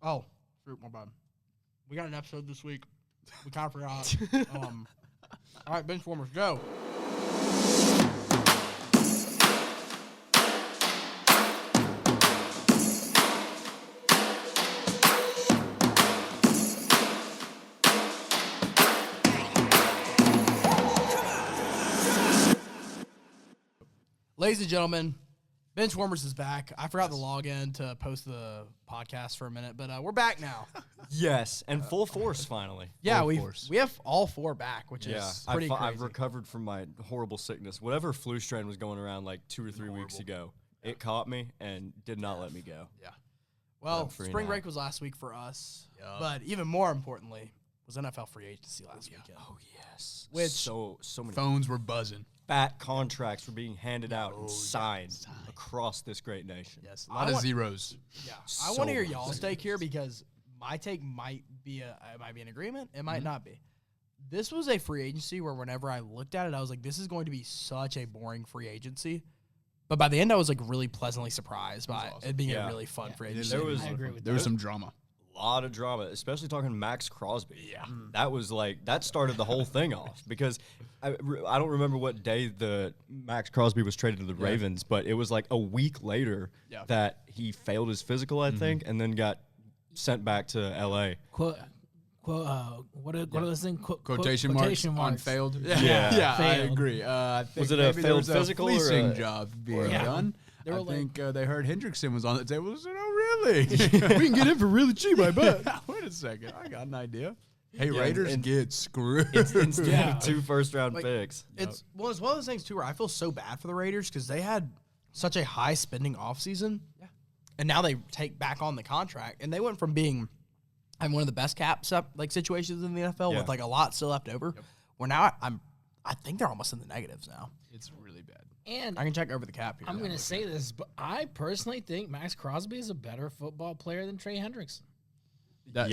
Oh, shoot, my bad. We got an episode this week. We kind of forgot. All right, Benchwarmers, go. Ladies and gentlemen, Benchwarmers is back. I forgot to log in to post the podcast for a minute, but we're back now. Yes, and full force finally. Yeah, we have all four back, which is pretty crazy. I've recovered from my horrible sickness. Whatever flu strain was going around like 2 or 3 weeks ago, it caught me and did not let me go. Yeah. Well, spring break was last week for us, but even more importantly was NFL free agency last weekend. Oh, yes. Which so many phones were buzzing. fat contracts were being handed out and signed across this great nation. Yes, a lot of zeros. Yeah, I want to hear y'all's take here because my take might be an agreement. It might not be. This was a free agency where whenever I looked at it, I was like, this is going to be such a boring free agency. But by the end, I was like really pleasantly surprised by it being a really fun free agency. I agree with that. There was some drama. A lot of drama, especially talking Max Crosby. Yeah. That was like, that started the whole thing off because I don't remember what day the Max Crosby was traded to the Ravens, but it was like a week later that he failed his physical, I think, and then got sent back to L.A. What are those things? Quotation marks on failed. Yeah, I agree. I think was it a failed physical or fleecing job being done? I think they heard Hendrickson was on the table. Said, "Oh, really? We can get him for really cheap, I bet." Wait a second, I got an idea. Hey, Raiders get screwed. It's 2 first-round picks. It's one of those things too where I feel so bad for the Raiders because they had such a high spending offseason, and now they take back on the contract, and they went from being having one of the best cap situations in the NFL with like a lot still left over. Where now I think they're almost in the negatives now. It's really bad. And I can check over the cap here. I'm going to say this, but I personally think Max Crosby is a better football player than Trey Hendrickson. That's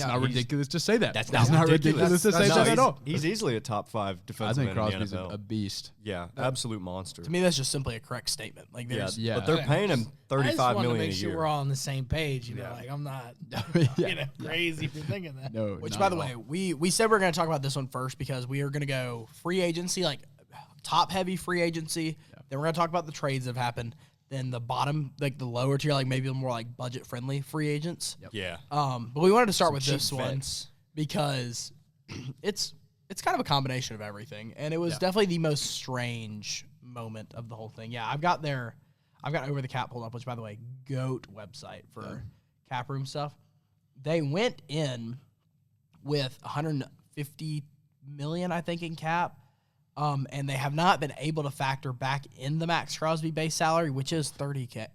not ridiculous to say that. That's not ridiculous to say that at all. He's easily a top 5 defensive man in the NFL. I think Crosby's a beast. Yeah, absolute monster. To me, that's just simply a correct statement. Like, but they're paying him $35 million a year. I just want to make sure we're all on the same page. You know, like I'm not crazy for thinking that. No, which, by the way, we said we are going to talk about this one first because we are going to go free agency, like top-heavy free agency. Then we're going to talk about the trades that have happened. Then the bottom, like the lower tier, like maybe more like budget-friendly free agents. Yeah. But we wanted to start with this one because it's kind of a combination of everything, and it was definitely the most strange moment of the whole thing. Yeah, I've got Over the Cap pulled up, which, by the way, GOAT website for cap room stuff. They went in with $150 million, I think, in cap. And they have not been able to factor back in the Max Crosby base salary, which is $30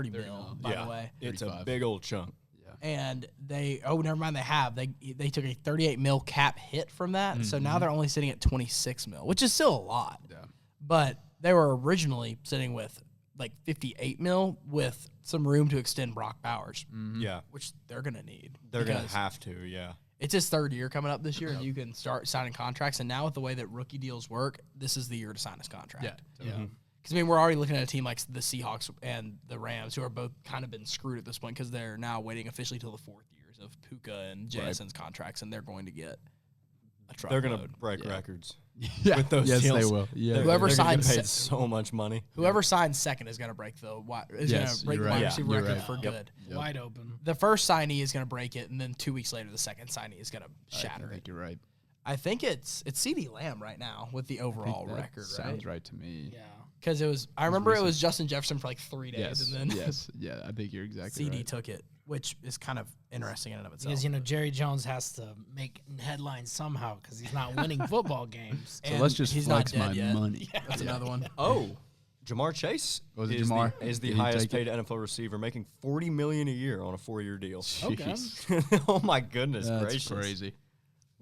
million, by the way. It's a big old chunk. Yeah. And never mind, they took a $38 million cap hit from that, so now they're only sitting at $26 million, which is still a lot. Yeah. But they were originally sitting with like $58 million with some room to extend Brock Bowers. Yeah. Which they're gonna need. They're gonna have to, yeah. It's his 3rd year coming up this year, and you can start signing contracts. And now with the way that rookie deals work, this is the year to sign his contract. Yeah. Because, we're already looking at a team like the Seahawks and the Rams, who are both kind of been screwed at this point because they're now waiting officially till the 4th years of Puka and JSN's contracts, and they're going to get a truckload. They're going to break records. With those deals. They will. Yeah. Whoever signs paid so much money. Whoever signs second is going to break the wide receiver record for good. Yep. Wide open. The first signee is going to break it, and then 2 weeks later, the second signee is going to shatter it. I think you're right. I think it's CeeDee Lamb right now with the overall record. Sounds right to me. Yeah. Because I remember it was Justin Jefferson for like 3 days, and then I think you're exactly CeeDee right. took it, which is kind of interesting in and of itself. Because Jerry Jones has to make headlines somehow because he's not winning football games. So let's just flex my money. Yeah. That's another one. Oh, Jamar Chase is the highest paid NFL receiver, making $40 million a year on a 4-year deal. Okay. Oh my goodness gracious! That's crazy.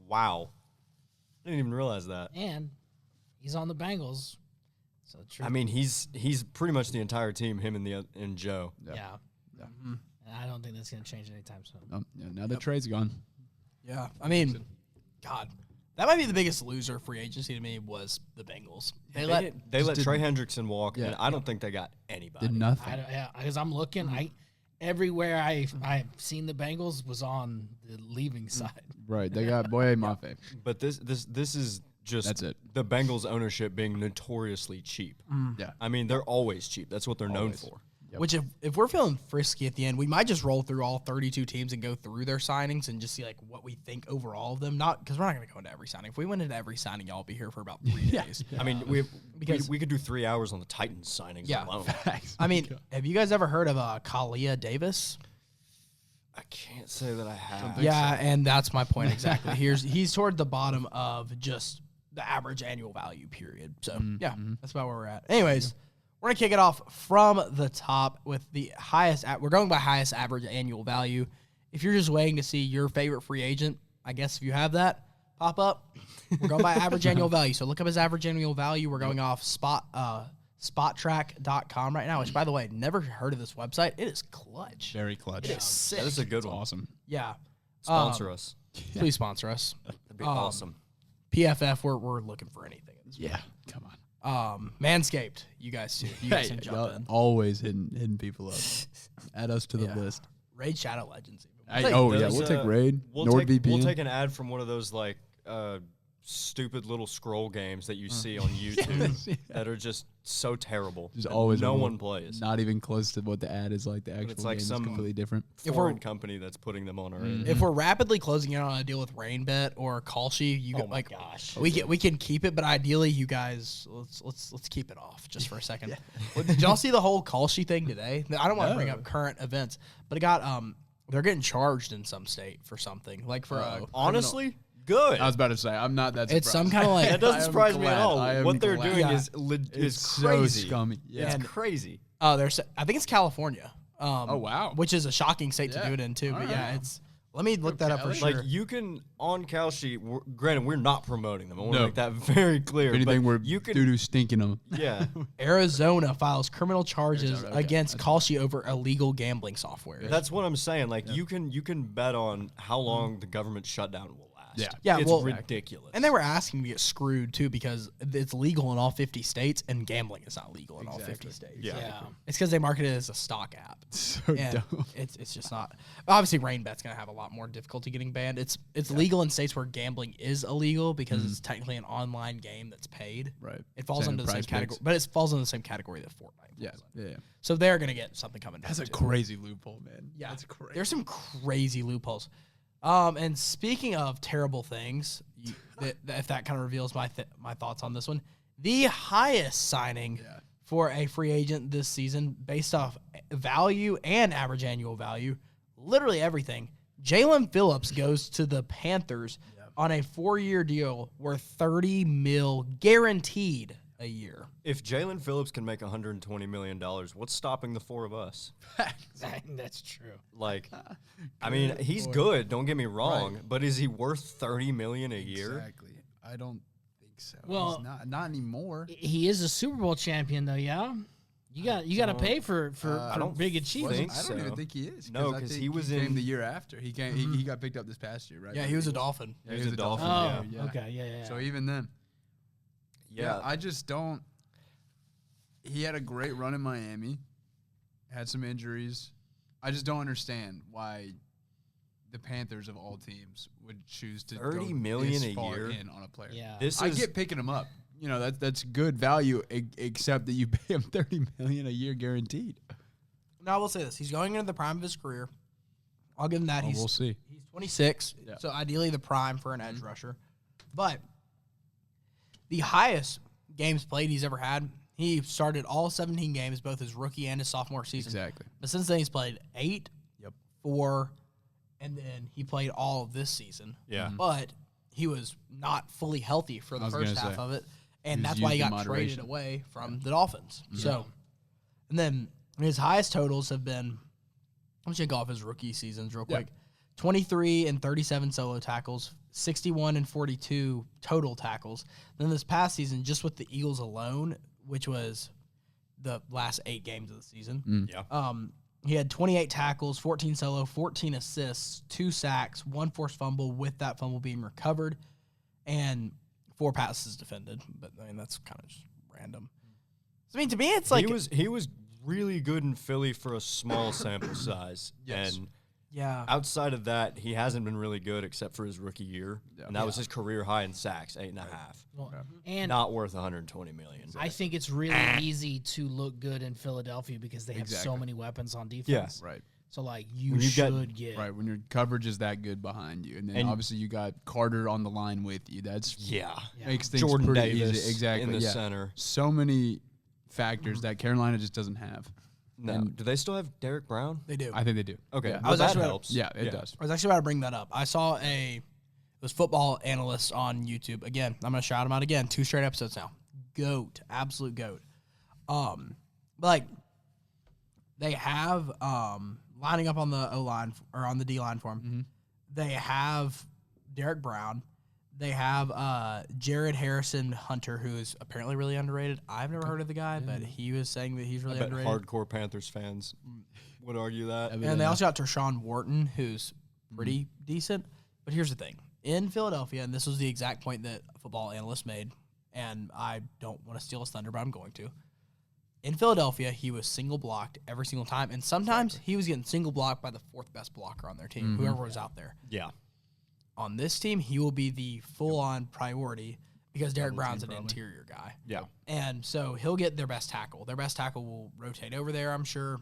Wow, I didn't even realize that. And he's on the Bengals. So I mean, he's pretty much the entire team. Him and Joe. Yeah. Mm-hmm. I don't think that's going to change anytime soon. Now the trade's gone. Yeah, I mean, God, that might be the biggest loser free agency to me was the Bengals. They let Trey Hendrickson walk, and I don't think they got anybody. Did nothing. Because I'm looking, everywhere I've seen the Bengals was on the leaving side. Right. They got Boye Mafe. But this is just That's it. the Bengals ownership being notoriously cheap. Yeah. I mean, they're always cheap. That's what they're known for. Yep. Which if we're feeling frisky at the end, we might just roll through all 32 teams and go through their signings and just see like what we think overall of them. Not because we're not going to go into every signing. If we went into every signing, y'all will be here for about 3 days. I mean, we could do 3 hours on the Titans signings alone. I mean, have you guys ever heard of Kalia Davis? I can't say that I have. Yeah, and that's my point exactly. He's toward the bottom of just the average annual value period. So that's about where we're at. Anyways. We're going to kick it off from the top with the highest. We're going by highest average annual value. If you're just waiting to see your favorite free agent, I guess if you have that pop up, we're going by average annual value. So look up his average annual value. We're going off spottrack.com right now, which, by the way, never heard of this website. It is clutch. Very clutch. It is sick. That is a good It's one. awesome. Yeah. Sponsor us. Please sponsor us. That'd be awesome. PFF, we're looking for anything. Yeah. Come on. Manscaped, you guys too. You guys can jump in. Always hitting people up. Add us to the list. Raid Shadow Legends. We'll take Raid. NordVPN. We'll take an ad from one of those like stupid little scroll games that you see on YouTube that are just so terrible. There's always no one plays. Not even close to what the ad is like. The actual it's like game some is completely different. Foreign company that's putting them on our end. If we're rapidly closing in on a deal with RainBet or Kalshi, we can keep it, but ideally, you guys let's keep it off just for a second. Did y'all see the whole Kalshi thing today? I don't want to bring up current events, but it got they're getting charged in some state for something like for honestly. Good. I was about to say, I'm not that surprised. It's some kind of like... That doesn't surprise me at all. What they're glad. doing is crazy. So scummy. Yeah. It's crazy. I think it's California. Oh, wow. Which is a shocking state to do it in, too. But yeah, it's... Let me look that up for sure. Like, you can, on Kalshi, granted, we're not promoting them. I want to make that very clear. If anything, we're doo-doo stinking them. Yeah. Arizona files criminal charges against Kalshi over illegal gambling software. That's what I'm saying. Like, you can bet on how long the government shutdown will last. Yeah, it's ridiculous. And they were asking to get screwed, too, because it's legal in all 50 states, and gambling is not legal in all 50 states. Yeah. It's because they market it as a stock app. So and dumb. It's just not. Obviously, RainBet's going to have a lot more difficulty getting banned. It's legal in states where gambling is illegal because it's technically an online game that's paid. Right. It falls under the same category, but it falls in the same category that Fortnite falls in. Yeah. So they're going to get something coming down. That's a crazy loophole, man. Yeah. That's crazy. There's some crazy loopholes. And speaking of terrible things, if that kind of reveals my thoughts on this one, the highest signing for a free agent this season based off value and average annual value, literally everything, Jalen Phillips goes to the Panthers on a 4-year deal worth $30 million guaranteed a year. If Jalen Phillips can make $120 million, what's stopping the four of us? That's true. Like, I mean, he's good. Don't get me wrong, but is he worth $30 million a year? Exactly. I don't think so. Well, he's not anymore. He is a Super Bowl champion, though. Yeah, you got to pay for big achievements. I don't even think he is. No, because he was came the year after. He came. He got picked up this past year, right? Yeah, he was a Dolphin. He was a Dolphin. Oh, yeah. okay, yeah. So even then, I just don't. He had a great run in Miami, had some injuries. I just don't understand why the Panthers of all teams would choose to $30 go million this a far year in on a player. Yeah. I get picking him up. You know, that's good value, except that you pay him $30 million a year guaranteed. Now I will say this: he's going into the prime of his career. I'll give him that. We'll see. He's 26, so ideally the prime for an edge rusher. But the highest games played he's ever had, he started all 17 games, both his rookie and his sophomore season. Exactly. But since then, he's played 8, 4, and then he played all of this season. Yeah. But he was not fully healthy for the first half of it, and that's why he got traded away from the Dolphins. So, and then his highest totals have been, I'm just going to go off his rookie seasons real quick. 23 and 37 solo tackles, 61 and 42 total tackles. Then this past season, just with the Eagles alone, which was the last 8 games of the season, he had 28 tackles, 14 solo, 14 assists, 2 sacks, 1 forced fumble with that fumble being recovered, and 4 passes defended. But I mean, that's kind of just random. So, I mean, to me, it's like he was really good in Philly for a small sample size. Yes. And Yeah. outside of that, he hasn't been really good except for his rookie year. Yeah. And that was his career high in sacks, 8.5. Well, and not worth $120 million. I think it's really easy to look good in Philadelphia because they have so many weapons on defense. Yeah. Right. So, like, you should get. Right, when your coverage is that good behind you. And then obviously you got Carter on the line with you. That's makes things Jordan pretty Davis easy. Exactly. in the center. So many factors that Carolina just doesn't have. No. Do they still have Derek Brown? They do. I think they do. Okay. Yeah. Well, that helps. Yeah, it does. I was actually about to bring that up. I saw it was football analysts on YouTube. Again, I'm going to shout him out again. 2 straight episodes now. GOAT. Absolute GOAT. But like, they have, lining up on the O-line, or on the D-line for him, they have Derek Brown. They have Jared Harrison Hunter, who is apparently really underrated. I've never heard of the guy, but he was saying that he's really underrated. Hardcore Panthers fans would argue that. And they also got Tershawn Wharton, who's pretty decent. But here's the thing. In Philadelphia, and this was the exact point that a football analyst made, and I don't want to steal his thunder, but I'm going to. In Philadelphia, he was single blocked every single time, and sometimes he was getting single blocked by the 4th best blocker on their team, whoever was out there. Yeah. On this team, he will be the full-on priority because Derek Brown's an interior guy. Yeah. And so he'll get their best tackle. Their best tackle will rotate over there, I'm sure.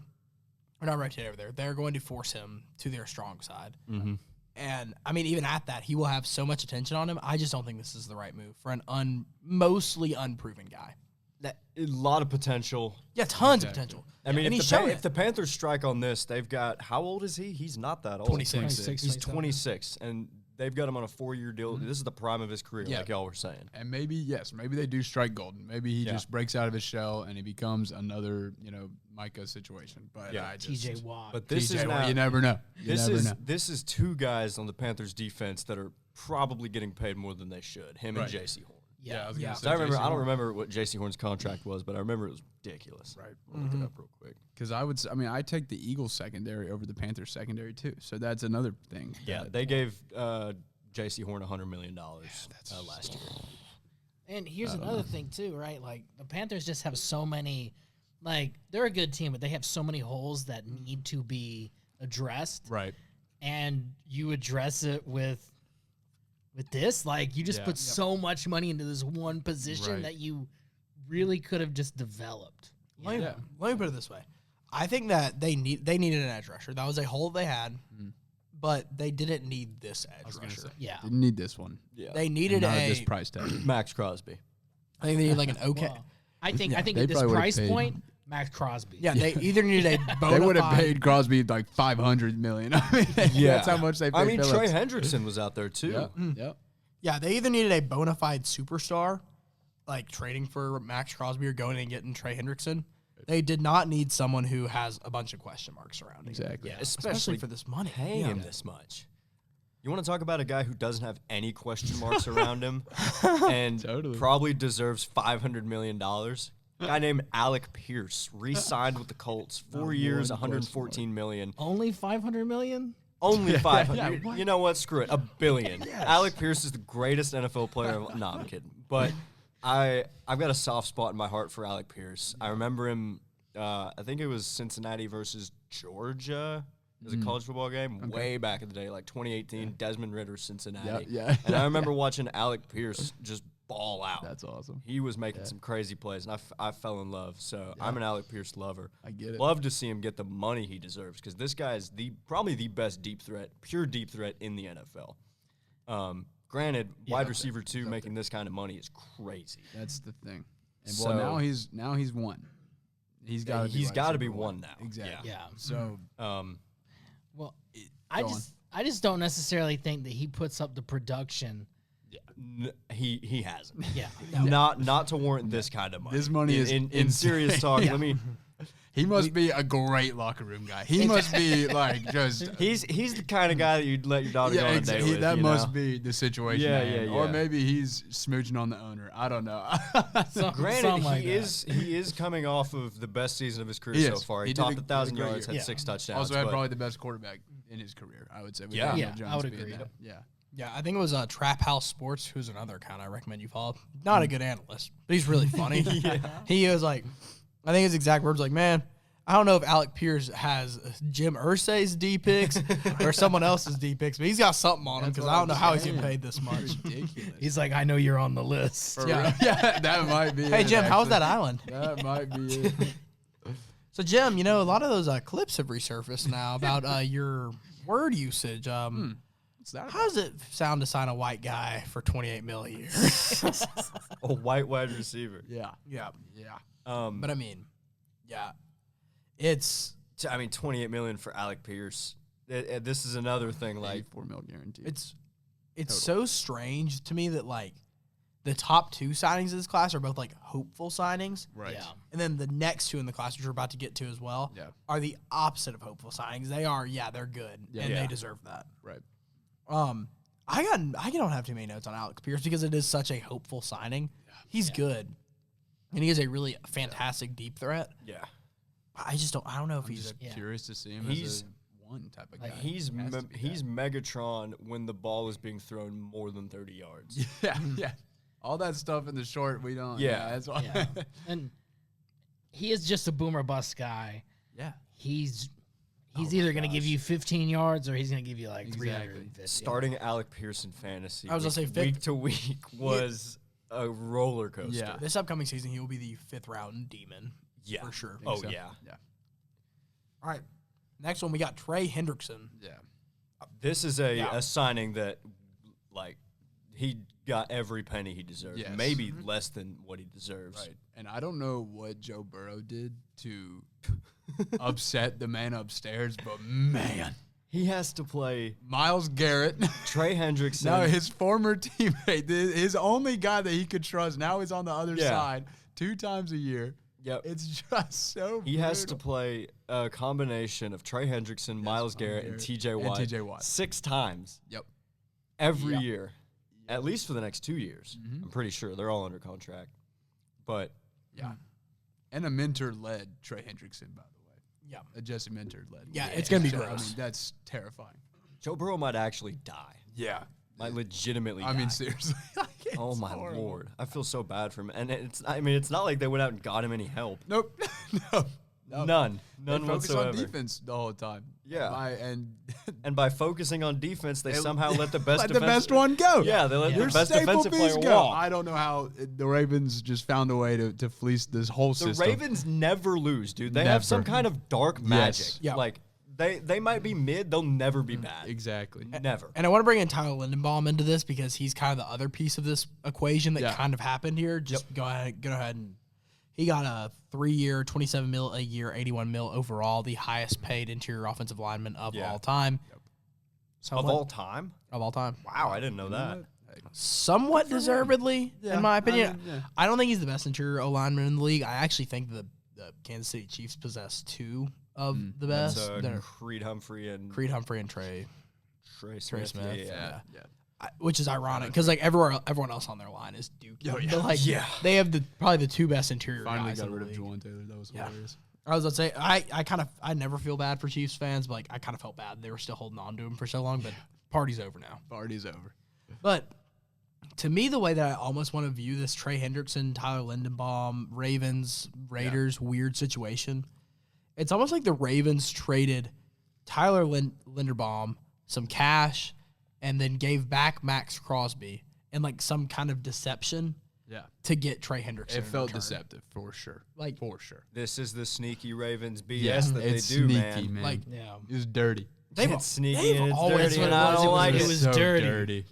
Or not rotate over there. They're going to force him to their strong side. Mm-hmm. And, I mean, even at that, he will have so much attention on him. I just don't think this is the right move for an mostly unproven guy. A lot of potential. Yeah, tons of potential. I mean, and if the Panthers strike on this, they've got, how old is he? He's not that old. 26. He's 26, and they've got him on a 4-year deal. This is the prime of his career, like y'all were saying. And maybe they do strike golden. Maybe he just breaks out of his shell and he becomes another, Micah situation. But TJ Watt. But this is now, you never know. This is 2 guys on the Panthers defense that are probably getting paid more than they should. Him and J.C. Horn. I was gonna say So I don't remember what J.C. Horn's contract was, but I remember it was ridiculous. Right. I'll look it up real quick. Because I take the Eagles secondary over the Panthers secondary too. So that's another thing. Yeah, they gave J.C. Horn $100 million last year. And here's another thing too, right? Like, the Panthers just have so many, like, they're a good team, but they have so many holes that need to be addressed. Right. And you address it with this, like, you just put so much money into this one position that you really could have just developed. Let me put it this way. I think that they needed an edge rusher. That was a hole they had, but they didn't need this edge rusher. Didn't need this one. Yeah. They needed this price tag. Max Crosby. I think they needed like an okay. Well, I think at this price point, Max Crosby. Yeah, they either needed a bona They would have fide- paid Crosby like $500 million. I mean, that's how much they paid. I mean, Phillips. Trey Hendrickson was out there too. Yep. Yeah, they either needed a bona fide superstar, like trading for Max Crosby or going and getting Trey Hendrickson. They did not need someone who has a bunch of question marks surrounding him. Exactly. Yeah, Especially for this money. Paying him this much. You want to talk about a guy who doesn't have any question marks around him and probably deserves $500 million? A guy named Alec Pierce re-signed with the Colts, 4 years, $114 million. Only $500 million? Only 500. You know what? Screw it. $1 billion. Yes. Alec Pierce is the greatest NFL player. No, I'm kidding. But I've got a soft spot in my heart for Alec Pierce. I remember him. I think it was Cincinnati versus Georgia. It was a college football game way back in the day, like 2018. Desmond Ritter, Cincinnati. And I remember watching Alec Pierce just ball out. That's awesome. He was making some crazy plays, and I fell in love. So I'm an Alec Pierce lover. I get it. Love to see him get the money he deserves because this guy is probably the best pure deep threat in the NFL. Granted, wide receiver 2 making this kind of money is crazy. That's the thing. And now he's one. He's got to be one now. Exactly. Yeah. So well, I just don't necessarily think that he puts up the production. He hasn't. Yeah. Not to warrant this kind of money. This money is in serious talk. Let me. He must be a great locker room guy. He must be like just. He's the kind of guy that you'd let your daughter go on a date with. That must be the situation. Yeah. Or maybe he's smooching on the owner. I don't know. Granted, he is coming off of the best season of his career so far. He topped 1,000 yards, had 6 touchdowns. Also had probably the best quarterback in his career, I would say. I would agree. Yeah, I think it was Trap House Sports, who's another account I recommend you follow. Not a good analyst, but he's really funny. He was like, I think his exact words like, man, I don't know if Alec Pierce has Jim Irsay's D picks or someone else's D picks, but he's got something on him because I don't know how he's getting paid this much. Ridiculous. He's like, I know you're on the list. Yeah, that might be. Hey, it, Jim, how's actually. that island? That might be it. So, Jim, you know, a lot of those clips have resurfaced now about your word usage. What's that? How does it sound to sign a white guy for $28 million a year? A white wide receiver. Yeah. Yeah. But I mean, yeah. It's $28 million for Alec Pierce. This is another thing. Like $4 million guaranteed. it's so strange to me that like the top two signings of this class are both like hopeful signings, right. Yeah. and then the next two in the class, which we're about to get to as well, are the opposite of hopeful signings. They are, they're good, and they deserve that. Right. I don't have too many notes on Alex Pierce because it is such a hopeful signing. He's good, and he is a really fantastic deep threat. Yeah. I don't know if he's just curious to see him. He's as a one type of guy. Like he's Megatron when the ball is being thrown more than 30 yards. Yeah. All that stuff in the short, we don't. Yeah. That's why. Yeah. And he is just a boomer bust guy. Yeah. He's either going to give you 15 yards or he's going to give you like 350. Starting Alec Pierce in fantasy I was gonna say week to week was a roller coaster. Yeah. this upcoming season he will be the 5th round demon. Yeah. For sure. Oh, so. yeah. All right. Next one, we got Trey Hendrickson. Yeah. This is a signing that, like, he got every penny he deserved. Yes. Maybe less than what he deserves. Right. And I don't know what Joe Burrow did to upset the man upstairs, but man. He has to play Myles Garrett. Trey Hendrickson. No, his former teammate, his only guy that he could trust, now he's on the other side 2 times a year. Yep. It's just so He has to play a combination of Trey Hendrickson, Myles Garrett, and TJ Watt 6 times. Yep. Every year. At least for the next 2 years. I'm pretty sure. They're all under contract. But yeah. And a mentor led Trey Hendrickson, by the way. Yeah. A Jesse Mentor led. Yeah, it's going to be I gross. mean, that's terrifying. Joe Burrow might actually die. Yeah. Might legitimately die. I mean, seriously. Oh, my Lord. I feel so bad for him. And it's not like they went out and got him any help. Nope. No. None They focus whatsoever. on defense the whole time. Yeah. And by focusing on defense, they somehow let the best let the best one go. Yeah, they let Your the best staple defensive piece player walk. I don't know how the Ravens just found a way to fleece this whole The system. Ravens never lose, dude. They have some Never. kind of dark magic. Yeah. Like they might be mid, they'll never be bad. Exactly. Never. And I want to bring in Tyler Lindenbaum into this because he's kind of the other piece of this equation that kind of happened here. Just go ahead and he got a 3-year, $27 million a year, $81 million overall, the highest paid interior offensive lineman of all time. All time? Of all time. Wow, I didn't know that. Somewhat deservedly, in my opinion. I mean, I don't think he's the best interior lineman in the league. I actually think the Kansas City Chiefs possess 2 of the best. That's Creed Humphrey and Creed Humphrey and Trey Smith. Smith. Yeah. Which is ironic because like everyone else on their line is Duke. But like they have probably the 2 best interior finally guys got in the rid of league. Juwan Taylor. That was hilarious. I was about to say I never feel bad for Chiefs fans, but like I kind of felt bad they were still holding on to him for so long. But party's over now. Party's over. But to me, the way that I almost want to view this Trey Hendrickson, Tyler Lindenbaum, Ravens, Raiders weird situation, it's almost like the Ravens traded Tyler Linderbaum some cash and then gave back Max Crosby in like some kind of deception to get Trey Hendrickson. It felt deceptive for sure. Like for sure. This is the sneaky Ravens BS that they It's do, sneaky, man. Like It was dirty. It's sneaky and it's always- dirty, and I don't like It it. was so dirty.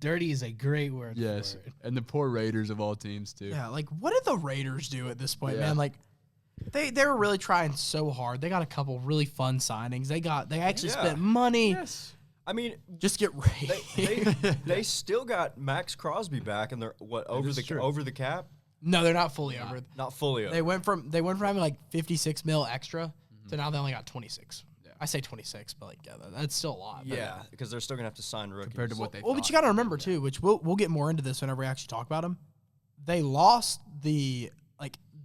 Dirty is a great word. Yes. For it. And the poor Raiders of all teams too. Yeah, like what did the Raiders do at this point, Yeah. man? Like they were really trying so hard. They got a couple really fun signings. They actually spent money. Yes. I mean, Just get Ray. they still got Max Crosby back, and they're over the cap, No, they're not fully over. not fully over. They went from having like 56 mil extra to now they only got 26. Yeah. I say 26, but like that's still a lot. But- Yeah, because they're still gonna have to sign rookies. Compared to what they Well, thought. but you got to remember too, which we'll get more into this whenever we actually talk about them. They lost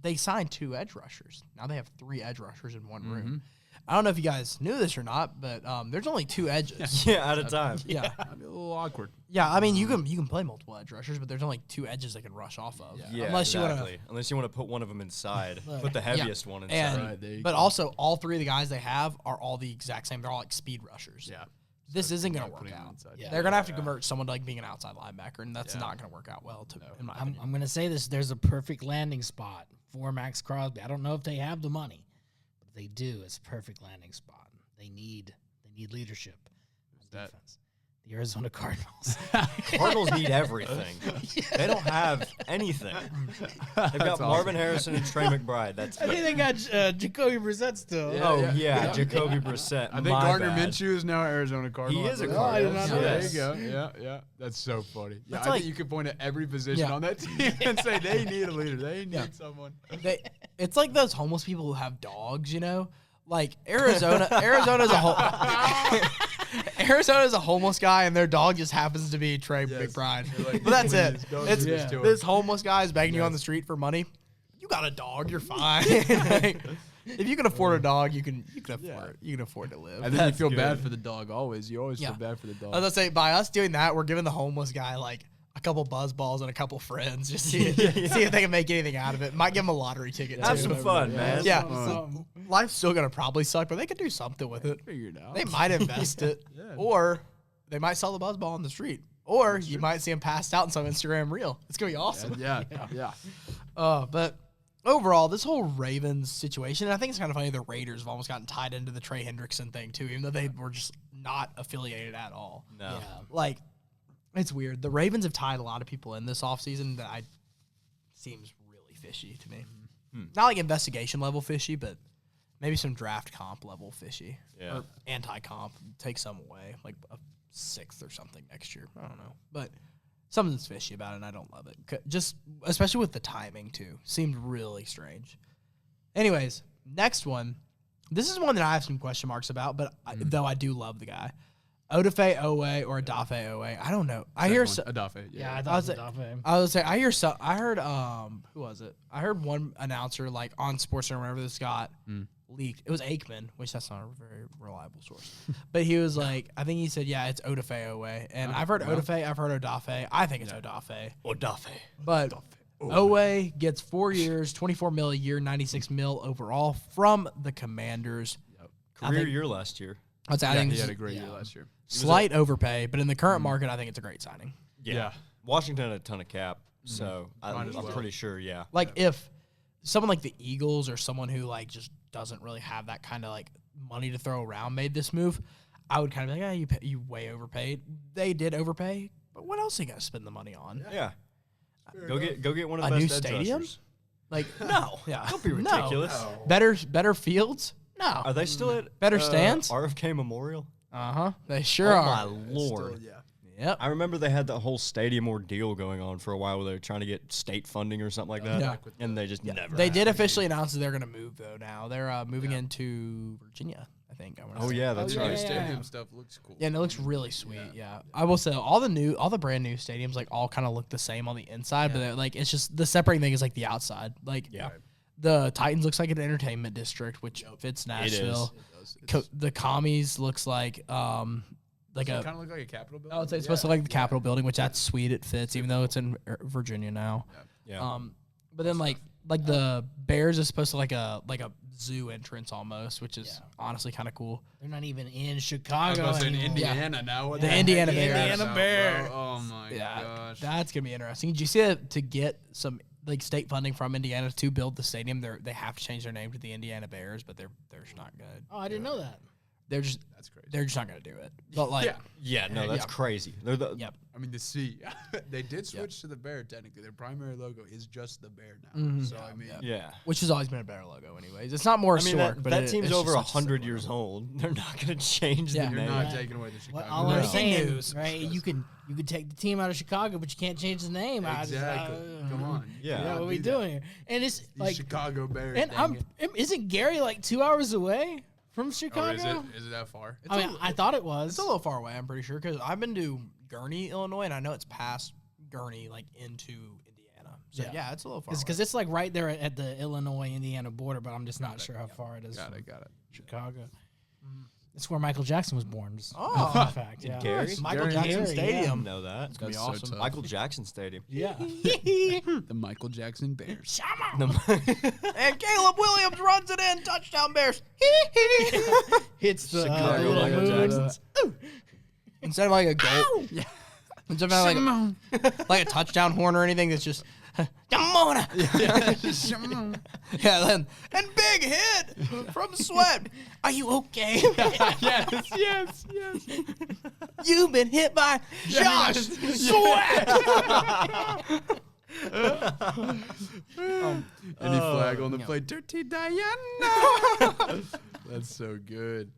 they signed 2 edge rushers. Now they have 3 edge rushers in one room. I don't know if you guys knew this or not, but there's only 2 edges. Yeah, at a time. Yeah. That'd be a little awkward. Yeah, I mean, you can play multiple edge rushers, but there's only 2 edges they can rush off of. Yeah, unless exactly. Unless you want to put one of them inside. Put the heaviest one inside. And, but also, all 3 of the guys they have are all the exact same. They're all like speed rushers. Yeah. This isn't going to work out. They're going to have to convert someone to like being an outside linebacker, and that's not going to work out well, in my opinion. I'm going to say this. There's a perfect landing spot for Max Crosby. I don't know if they have the money, but if they do, it's a perfect landing spot. They need leadership on defense. The Arizona Cardinals. Cardinals need everything. They don't have anything. They've got Marvin Harrison and Trey McBride. That's I think they got Jacoby Brissett still. Jacoby Brissett. I think Gardner Minshew is now Arizona Cardinal. He is a Cardinal. I did not know There that. you go. Yeah. That's so funny. Yeah, That's I like- think you could point at every position on that team and say they need a leader. They need someone. It's like those homeless people who have dogs, you know? Like Arizona's a Arizona's a homeless guy, and their dog just happens to be Trey McBride. Like, but that's it. please, It's don't do this it. homeless guy is begging you on the street for money. You got a dog, you're fine. Like, if you can afford a dog, you can afford to live. And then you feel bad for the dog always. You always feel bad for the I was dog. gonna say, by us doing that, we're giving the homeless guy like a couple buzz balls and a couple friends, just see if they can make anything out of it. Might give him a lottery ticket. Have too. some fun, man. Yeah, life's still gonna probably suck, but they could do something with it. Figure it out. They might invest it, or they might sell the buzz ball on the street, or you might see him passed out in some Instagram reel. It's gonna be awesome. Yeah. But overall, this whole Ravens situation, and I think it's kind of funny the Raiders have almost gotten tied into the Trey Hendrickson thing too, even though they were just not affiliated at all. No. Yeah. Like, it's weird. The Ravens have tied a lot of people in this offseason that seems really fishy to me. Not like investigation level fishy, but maybe some draft comp level fishy. Yeah. Or anti-comp. Take some away, like a 6th or something next year. I don't know. But something's fishy about it, and I don't love it. Just, especially with the timing, too. Seemed really strange. Anyways, next one. This is one that I have some question marks about, but though I do love the guy. Odafe Owe or Adafe Owe. I don't know. I hear Adafe. Yeah, I I thought was it was like- Adafe. I was say I hear I heard who was it? I heard one announcer like on SportsCenter whenever this got leaked. It was Aikman, which that's not a very reliable source. But he was like, I think he said, yeah, it's Odafe Owe. And I've heard Odafe, I've heard Odafe. I think it's Odafe. Odafe. But Owe gets 4 years, 24 mil a year, 96 mil overall from the Commanders. Career year last year. I was adding He had a great year last year. slight overpay, but in the current market, I think it's a great signing. Yeah. Washington had a ton of cap, so Might as I'm well. pretty sure, yeah. Like if someone like the Eagles or someone who like just doesn't really have that kind of like money to throw around made this move, I would kind of be like, yeah, you way overpaid. They did overpay, but what else are you gonna spend the money on? Yeah. Go get one of the A best new edge stadium? rushers. Like no, yeah, Don't be No. ridiculous. Better fields? No. Are they still at Better stands? RFK Memorial? They sure Oh my are. lord. Yep. I remember they had the whole stadium ordeal going on for a while where they were trying to get state funding or something like that. Yeah. And they just never They had did it. officially announce that they're gonna move though. Now they're moving into Virginia, I think. I wanna Oh say. yeah, that's yeah, right. The yeah. stadium stuff looks cool. Yeah, and it looks really sweet. Yeah. I will say all the brand new stadiums like all kind of look the same on the inside, but they're, like it's just the separating thing is like the outside. Like Yeah. the Titans looks like an entertainment district, which fits Nashville. The Commies looks like a Kind of look like a Capitol building. I would say it's supposed to look like the Capitol building, which that's sweet. It fits, even though it's in Virginia now. Yeah. But then like the Bears is supposed to like a zoo entrance almost, which is honestly kind of cool. They're not even in I was Chicago about to say in anymore. Indiana now. What The heck Indiana is Bears. that Indiana about, Bears. bro? Oh my gosh. That's gonna be interesting. Did you see it to get some like state funding from Indiana to build the stadium? They have to change their name to the Indiana Bears, but they're just not gonna. Oh, I didn't know that. That's crazy. They're just not gonna do it. But like, Yeah, no, that's crazy. They're the Yep. I mean, the C. They did switch to the bear. Technically, their primary logo is just the bear now. So I mean, yeah. which has always been a better logo, anyways. It's not more I mean, historic, but that team's it's over just such a 100 sick years logo. old. They're not going to change Yeah. the you're name. not taking away the Chicago. Well, all Bears. I'm No. saying, News. right? You can take the team out of Chicago, but you can't change the name. Exactly. Come on. Yeah. You What gotta are we do that. doing here? And it's These like, Chicago Bears. and dang it. isn't Gary like 2 hours away from Oh, Chicago? is it that far? I mean, I thought it was. It's a little far away, I'm pretty sure, because I've been to Gurnee, Illinois, and I know it's past Gurnee, like into Indiana. So yeah, it's a little far. Because it's like right there at the Illinois-Indiana border, but I'm just not sure how far it is. Got it. Chicago. It's where Michael Jackson was born. Just fun fact. Yeah. Gary? Michael Gary, Jackson yeah. Stadium. I know that. It's gonna be That's so awesome. tough. Michael Jackson Stadium. Yeah. The Michael Jackson Bears. And Caleb Williams runs it in. Touchdown Bears. Hits the Chicago little Michael moon. Jackson's. Instead of like a goal. Instead of like a touchdown horn or anything, it's just Jamona. Yeah, then and big hit from Sweat. Are you okay? Yes. You've been hit by Josh Sweat. Any flag on the play. Dirty Diana. That's so good.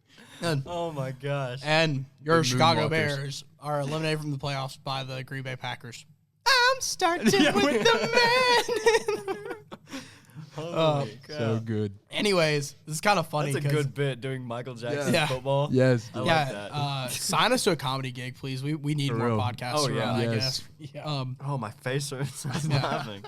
Oh my gosh. And your The Chicago Moonwalkers. Bears are eliminated from the playoffs by the Green Bay Packers. I'm starting with the man. Oh, So good. Anyways, this is kind of funny. That's a 'cause- good bit doing Michael Jackson Yeah. football. Yes. I like Yeah, that. sign us to a comedy gig, please. We need For more real. podcasts. Oh, to yeah. run, I Yes. guess. Yeah. Oh, my face hurts. I'm Yeah. laughing.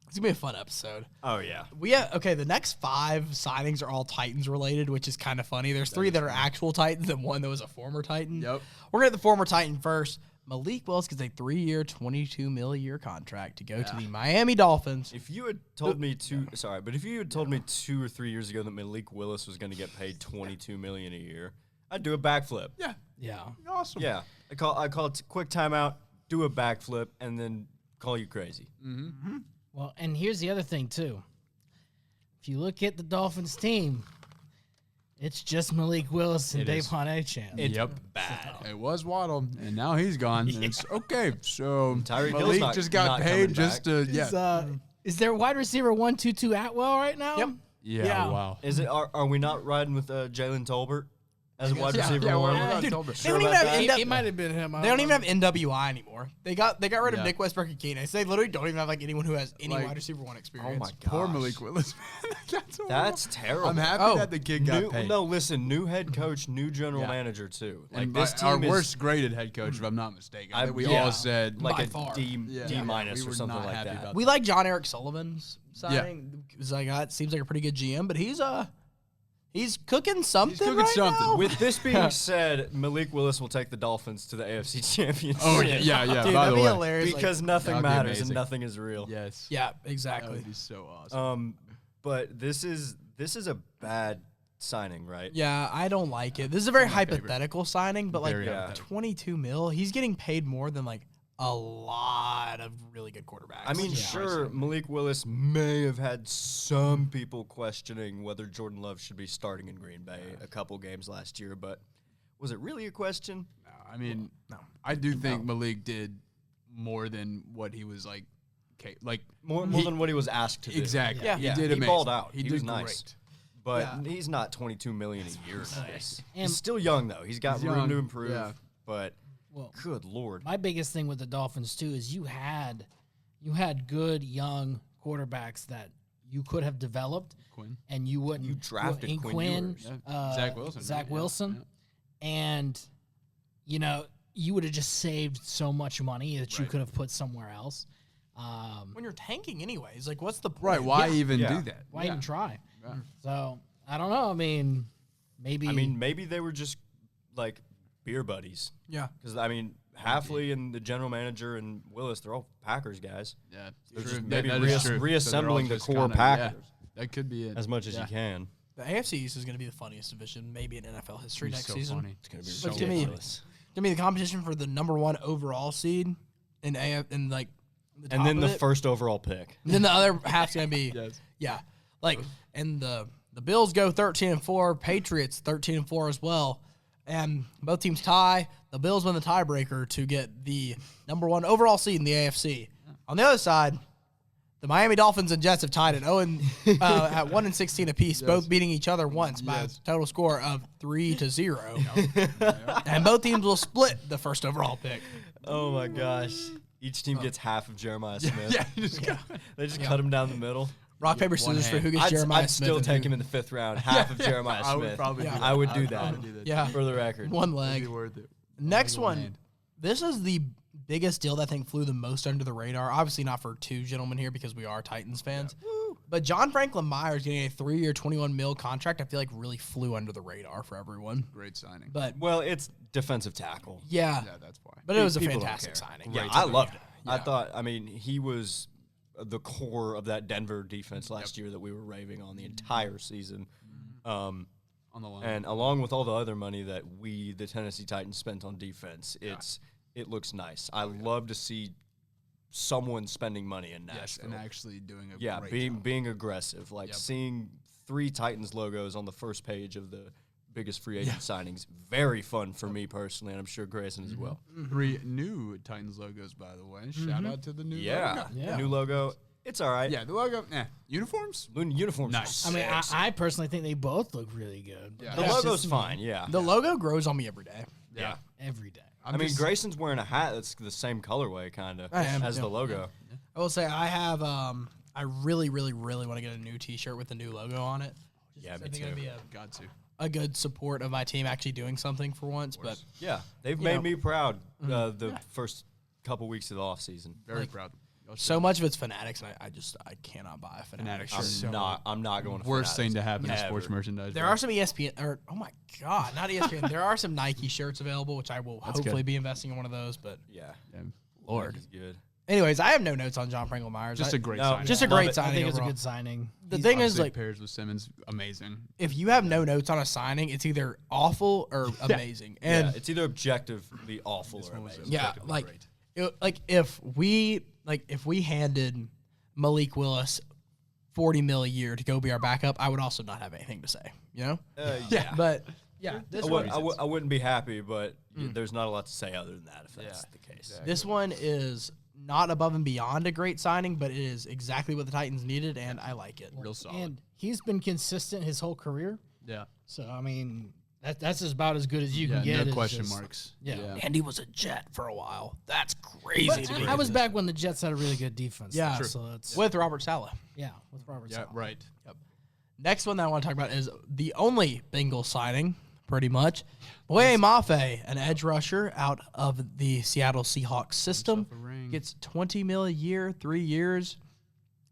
It's gonna be a fun episode. Oh yeah. The next 5 signings are all Titans related, which is kind of funny. There's 3 that are actual Titans and 1 that was a former Titan. Yep. We're gonna get the former Titan first. Malik Willis gets a 3-year, $22 million contract to go to the Miami Dolphins. If you had told me if you had told me 2 or 3 years ago that Malik Willis was going to get paid $22 million a year, I'd do a backflip. Yeah. Yeah. Awesome. Yeah, I call it quick timeout, do a backflip, and then call you crazy. Well, and here's the other thing too. If you look at the Dolphins team, it's just Malik Willis and It Dave is. Hanechan. It's Yep. bad. It was Waddle, and now he's gone. And it's okay. So Tyreek Hill's Malik not- just got not paid coming just to Is there wide receiver 122 Atwell right now? Yep. Yeah. Wow. Is it? Are we not riding with Jalen Tolbert as a wide Yeah, receiver yeah, one? we're Dude, Tolbert. they Sure don't even about have that? It might have been him. They don't even have NWI anymore. They got rid of Yeah. Nick Westbrook and Keenan. They literally don't even have like anyone who has any Like- wide receiver 1 Oh experience. my god. Poor Malik Willis. That's horrible. That's terrible. I'm happy Oh. that the kid got New, paid. no, listen. New head coach, new general Yeah. manager too. Like And this our team is worst graded head coach, if I'm not mistaken. I think we yeah. all said like by a far. D Yeah. minus We or were something not like happy that. about We like John Eric Sullivan's signing because seems like a pretty good GM, but he's cooking something. cooking right something. now. With this being said, Malik Willis will take the Dolphins to the AFC Championship. Oh yeah. Dude, By the that'd be way, hilarious. because like, nothing That'd be matters and amazing. nothing is real. yes. yeah, That exactly. would be so awesome. But this is a bad signing, right? Yeah, I don't like it. This is a very My favorite. hypothetical signing, but like Very hypothetical. 22 mil, he's getting paid more than like a lot of really good quarterbacks. I mean, sure, Malik Willis may have had some people questioning whether Jordan Love should be starting in Green Bay a couple games last year, but was it really a question? No, I mean, I do think Malik did more than what he was like. More than what he was asked to do. Exactly. Yeah. He Yeah, did he amazing. balled out. He He did was great. nice. But Yeah. he's not $22 million a year. And- He's still young though. He's got He's room young, to improve. yeah. But Well, good lord. my biggest thing with the Dolphins too is you had good young quarterbacks that you could have developed, Quinn. and you wouldn't. You drafted and Quinn Ewers. Yeah. Zach Wilson, Zach right? Yeah, Wilson, and you would have just saved so much money that you Right. could have put somewhere else. when you're tanking anyways, like what's the point? Right. Why even Yeah. do that? Why Yeah. even try? Yeah. So I don't know. I mean, maybe. Maybe they were just like beer buddies. Yeah. Because Halfley and the general manager and Willis, they're all Packers guys. Yeah. They're True. just maybe That is true. reassembling So they're all the just core kinda- Packers yeah, that could be it. as much as Yeah. you can. The AFC East is going to be the funniest division maybe in NFL history It's next so season. funny. It's gonna be But to me, ridiculous. the competition for the number 1 overall seed in like the top And then of the it, first overall pick. and then the other half's going to be Yes. yeah, like and the Bills go 13-4, Patriots 13-4 as well, and both teams tie. The Bills win the tiebreaker to get the number 1 overall seed in the AFC. On the other side, the Miami Dolphins and Jets have tied at 1-16 apiece, both beating each other once by a total score of 3-0. And both teams will split the first overall pick. Oh my gosh. Each team gets half of Jeremiah Smith. Yeah. You just got They just cut him down the middle. Rock, paper, one scissors for hand. who gets Jeremiah I'd Smith. still and take who- him in the 5th round, half of Jeremiah I Smith. would probably. Yeah. do that. I would do would that. probably do that. Yeah. For the record. One It'd leg. be worth it. Next One one. hand. This is the biggest deal that I think flew the most under the radar, obviously not for two gentlemen here because we are Titans fans, but John Franklin Myers getting a 3-year, $21 million contract, I feel like really flew under the radar for everyone. Great signing. But Well, it's defensive tackle. yeah, that's why. but it was a People don't fantastic care. signing. Yeah, I loved it. I thought, he was the core of that Denver defense last year that we were raving on the entire season. On the line. And along with all the other money that we, the Tennessee Titans, spent on defense, it looks nice. I love to see someone spending money in Nashville. and actually doing a great job. being aggressive, like seeing 3 Titans logos on the first page of the biggest free agent signings. Very fun for me personally, and I'm sure Greyson as well. 3 new Titans logos, by the way. Shout out to the new logo. New logo. It's all right. Yeah, the logo. Uniforms? Uniforms. Nice. Are I mean, sick. I personally think they both look really good. Yeah. The That's logo's just me. fine. Yeah. The logo grows on me every day. Yeah. Every day. I mean, Grayson's wearing a hat that's the same colorway, kind of, I am, as yeah. the logo. I will say I have I really, really, really want to get a new T-shirt with the new logo on it. Yeah, I me think too. it'd be Got to. a good support of my team actually doing something for once. But Yeah, they've You made know. me proud the first couple weeks of the offseason. Very proud. so much of it's Fanatics, and I cannot buy a Fanatics Fanatics shirt. I'm not going to Worst thing to Fanatics happen in ever. sports merchandise. There are some ESPN, or oh my god, not ESPN. There are some Nike shirts available, which I will hopefully good. be investing in one of those. But Yeah. Lord. He's good. anyways, I have no notes on John Franklin Myers. Just a great No, signing. just a Love great it. signing. I think it's a overall. good signing. The thing is, Obviously like, pairs with Simmons, amazing. if you have no notes on a signing, it's either awful or amazing. And Yeah, it's either objectively awful or amazing. yeah, objectively like, great. if we handed Malik Willis $40 million a year to go be our backup, I would also not have anything to say. You know? Yeah. But yeah, this I wouldn't be happy, but there's not a lot to say other than that if that's the case. this one is not above and beyond a great signing, but it is exactly what the Titans needed, and I like it. Real solid. And he's been consistent his whole career. Yeah. So, I mean, that's about as good as you can get. No It's question just- marks. Yeah. And he was a Jet for a while. That's crazy But to me. I was back when the Jets had a really good defense. Yeah. though, True. So it's With Robert Saleh. with Robert Yeah, Saleh. right. Next one that I want to talk about is the only Bengals signing, pretty much. Boye Mafe, an edge rusher out of the Seattle Seahawks system, Himself a ring. gets $20 million a year, 3 years.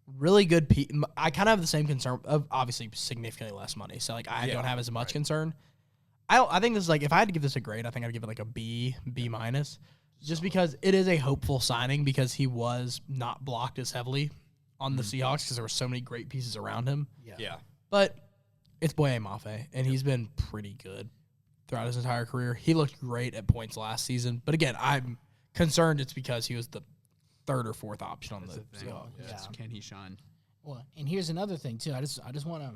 Really good. I kind of have the same concern of obviously significantly less money, so like I don't have as much concern. I think this is like, if I had to give this a grade, I think I'd give it like a B minus, just because it is a hopeful signing because he was not blocked as heavily on the Seahawks because there were so many great pieces around him. Yeah. But it's Boye Mafe, and he's been pretty good throughout his entire career. He looked great at points last season. But again, I'm concerned it's because he was the third or fourth option on the Seahawks. Yes. Can he shine? Well, and here's another thing too. I just want to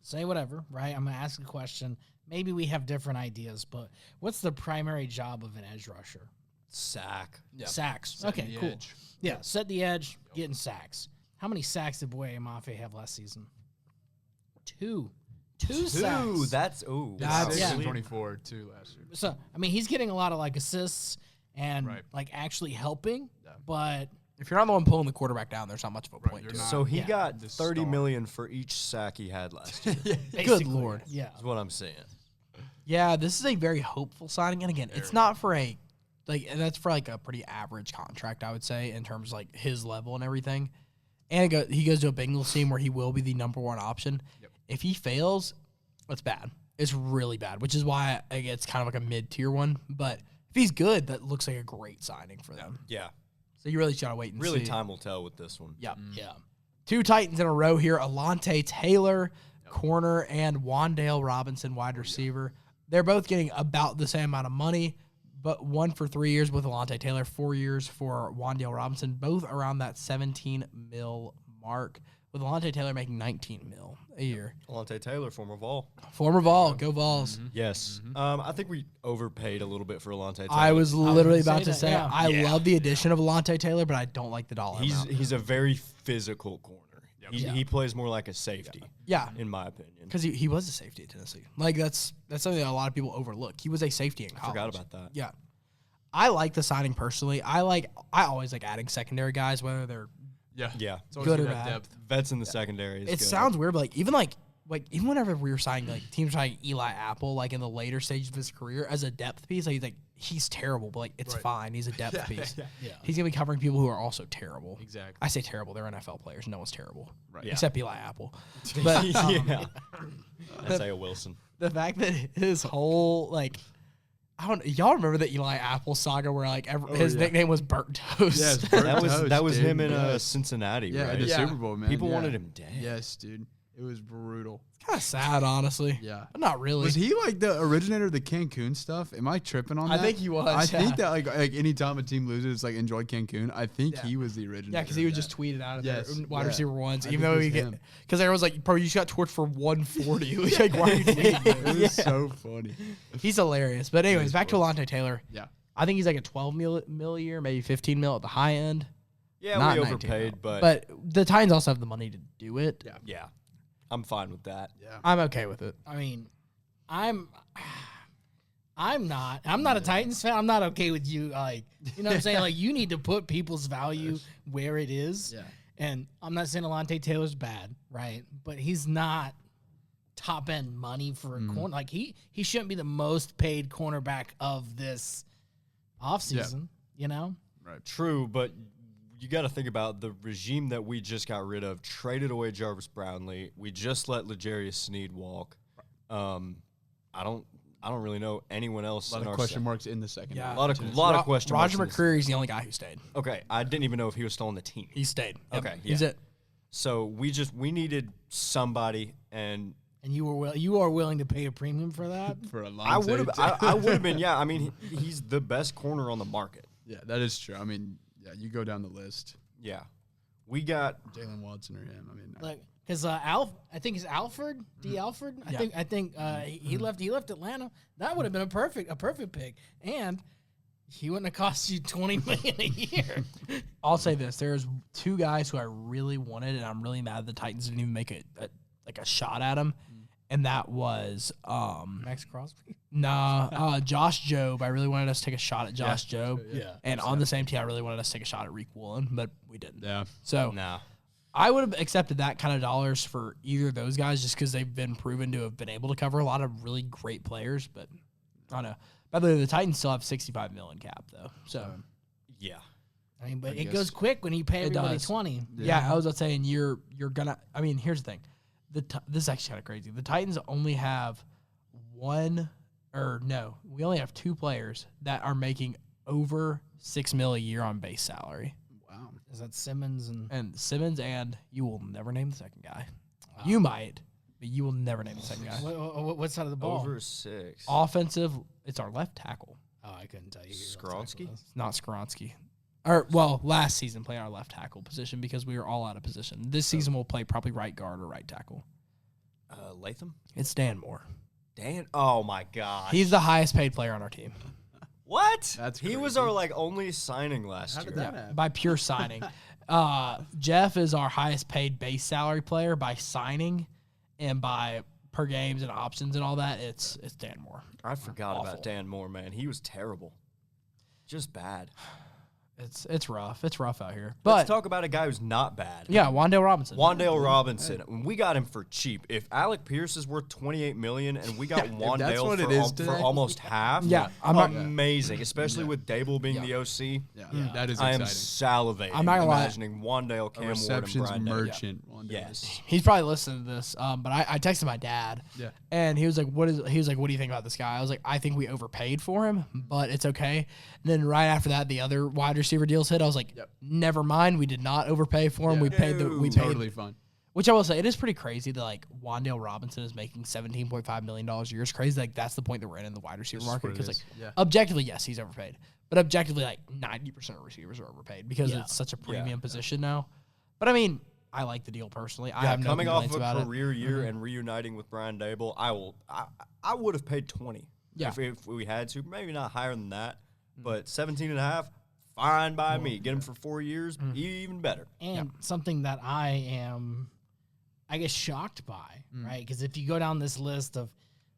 say whatever, right? I'm gonna ask a question. Maybe we have different ideas, but what's the primary job of an edge rusher? Sack. Sacks. Okay, the cool. edge. Yeah, set the edge, getting sacks. How many sacks did Boye Mafe have last season? Two sacks. That's That's- 6 yeah. and 24, 2 last year. So I mean, he's getting a lot of like assists and Right. like actually helping, but If you're not the one pulling the quarterback down, there's not much of a point you're to it. not- So he Yeah. got The $30 star. million for each sack he had last year. Good basically, Lord. yeah. That's what I'm saying. Yeah, this is a very hopeful signing. And again, it's not for a that's for like a pretty average contract, I would say, in terms of like his level and everything. And he goes to a Bengals team where he will be the number one option. If he fails, that's bad. It's really bad, which is why it's kind of like a mid-tier one. But if he's good, that looks like a great signing for them. Yeah. So you really just gotta wait and Really, see. time will tell with this one. Yep. Yeah. Two Titans in a row here. Alante Taylor, corner, and Wandale Robinson, wide receiver. They're both getting about the same amount of money, but one for 3 years with Alante Taylor, 4 years for Wandale Robinson, both around that 17 mil mark, with Alante Taylor making 19 mil a year. Alante Taylor, former Vol. Former Vol, go Vols. Yes. I think we overpaid a little bit for Alante Taylor. I was literally gonna about say to that, say, yeah. I love the addition of Alante Taylor, but I don't like the dollar amount. He's a very physical corner. He plays more like a safety, Yeah, in my opinion. because he was a safety at Tennessee. Like, that's something that a lot of people overlook. He was a safety in college. Forgot about that. Yeah. I like the signing personally. I always like adding secondary guys, whether they're Yeah. Yeah. It's always Good good or that bad. depth. Vets in the secondary is it good. sounds weird, but even whenever we were signing, like teams signing Eli Apple, like in the later stages of his career as a depth piece, like he's like he's terrible, but like it's fine. He's a depth piece. Yeah. He's gonna be covering people who are also terrible. Exactly. I say terrible. They're NFL players. No one's terrible, Right. except Eli Apple. But Isaiah Wilson. the fact that his whole like. I don't. Y'all remember the Eli Apple saga where like his nickname was Burnt Toast? Yes, That was dude. him in Cincinnati, Yeah, right? in the Super Bowl, man. People wanted him dead. Yes, dude. It was brutal. Kind of sad, honestly. Yeah. But not really. Was he like the originator of the Cancun stuff? Am I tripping on that? I think he was. I think that like any time a team loses, like enjoy Cancun. I think he was the originator. Yeah, because he would just tweet it out of Yes, their wide receiver ones, I even think though it he was get him. because everyone's like, bro, you just got torched for 140. Like, why are you tweeting It this? was so funny. He's hilarious. But anyways, back to Alontae Taylor. Yeah. I think he's like a 12 mil a year, maybe 15 mil at the high end. Yeah, Not we 19 overpaid, mil. but But the Titans also have the money to do it. yeah, I'm fine with that. Yeah. I'm okay with it. I mean, I'm not a Titans fan. I'm not okay with you. Like, you know what I'm saying? Like, you need to put people's value where it is. Yeah. And I'm not saying Alontae Taylor's bad, right? But he's not top end money for a corner. Like, he shouldn't be the most paid cornerback of this offseason, you know? Right. True, but you got to think about the regime that we just got rid of, traded away Jarvis Brownlee. We just let L'Jarius Sneed walk. I don't really know anyone else. A lot in of our question marks in the second. Yeah. A lot of question Roger marks. McCreary's the only guy who stayed. Okay, I didn't even know if he was still on the team. He stayed. Yep. Okay, He's yeah. it. So we needed somebody, and And you are willing to pay a premium for that? For a long I would have been. Yeah, I mean, he's the best corner on the market. Yeah, that is true. I mean, yeah, you go down the list. Yeah, we got Jalen Watson or him. I mean, Like, because I think it's Alford, D. Alford. Yeah. I think he left Atlanta. That would have been a perfect pick, and he wouldn't have cost you $20 million a year. I'll say this: there's two guys who I really wanted, and I'm really mad the Titans didn't even make a shot at him, and that was Max Crosby. Josh Jobe. I really wanted us to take a shot at Josh Jobe. Yeah. And on the same team, I really wanted us to take a shot at Reek Woolen, but we didn't. yeah. So nah. I would have accepted that kind of dollars for either of those guys just because they've been proven to have been able to cover a lot of really great players. But I don't know. By the way, the Titans still have $65 million cap though. So Yeah. I mean, but I it goes guess- quick when you pay everybody does. 20. yeah, I was about saying you're gonna. I mean, here's the thing. This is actually kind of crazy. The Titans only have we only have two players that are making over $6 million a year on base salary. Wow. Is that Simmons and Simmons, and you will never name the second guy. You might, but you will never name the second guy. what side of the ball? Over 6. Offensive, it's our left tackle. Oh, I couldn't tell you. Skronsky? It's not Skronsky. Or, well, last season playing our left tackle position because we were all out of position. This season we'll play probably right guard or right tackle. Latham? It's Dan Moore. Dan? Oh my gosh. He's the highest paid player on our team. What? That's he was crazy. our only signing last year. did that happen? By pure signing. Jeff is our highest paid base salary player by signing, and by per games and options and all that, it's Dan Moore. I forgot Awful. about Dan Moore, man. He was terrible. Just bad. It's rough. It's rough out here. Let's But talk about a guy who's not bad. yeah, Wan'Dale Robinson. Wan'Dale Robinson. When we got him for cheap. If Alec Pierce is worth $28 million and we got that's Wan'Dale what it is for today. almost half, Yeah, I'm not- amazing. Especially with Dable being the OC. Yeah. That is I am exciting. salivating. I'm not gonna lie. imagining Wan'Dale, A Cam Ward, and receptions Brian Day. merchant. One day. Yes. He's probably listening to this. But I texted my dad. Yeah. And he was like, what do you think about this guy? I was like, I think we overpaid for him, but it's okay. And then right after that, the other wide receiver deals hit. I was like, never mind. We did not overpay for him. Yeah. We paid Totally fine. which I will say, it is pretty crazy that like Wan'Dale Robinson is making $17.5 million a year. It's crazy. Like that's the point that we're in the wide receiver market. what it Because like is. Yeah. objectively, yes, he's overpaid. But objectively, like 90% of receivers are overpaid because Yeah. it's such a premium position now. But I mean, I like the deal personally. I have no Coming off complaints a about it. career year and reuniting with Brian Dable, I would have paid 20 if we had to. Maybe not higher than that, but 17 and a half, fine by me. Get him for 4 years, even better. And something that I am, I guess, shocked by, right? Because if you go down this list of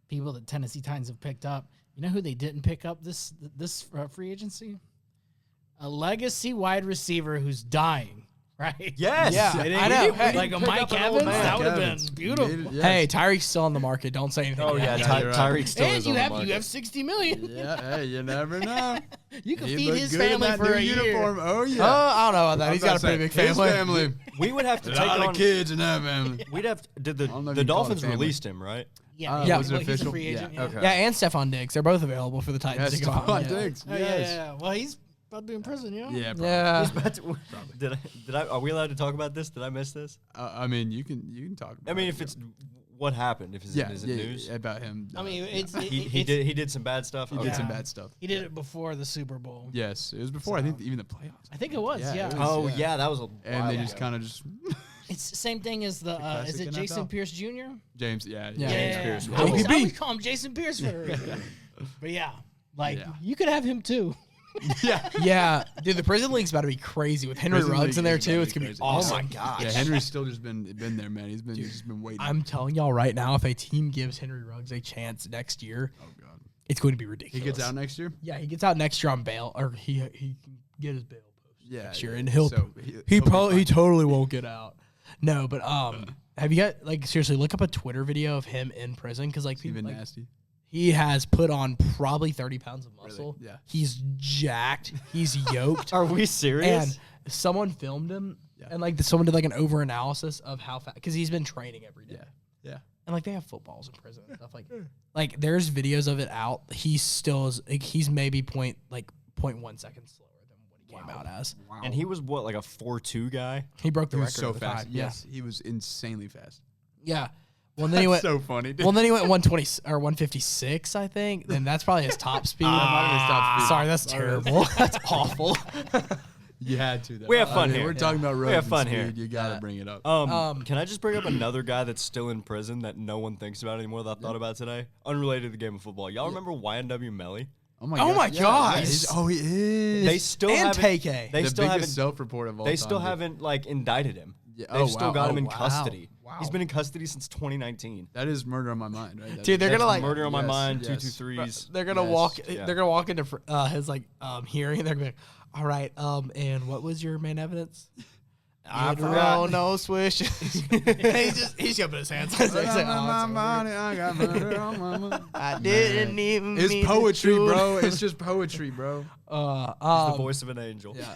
people that Tennessee Titans have picked up, you know who they didn't pick up this free agency? A legacy wide receiver who's dying. right? Yes. Yeah, I know. Hey, Like a pick Mike up an old Evans, man. that would have Evans. been beautiful. You made it, yes. Hey, Tyreek's still on the market. Don't say anything. Oh yeah, Yeah, Ty- you're right. Tyreek still And is you on the have market. you have 60 million. Yeah, hey, you never know. You can He feed looked his good in family that for new a year. uniform. Oh yeah. I don't know about that. I'm He's about got a to pretty say, big family. His family. We would have to A take lot on. of kids in that family. We'd have. Did I don't know if the you call it a Dolphins family. released him, right? Yeah. Was it He's a official? free agent. Yeah, okay. Yeah, and Stephon Diggs. They're both available for the Titans Yes, to go out. Stephon Yeah. Diggs. Oh, Yes. yeah. Well, he's about to be in prison, you know? Yeah, probably. Yeah. Did I? Are we allowed to talk about this? Did I miss this? I mean, you can talk about I mean, it, if it's what happened, if it's yeah, is it yeah, news? yeah, about him. I mean, He did some bad stuff. he Okay. did some bad stuff. He did it before the Super Bowl. Yes, it was before I think even the playoffs. I think it was, yeah. Yeah, it was. Oh Yeah. yeah, that was a. And while they just ago. kind of just It's the same thing as the, is classic it Jason NFL. Pierce Jr.? James. Yeah, Yeah. James Yeah. Pierce. I always JPP. call him Jason Pierce for But yeah, like, Yeah. you could have him too. yeah. Yeah, dude, the prison league's about to be crazy with Henry Prison Ruggs league in there is too. about It's to be gonna be crazy. awesome. Oh my gosh. Yeah, Henry's still just been there, man. He's just been waiting. I'm telling y'all right now, if a team gives Henry Ruggs a chance next year, oh god. it's going to be He ridiculous. gets out next year? Yeah, he gets out next year on bail, or he can get his bail posted Yeah. next year, yeah. and he'll So he he'll be probably he fine. totally won't get out. No, but have you got like seriously look up a Twitter video of him in prison because like people even like, nasty. he has put on probably 30 pounds of muscle. Yeah. He's jacked. He's yoked. Are we serious? And someone filmed him, Yeah. and like someone did like an over analysis of how fast because he's been training every day. Yeah. Yeah. And like they have footballs in prison and stuff like there's videos of it out. He still is like he's maybe 0.1 seconds slower than what he came out as. Wow. And he was what, like a 4.2 guy? He broke the He record was so at the fast. time. Yes, he was insanely fast. Yeah. Well, then he went. so funny. Dude. Well, then he went 120 or 156, I think. Then that's probably his top speed. Sorry, that's terrible. That's awful. You had to. Though. We have fun here. We're talking about road We have and fun speed. here. You gotta bring it up. Can I just bring up another guy that's still in prison that no one thinks about anymore that I thought about today? Unrelated to the game of football. Y'all remember YNW Melly? Oh my Oh my gosh. gosh. He is. They still And haven't. TK. They the still biggest haven't. self-report of all They time. still dude. haven't like indicted him. Yeah, They've oh, still wow. got him Oh, in wow. custody. Wow. He's been in custody since 2019. That is murder on my mind, right? Dude, they're That's gonna like murder on my yes, mind. yes. 223s. they're gonna Yes, walk. yeah. They're gonna walk into his like hearing. They're gonna be like, all right. And what was your main evidence? I forgot. No swish. he's jumping his hands. He's like, my "Oh, money, I got murder on my mind. I didn't even. It's mean to poetry, shoot." bro. It's just poetry, bro. The voice of an angel. Yeah.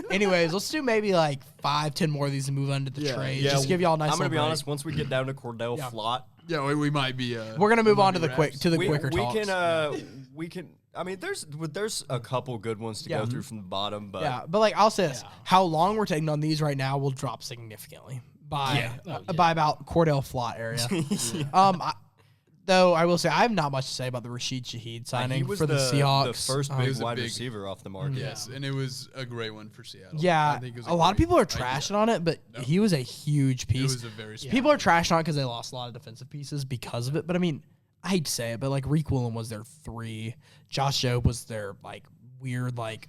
Anyways, let's do maybe like 5-10 more of these and move on to the Yeah. trade. Yeah, Just give y'all a nice. I'm gonna little be break. honest. Once we get down to Cordell Yeah. Flott, Yeah, we might be. We're gonna move might on to be the quick wraps. to the we quicker we talks. can. I mean, there's a couple good ones to Yeah. go through from the bottom, but Yeah, but like I'll say this: how long we're taking on these right now will drop significantly by by about Cordell Flott area. Though I will say I have not much to say about the Rashid Shaheed he signing was for the Seahawks. the first He big was a wide big- receiver off the market. Yes, and it was a great one for Seattle. Yeah, I think it was a lot of great people are idea. trashing on it, but he was a huge It piece. was a very smart. People are trashing on it because they lost a lot of defensive pieces because of it. But I mean, I hate to say it, but like Reek Woolen was their 3. Josh Jobe was their like weird like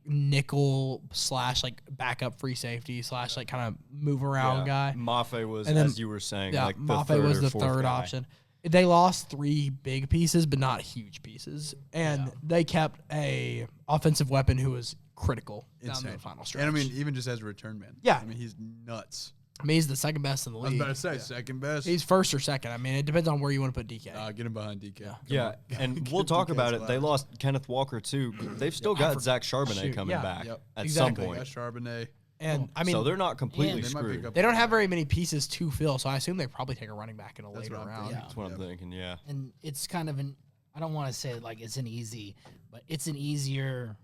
nickel / like backup free safety / like kind of move around guy. Mafe was, And then- as you were saying, Yeah, like the Mafe third was or the fourth third guy. option. They lost 3 big pieces, but not huge pieces, and they kept a offensive weapon who was critical down Insane. the final stretch. And I mean, even just as a return man. Yeah. I mean, he's nuts. he's the second best in the I was league. about to say second best. He's first or second. I mean, it depends on where you want to put DK. Get him behind DK. Come Yeah, on. and Get we'll talk DK's about it. They last. lost Kenneth Walker too. They've still got Zach Charbonnet Shoot, coming yeah. back Yep. at Exactly. some Got point. Charbonnet. And I mean, So they're not completely They might screwed. pick up- they don't have very many pieces to fill, so I assume they probably take a running back in a later what I'm round. thinking. That's what I'm thinking. Yeah. And it's kind of I don't want to say like it's an easy, but it's an easier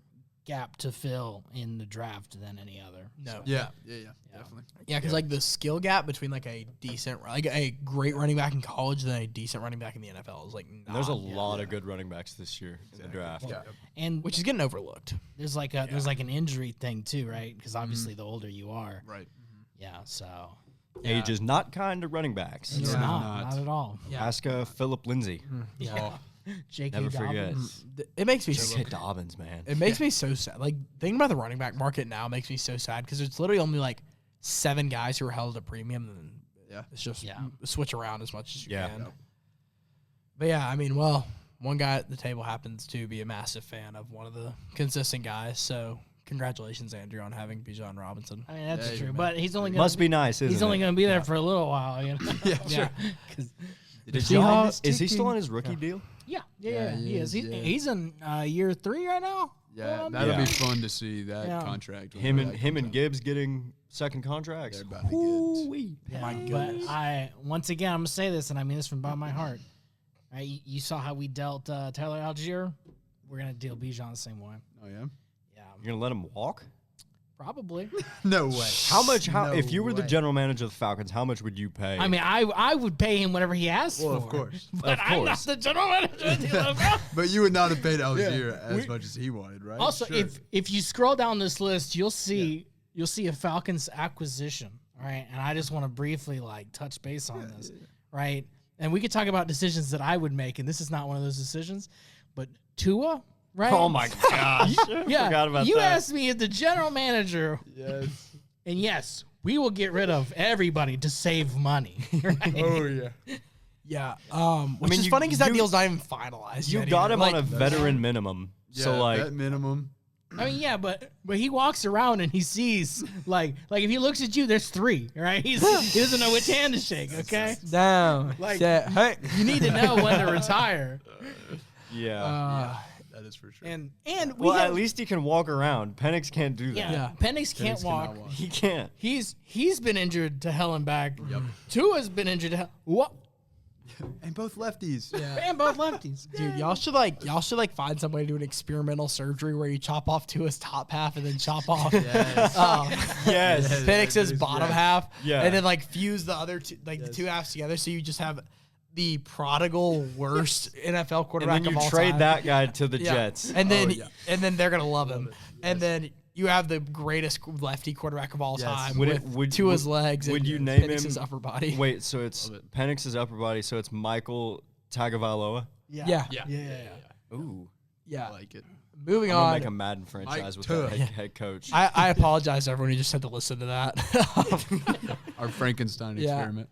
gap to fill in the draft than any other. No. Yeah, definitely. Yeah, because like the skill gap between like a decent, like a great running back in college than a decent running back in the NFL is like And there's a not, lot of good running backs this year in the draft. Yeah. And which is getting overlooked. there's like an injury thing too, right? Because obviously the older you are, Right. yeah. So Age is not kind to running backs. it's Yeah. not at all. Yeah. Ask Philip Lindsay. Yeah. J.K. Never Dobbins. forget. It makes me J.K. Dobbins, man. it makes me so sad. Like thinking about the running back market now makes me so sad because it's literally only like 7 guys who are held at a premium, and Yeah. it's just switch around as much as you Yeah. can. But yeah, I mean, well, one guy at the table happens to be a massive fan of one of the consistent guys, so Congratulations, Andrew, on having Bijan Robinson. I mean, that's Yeah, true, man. but he's only gonna Must be nice, isn't He's only it? going to be there for a little while, you know. Yeah, sure. Is he still on his rookie deal? Yeah, he is. yeah. He's in year 3 right now. Yeah, Um, that'll Yeah. be fun to see that Yeah. contract. Him and Gibbs getting second contracts. They're about to get. Ooh-wee. My But goodness. once again, I'm gonna say this, and I mean this from the bottom of my heart. Right, you saw how we dealt Tyler Algier. We're gonna deal Bijan the same way. Oh yeah. Yeah, You're gonna let him walk? probably. No way. How much? No If you were the way. general manager of the Falcons, how much would you pay? I mean, I would pay him whatever he asks Well, for. of course. But Of I'm not course. the general manager of the NFL. But you would not have paid Algier as much as he wanted, right? Also, Sure. if you scroll down this list, you'll see a Falcons acquisition. All right, and I just want to briefly touch base on this, right? And we could talk about decisions that I would make, and this is not one of those decisions. But Tua, right? oh my gosh! I Yeah, forgot about you that. asked me if the general manager, yes. and yes, we will get rid of everybody to save money. Right? Oh yeah. Yeah. Which mean, is you- funny because that you- deal's not even finalized. You yet got either. him on a Like, veteran minimum, Yeah, so that minimum. I mean, yeah, but he walks around and he sees like if he looks at you, there's 3, right? He doesn't know which hand to shake. Okay, down. Hey. you need to know when to retire. yeah. That is for sure. And we well, have, at least he can walk around. Penix can't do that. yeah, Penix can't Penix walk. cannot walk. He can't. He's been injured to hell and back. Yep. Tua's been injured to hell. What? And both lefties. And both lefties. Dude, y'all should find some way to do an experimental surgery where you chop off Tua's top half and then chop off Yes. Yes. Penix's bottom half. Yeah. And then fuse the other two the two halves together so you just have the prodigal worst NFL And quarterback then of you all trade time. that guy to the Yeah. Jets. And then yeah. and then they're gonna love him. And then you have the greatest lefty quarterback of all Yes. time Would with Tua's legs would and you name Penix's him? upper body. Wait, so it's Penix's upper body. So it's Michael Tagovailoa. Yeah. Ooh, Yeah. I like it. Moving I'm gonna on. make a Madden franchise with Tua. that head coach. I apologize to everyone who just had to listen to that. Our Frankenstein Yeah. experiment.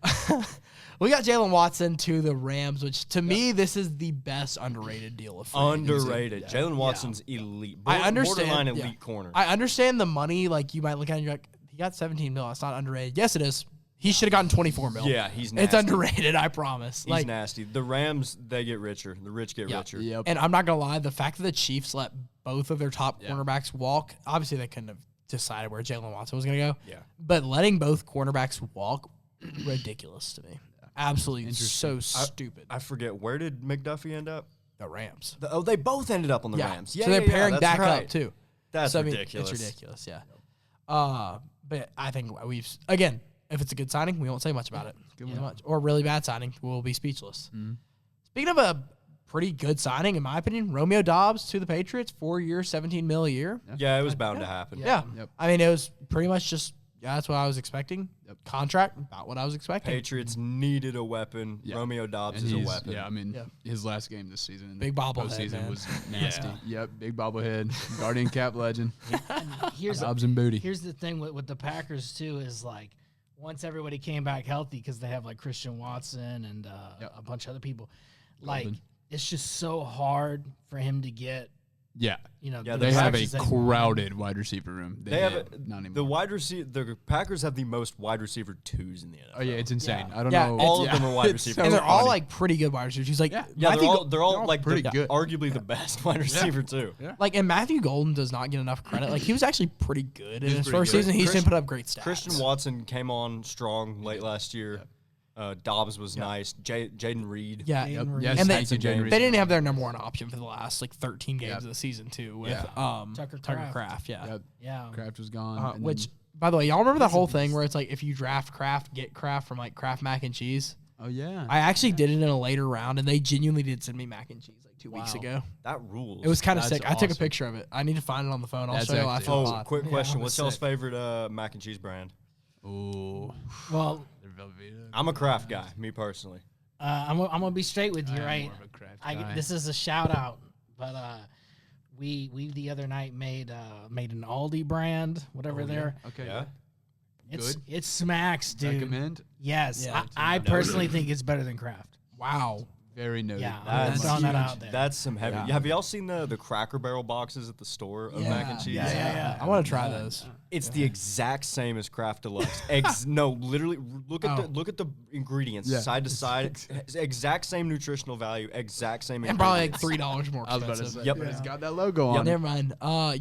We got Jalen Watson to the Rams, which to me, this is the best underrated deal of free agency. Underrated. Jalen Watson's elite. I understand. Borderline yeah. elite corner. I understand the money. Like you might look at it and you're like, he got 17 mil. It's not underrated. Yes, it is. He should have gotten 24 mil. Yeah, he's nasty. It's underrated. I promise. He's nasty. The Rams, they get richer. The rich get richer. Yep. And I'm not gonna lie, the fact that the Chiefs let both of their top cornerbacks walk, obviously they couldn't have decided where Jalen Watson was gonna go. Yeah. But letting both cornerbacks walk, ridiculous to me. Absolutely so stupid. I forget, where did McDuffie end up? The Rams. They both ended up on the Rams. Yeah, so they're yeah, pairing that's back right. up too. That's So, I mean, ridiculous. It's ridiculous, yeah. But I think if it's a good signing, we won't say much about it. Much. Or really bad signing, we'll be speechless. Speaking of a pretty good signing, in my opinion, Romeo Doubs to the Patriots, 4 years, 17 mil a year. Yeah, it was bound to happen. Yeah. Yep. I mean, it was pretty much just, that's what I was expecting. Contract, about what I was expecting. Patriots needed a weapon. Yeah. Romeo Doubs And is a he's, weapon. yeah, I mean, his last game this season, in Big the bobblehead, postseason, man. was nasty. Yep, big bobblehead, Guardian cap legend, Here's Dobbs and booty. Here's the thing with the Packers too is once everybody came back healthy because they have Christian Watson and a bunch of other people, it's just so hard for him to get. Yeah, Yeah, they have a matches that- crowded wide receiver room. They have not anymore. the wide receiver. The Packers have the most wide receiver twos in the NFL. Oh yeah, it's insane. Yeah. I don't Yeah, know. all of them are wide It's receivers. so And they're all funny. pretty good wide receivers. He's like, Yeah. Yeah, Matthew they're all pretty good. arguably the best wide receiver too. Yeah. and Matthew Golden does not get enough credit. He was actually pretty good in his pretty first good. season. He just didn't put up great stats. Christian Watson came on strong late last year. Dobbs was nice. Jaden Reed. Yeah. Yep. Yes, And thank you, Jaden Reed. They didn't have their number one option for the last 13 games of the season too with Tucker Tucker Kraft. Kraft. Yeah. Yep. Yeah. Kraft was gone. and Which, then- by the way, y'all remember that whole thing where it's if you draft Kraft, get Kraft from Kraft mac and cheese? oh yeah, I actually did it in a later round, and they genuinely did send me mac and cheese 2 weeks ago. That rules. It was kind of That's sick. I took a awesome. picture of it. I need to find it on the phone. I'll That's show you actually after the Oh, pod. quick question. it was What's y'all's sick. favorite mac and cheese brand? oh, Well, they're Velveeta. I'm a Kraft guy, me personally. I'm gonna be straight with you, I'm right? more of a Kraft guy. This is a shout out, but we the other night made an Aldi brand, whatever they're. Okay, Yeah. It smacks, dude. recommend. Yes, Yeah, I personally think it's better than Kraft. Wow. Very noted. Yeah, That's throwing that out there. That's some heavy. Yeah. Have y'all seen the Cracker Barrel boxes at the store of mac and cheese? Yeah. I want to try those. It's the exact same as Kraft Deluxe. No, literally, look at the ingredients side to side. Exact same nutritional value. Exact same. And probably like $3 more I was expensive. about to say. Yep. But it's got that logo on it. Never mind. I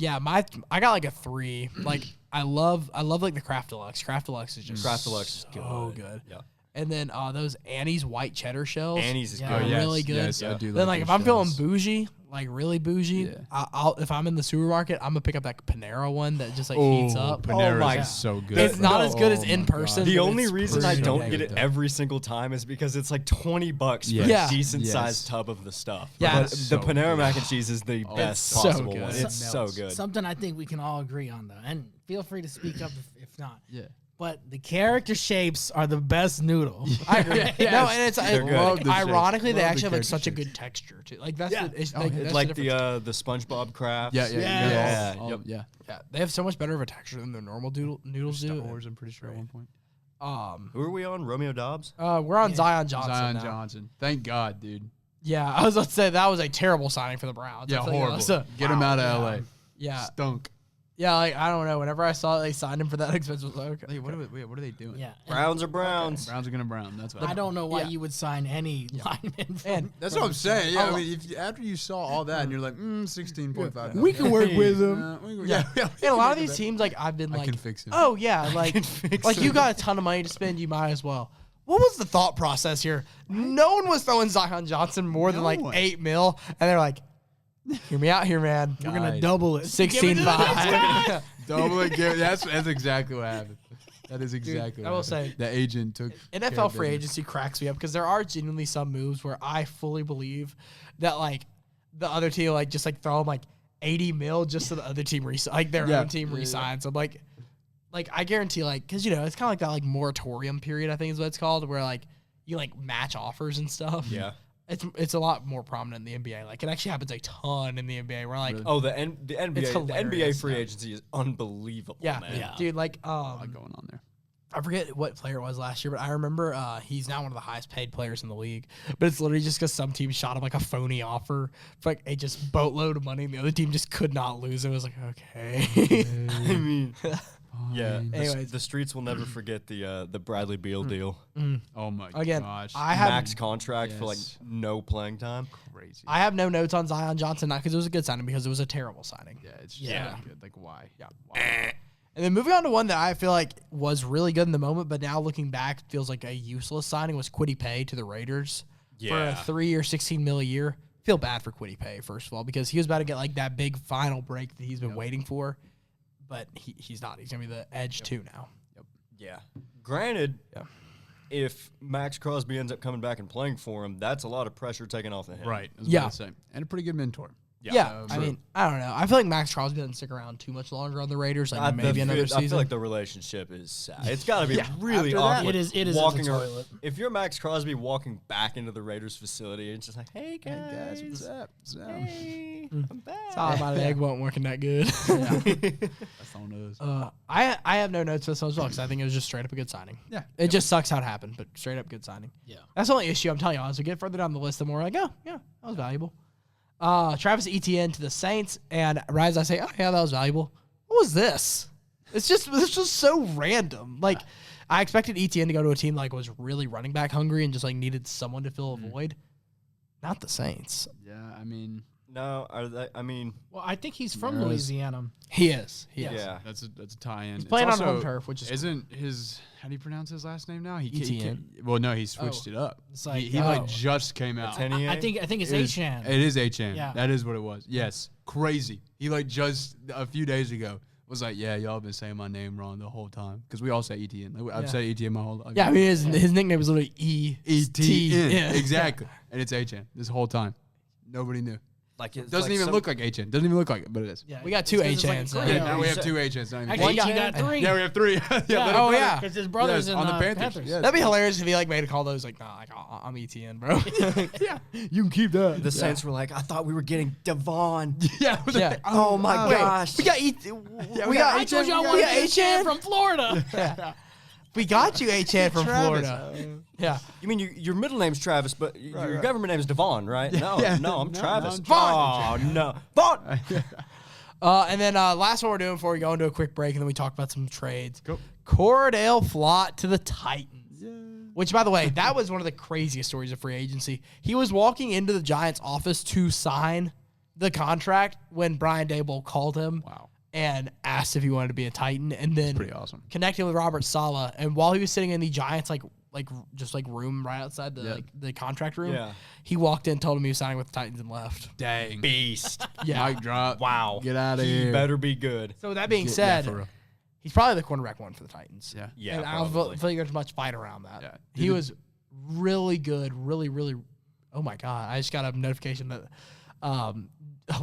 got like a 3. Like I love like the Kraft Deluxe. Kraft Deluxe is just Kraft Deluxe is so good. Yeah. And then those Annie's white cheddar shells. Annie's is are good. really good. Yes, I do Then like those if I'm feeling shells. bougie, like really bougie, Yeah. I'll if I'm in the supermarket, I'm gonna pick up that Panera one that just like heats up. Panera's my- is so good. It's not as good as in my person. God. The but only it's reason I pretty don't dang get good. it every single time is because it's like $20 for Yeah. a decent Yes. sized tub of the stuff. Yeah. But So the Panera good. mac and cheese is the best it's so possible good. one. It It's so good. Something I think we can all agree on, though. And feel free to speak up if not. Yeah. But the character shapes are the best noodle. I agree. No, and it's They're good. Love the ironically they shapes. Love actually the have like such a character good texture too. Like that's Yeah. the, it's, Oh, like, yeah. that's It's like difference. the SpongeBob crafts. Yeah. Yes. Yeah. Yeah, they have so much better of a texture than their normal noodles Star do. Wars, I'm pretty sure at one point. Who are we on? Romeo Dobbs? We're on Zion Johnson. Zion now. Johnson. Thank God, dude. Yeah, I was about to say that was a terrible signing for the Browns. Yeah, I feel like that horrible. was a- Get him out of LA. Yeah, Stunk. yeah. Like I don't know. Whenever I saw they signed him for that expensive, I was like, okay. Hey, what are they doing? Yeah. Browns are Browns. Browns are gonna brown. That's what I don't know why Yeah. you would sign any lineman. From, And That's what I'm saying. Yeah, Oh, I mean, after you saw all that and you're like, 16.5. we can work with him. Yeah. And a lot of these teams, like I've been I like, can fix him. oh yeah, like fix you got a ton of money to spend, you might as well. What was the thought process here? No one was throwing Zion Johnson more than No like one. $8 million, and they're like, hear me out here, man. We're gonna double it. 16.5. Double it. That's exactly what happened. That is exactly. I what will happened. say, the agent took care NFL of free business. agency cracks me up because there are genuinely some moves where I fully believe that like the other team like just like throw them like 80 mil just so the other team their own team resigns. I'm like I guarantee like because you know it's kind of like that like moratorium period I think is what it's called where like you like match offers and stuff. Yeah. It's a lot more prominent in the NBA. Like it actually happens a ton in the NBA. Where like Oh, the NBA. It's The NBA hilarious. free agency is unbelievable. yeah, man. dude, like A lot going on there. I forget what player it was last year, but I remember he's now one of the highest paid players in the league. But it's literally just because some team shot him like a phony offer for like a just boatload of money, and the other team just could not lose. It was like, okay. I mean, yeah. Anyways. The streets will never forget the Bradley Beal deal. Oh my Again, gosh. I have Max contract for like Yes. no playing time. crazy. I have no notes on Zion Johnson, not because it was a good signing, because it was a terrible signing. Yeah, it's just Yeah. not good. Like why? Yeah. And then moving on to one that I feel like was really good in the moment, but now looking back feels like a useless signing was Kwity Paye to the Raiders for a 3-year, $16 million a year. Feel bad for Kwity Paye, first of all, because he was about to get like that big final break that he's been waiting for, but he's not. He's gonna be the edge 2 now. Yeah. Granted, if Max Crosby ends up coming back and playing for him, that's a lot of pressure taken off of him. Right. Yeah. And a pretty good mentor. Yeah, I mean, I don't know. I feel like Max Crosby doesn't stick around too much longer on the Raiders. Like maybe another season. I feel like the relationship is sad. It's got to be really After that, awkward. It is in the walking toilet. If you're Max Crosby walking back into the Raiders facility, it's just like, hey guys, What's up? What's up? hey, I'm back. Solid about an egg wasn't working that good. That's all it is. I have no notes for this one as well because I think it was just straight up a good signing. Yeah. It just sucks how it happened, but straight up good signing. Yeah. That's the only issue I'm telling you. As we get further down the list, the more like, oh yeah, that was valuable. Travis Etienne to the Saints, and right as I say, oh yeah, that was valuable. What was this? This was so random. Like I expected Etienne to go to a team like was really running back hungry and just like needed someone to fill a void. Not the Saints. Yeah, I mean, No, I mean, Well, I think he's from Yes. Louisiana. He is. He is. yeah. that's a tie-in. He's playing on home turf, which is isn't his. How do you pronounce his last name now? Etienne. Well, no, he switched it up. It's like, he oh. like just came out. Etienne? I think it's It is- H-Chan. It is H-N. Yeah. That is what it was. Yes. Crazy. He like just a few days ago was like, yeah, y'all been saying my name wrong the whole time. Because we all say Etienne. Like, I've Yeah. said Etienne my whole life. Yeah, I mean his nickname was literally Etienne. Yeah. Exactly. And it's H-N this whole time. Nobody knew. Like it Doesn't even look like H-N. Doesn't even look like it, but it is. Yeah, We got it's two 'cause it's like H-Ns, a yeah. Yeah, Creole. now we have said- two H-Ns. Not even Actually, one. you got three. Yeah, we have three. Oh, yeah. Because his brother's Yes, in on the the Panthers. Panthers. Yes. That'd be hilarious if he like made a call to those like, nah, like I'm Etienne, bro. Yeah, you can keep that. The Saints were like, I thought we were getting Devon. Yeah. Yeah. Oh my gosh. We got we we got I told you I we wanted got H-Chan HN from Florida. Yeah. We got you, H-Hand from Travis. Florida. Yeah. You mean your middle name's Travis, but your government name is Devon, right? No, I'm Travis. I'm Vaughn. Oh, no. Vaughn! And then last one we're doing before we go into a quick break, and then we talk about some trades. Go. Cordell Flott to the Titans. Yeah. Which, by the way, that was one of the craziest stories of free agency. He was walking into the Giants' office to sign the contract when Brian Daboll called him and asked if he wanted to be a Titan, and then pretty awesome. Connected with Robert Saleh. And while he was sitting in the Giants' room right outside the contract room, he walked in, told him he was signing with the Titans, and left. Dang. Beast. Yeah. Mic drop. Wow. Get out of He here. better be good. So that being said, he's probably the cornerback one for the Titans. Yeah. Yeah, and I don't feel like there's much fight around that. Yeah. He was really good, really. Oh my God! I just got a notification that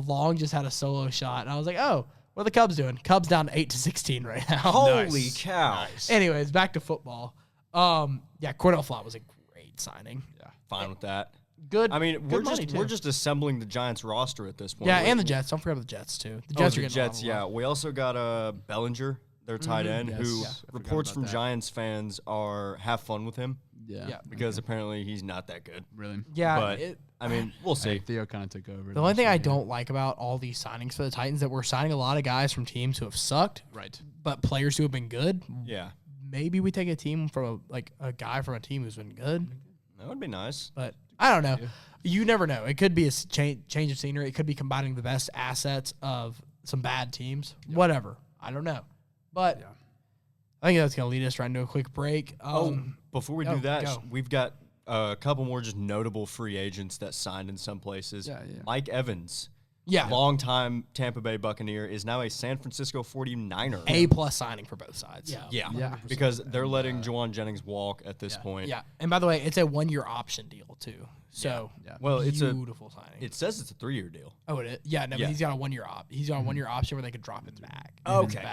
Long just had a solo shot, and I was like, "Oh, what are the Cubs doing? Cubs down 8-16 right now." Holy cow! Anyways, back to football. Cordell Flott was a great signing. Yeah, fine with that. Good. I mean, good we're just assembling the Giants roster at this point. Yeah, and the Jets. Don't forget about the Jets too. The Jets are getting Jets. Yeah, we also got Bellinger, their tight end, who reports from Giants fans are have fun with him. Yeah. Because apparently he's not that good. Really? Yeah. But I mean, we'll see. Theo kind of took over. The only thing I don't like about all these signings for the Titans that we're signing a lot of guys from teams who have sucked, right? But players who have been good. Yeah. Maybe we take a team from a guy from a team who's been good. That would be nice. But I don't know. You never know. It could be a change of scenery. It could be combining the best assets of some bad teams. Whatever. I don't know. But I think that's going to lead us right into a quick break. Before we do that, we've got a couple more just notable free agents that signed in some places. Mike Evans, longtime Tampa Bay Buccaneer, is now a San Francisco 49er. A+ signing for both sides. Yeah. Because they're letting Juwan Jennings walk at this point. Yeah. And by the way, it's a 1-year option deal too. So well, it's a beautiful signing. It says it's a 3-year deal. Oh, it is. Yeah, no, but he's got a 1-year He's got a 1-year option where they could drop him back. Okay.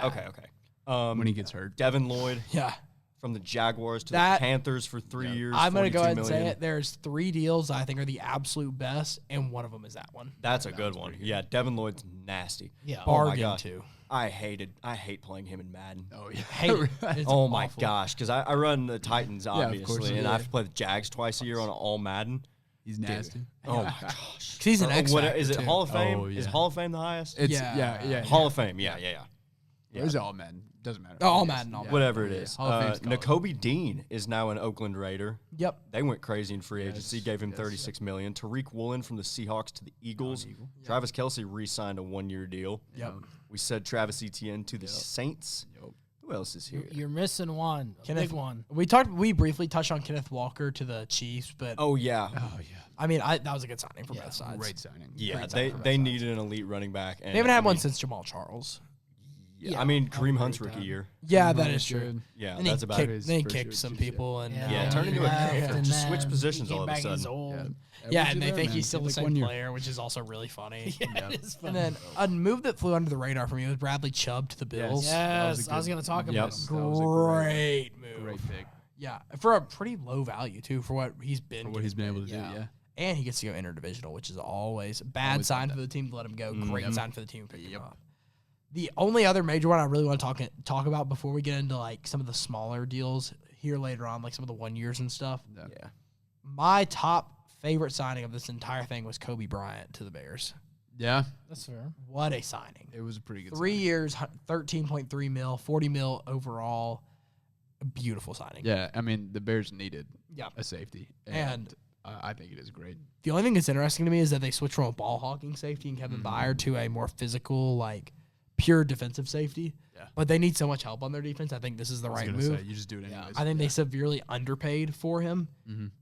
When he gets hurt. Devin Lloyd. Yeah. From the Jaguars to the Panthers for 3 years. I'm going to go ahead and million. say it. There's 3 deals I think are the absolute best, and one of them is that one. That's a good one. Yeah, Devin Lloyd's nasty. Yeah. Bargain too. I hate playing him in Madden. Oh, yeah. Hate it. Oh, my gosh. Because I run the Titans, obviously, and I have to play the Jags twice a year on all Madden. He's nasty. Oh, my gosh. He's an X-Factor, Is it too. Hall of Fame? Oh, yeah. Is Hall of Fame the highest? It's, Hall of Fame, yeah. Where's all Madden? Doesn't matter. All Madden. Whatever it is. Hall of Fame's Nakobe Dean is now an Oakland Raider. Yep. They went crazy in free agency, gave him $36 million. Tariq Woolen from the Seahawks to the Eagles. Travis Kelce re-signed a 1-year deal. Yep. We said Travis Etienne to the Saints. Yep. Who else is here? You're missing one. Big one. We briefly touched on Kenneth Walker to the Chiefs, but oh yeah. I mean, that was a good signing for both sides. Great signing. Yeah, they needed an elite running back. And they haven't had one since Jamal Charles. Yeah, I mean Kareem Hunt's rookie year. Yeah, that is true. Yeah, and that's about it. Then he kicked some people and turned into a just switch positions all of a sudden. Yeah, and they think he's still the same player, which is also really funny. It is funny. And then a move that flew under the radar for me was Bradley Chubb to the Bills. Yes, I was going to talk about him. Great move. Great pick. Yeah, for a pretty low value too, for what he's been. For what he's been able to do. Yeah. And he gets to go interdivisional, which is always a bad sign for the team to let him go. Great sign for the team to pick him up. The only other major one I really want to talk about before we get into like some of the smaller deals here later on, like some of the 1 years and stuff. Yeah. My top favorite signing of this entire thing was Kobe Bryant to the Bears. Yeah. That's fair. What a signing. It was a pretty good 3 years, 13.3 mil, 40 mil overall. A beautiful signing. Yeah, I mean, the Bears needed a safety. And I think it is great. The only thing that's interesting to me is that they switched from a ball hawking safety and Kevin Byard to a more physical, like pure defensive safety. Yeah. But they need so much help on their defense. I think this is the right move. You just do it anyways. I think they severely underpaid for him.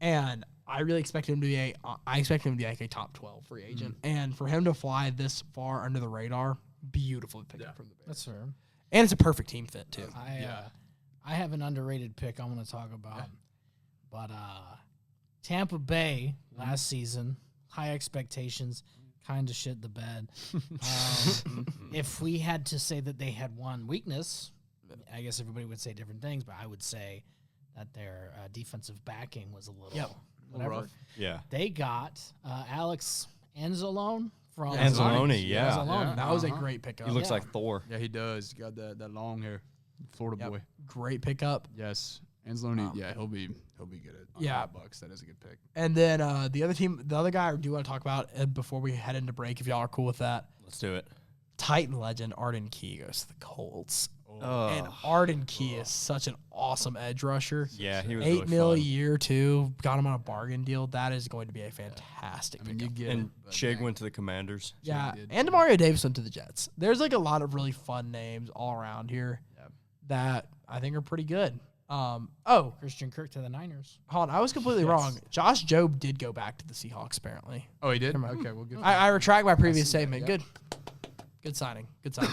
And I really expect him to be like a top 12 free agent. And for him to fly this far under the radar, beautiful pick up from the Bears. That's fair. And it's a perfect team fit too. I have an underrated pick I want to talk about. But Tampa Bay last season, high expectations, kind of shit the bed. If we had to say that they had one weakness, I guess everybody would say different things, but I would say that their defensive backing was a little whatever. Rough. Yeah. They got Alex Anzalone from Anzalone, That was a great pickup. He looks like Thor. Yeah, he does. He got that long hair. Florida boy. Great pickup. Yes. Anzalone, he'll be good at Bucks. That is a good pick. And then the other guy I do want to talk about before we head into break, if y'all are cool with that. Let's do it. Titan legend Arden Key goes to the Colts. Oh. And Arden Key is such an awesome edge rusher. Yeah, he was $8 really million a fun. year too. Got him on a bargain deal. That is going to be a fantastic. I mean, you get And him, but Chig dang. went to the Commanders. Yeah, did. and Demario Davis went to the Jets. There's like a lot of really fun names all around here that I think are pretty good. Christian Kirk to the Niners. Hold on, I was completely wrong. Josh Jobe did go back to the Seahawks apparently. Oh, he did? Never mind. Okay, well, good. I retract my previous see that, statement. yeah. Good signing. Good signing.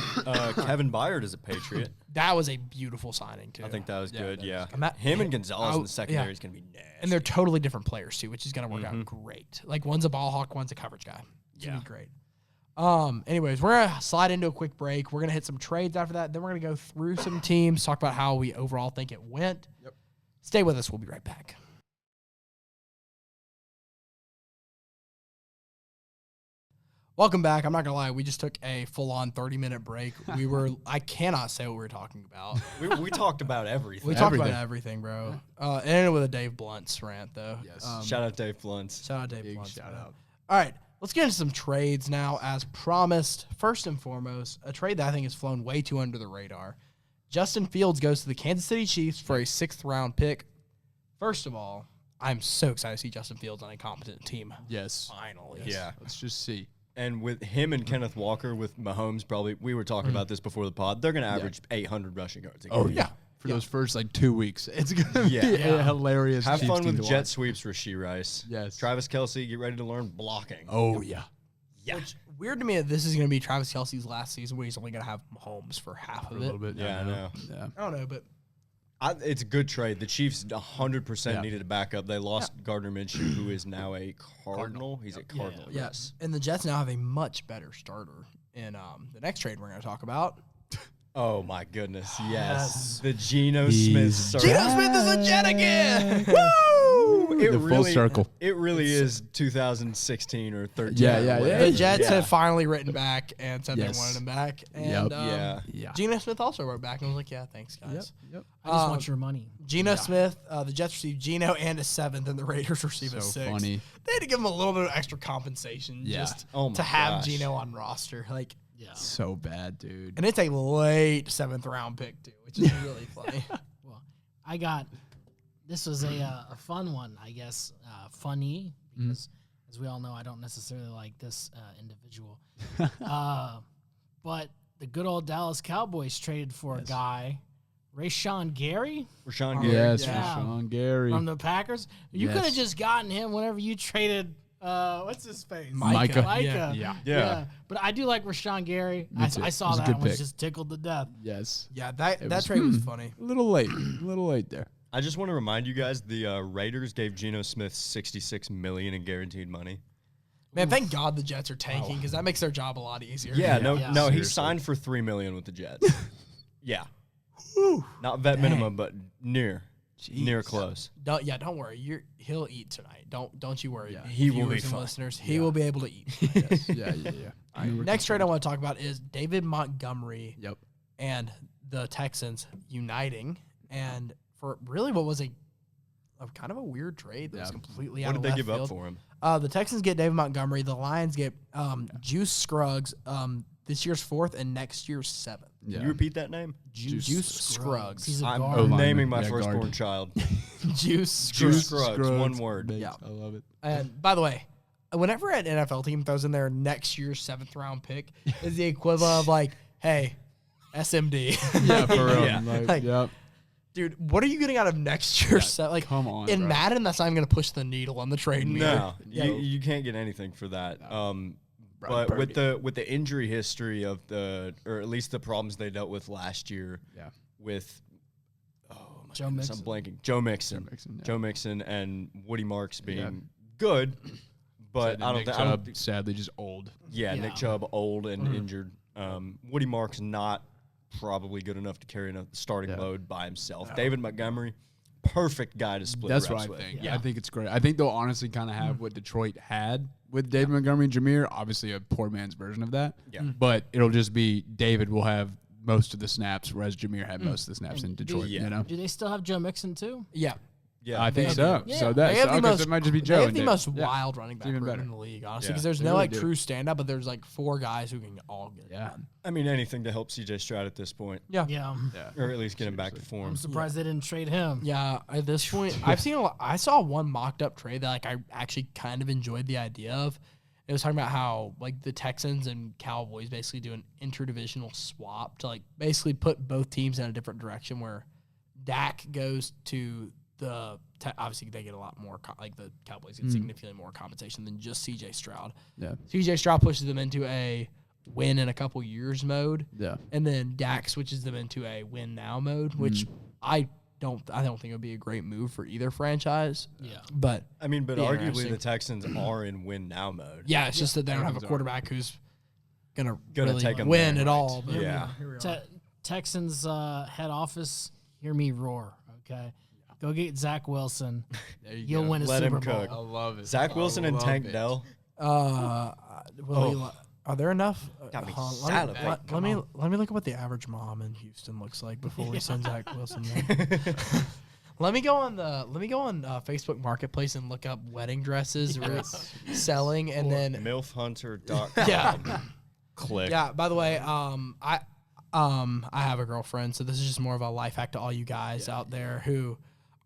Kevin Byard is a Patriot. That was a beautiful signing too. I think that was good. that Yeah, And that- him and Gonzalez in the yeah. secondary is gonna be nasty. And they're totally different players too, which is gonna work out great. Like one's a ball hawk, one's a coverage guy. It's gonna be great. Anyways, we're gonna slide into a quick break. We're gonna hit some trades after that. Then we're gonna go through some teams, talk about how we overall think it went. Yep. Stay with us. We'll be right back. Welcome back. I'm not gonna lie, we just took a full-on 30-minute break. I cannot say what we were talking about. we talked about everything. We talked about everything, bro. It ended with a Dave Blunt's rant, though. Yes. Shout out Dave Blunts. Shout out Dave Big Blunt's. shout man. out. All right, let's get into some trades now, as promised. First and foremost, a trade that I think has flown way too under the radar. Justin Fields goes to the Kansas City Chiefs for a 6th-round pick. First of all, I'm so excited to see Justin Fields on a competent team. Yes. Finally. Yeah. Let's just see. And with him and Kenneth Walker, with Mahomes, probably we were talking about this before the pod. They're going to average 800 rushing yards. a game. For those first 2 weeks, it's gonna be a hilarious. Have Chiefs fun team with to jet watch. sweeps, Rasheed Rice. Yes. Travis Kelce, get ready to learn blocking. Oh yeah. Yeah. Which, weird to me that this is going to be Travis Kelce's last season where he's only going to have Mahomes for half For of a it. little bit. Yeah, I know. Yeah. I don't know, but It's a good trade. The Chiefs 100% Yeah. needed a backup. They lost Gardner Minshew, who is now a Cardinal. He's a Cardinal. yes. And the Jets now have a much better starter in the next trade we're going to talk about. Oh, my goodness. Yes. The Geno Smith circle. Geno Smith is a Jet again! Woo! It The really, full circle. It really is 2016 or 13. Yeah, or yeah, whatever. The Jets Yeah. have finally written back and said Yes. they wanted him back. And Yep. Yeah. Geno Smith also wrote back and was like, yeah, thanks, guys. Yep. I just want your money. Geno Smith, the Jets received Geno and a 7th, and the Raiders received a So 6th. funny. They had to give him a little bit of extra compensation Yeah. just Oh my to have gosh. Geno on roster. Like, Yeah. So bad, dude. and it's a late 7th-round pick, too, which is really funny. Well, this was a fun one, I guess. Funny, because as we all know, I don't necessarily like this individual. But the good old Dallas Cowboys traded for a guy, Rashawn Gary Rashawn Gary. Yes, Yeah. Rashawn Gary. from the Packers. You could have Yes. just gotten him whenever you traded. What's his face? Micah. Micah. Yeah. But I do like Rashawn Gary. Me too. I It saw was a that good and was pick. just tickled to death. Yes. Yeah, that was- trade was funny. A little late. A little late there. I just want to remind you guys, the Raiders gave Geno Smith $66 million in guaranteed money. Man, thank God the Jets are tanking because that makes their job a lot easier. Yeah, no, Yeah. no, he Seriously. signed for $3 million with the Jets. Yeah, not vet minimum, but near close. Don't worry. He'll eat tonight. Don't you worry. Yeah. He will be viewers and fine. listeners. He will be able to eat. tonight. Yeah. All right, next trade I want to talk about is David Montgomery Yep. and the Texans uniting, and for really what was a kind of a weird trade that was Yeah. completely What out did of they left give field. up for him? The Texans get David Montgomery. The Lions get Juice Scruggs, this year's 4th and next year's 7th. Yeah. Can you repeat that name? Juice Scruggs. He's a I'm guard. lineman. naming my Yeah, firstborn guard. child. Juice Juice Scruggs. Scruggs, one word. Baked. Yeah. I love it. And by the way, whenever an NFL team throws in their next year's 7th-round pick, is the equivalent of like, hey, SMD. Yeah, for real. Yeah. Like, yep. Dude, what are you getting out of next year's set? Like, Come on, in bro. Madden, that's not even going to push the needle on the trade meter. No, Yeah. you can't get anything for that. But Purdy. with the injury history of or at least the problems they dealt with last year, Yeah. with Joe I'm Mixon. blanking. Joe Mixon. Joe Mixon, yeah. Mixon and Woody Marks being good, but I don't think. Chubb, sadly, just old. Yeah, Yeah. Nick Chubb old and injured. Woody Marks not probably good enough to carry a starting load by himself. David Montgomery, perfect guy to split That's reps what I with. think. Yeah. I think it's great. I think they'll honestly kind of have what Detroit had with David Montgomery and Jameer. Obviously, a poor man's version of that. Yeah. But it'll just be David will have most of the snaps, whereas Jameer had most of the snaps in Detroit. You know, do they still have Joe Mixon too? Yeah. Yeah, I think so. Yeah. So They have the most, so it might just be Joe. they have and the Dave. most Yeah. wild running back even room better. in the league, honestly, Yeah. because there's They no really like do. true stand-up, but there's like 4 guys who can all get it Yeah. done. I mean, anything to help CJ Stroud at this point, Yeah. Yeah. or at least get him back to form. I'm surprised they didn't trade him. Yeah, at this point, I've seen I saw one mocked up trade that like I actually kind of enjoyed the idea of. It was talking about how like the Texans and Cowboys basically do an interdivisional swap to like basically put both teams in a different direction, where Dak goes to the obviously they get a lot more like the Cowboys get significantly more compensation than just CJ Stroud. Yeah. CJ Stroud pushes them into a win in a couple years mode. Yeah. And then Dak switches them into a win now mode, which I don't think it would be a great move for either franchise. Yeah. But I mean, but Be arguably interesting. the Texans are in win now mode. yeah, it's just that they don't have a quarterback who's gonna really take 'em win there. at all. But Yeah. here we are. Texans head office, hear me roar, okay? Go get Zach Wilson. There you You'll go. win a Let him Super Bowl. cook. I love it. Zach Wilson and love Tank it. Dell. Are there enough? Got me Hold on, salivating. let me look at what the average mom in Houston looks like before we send Zach Wilson there. Let me go on Facebook Marketplace and look up wedding dresses selling, and then MILFHunter.com. yeah. Click. Yeah. By the way, I have a girlfriend, so this is just more of a life hack to all you guys out there who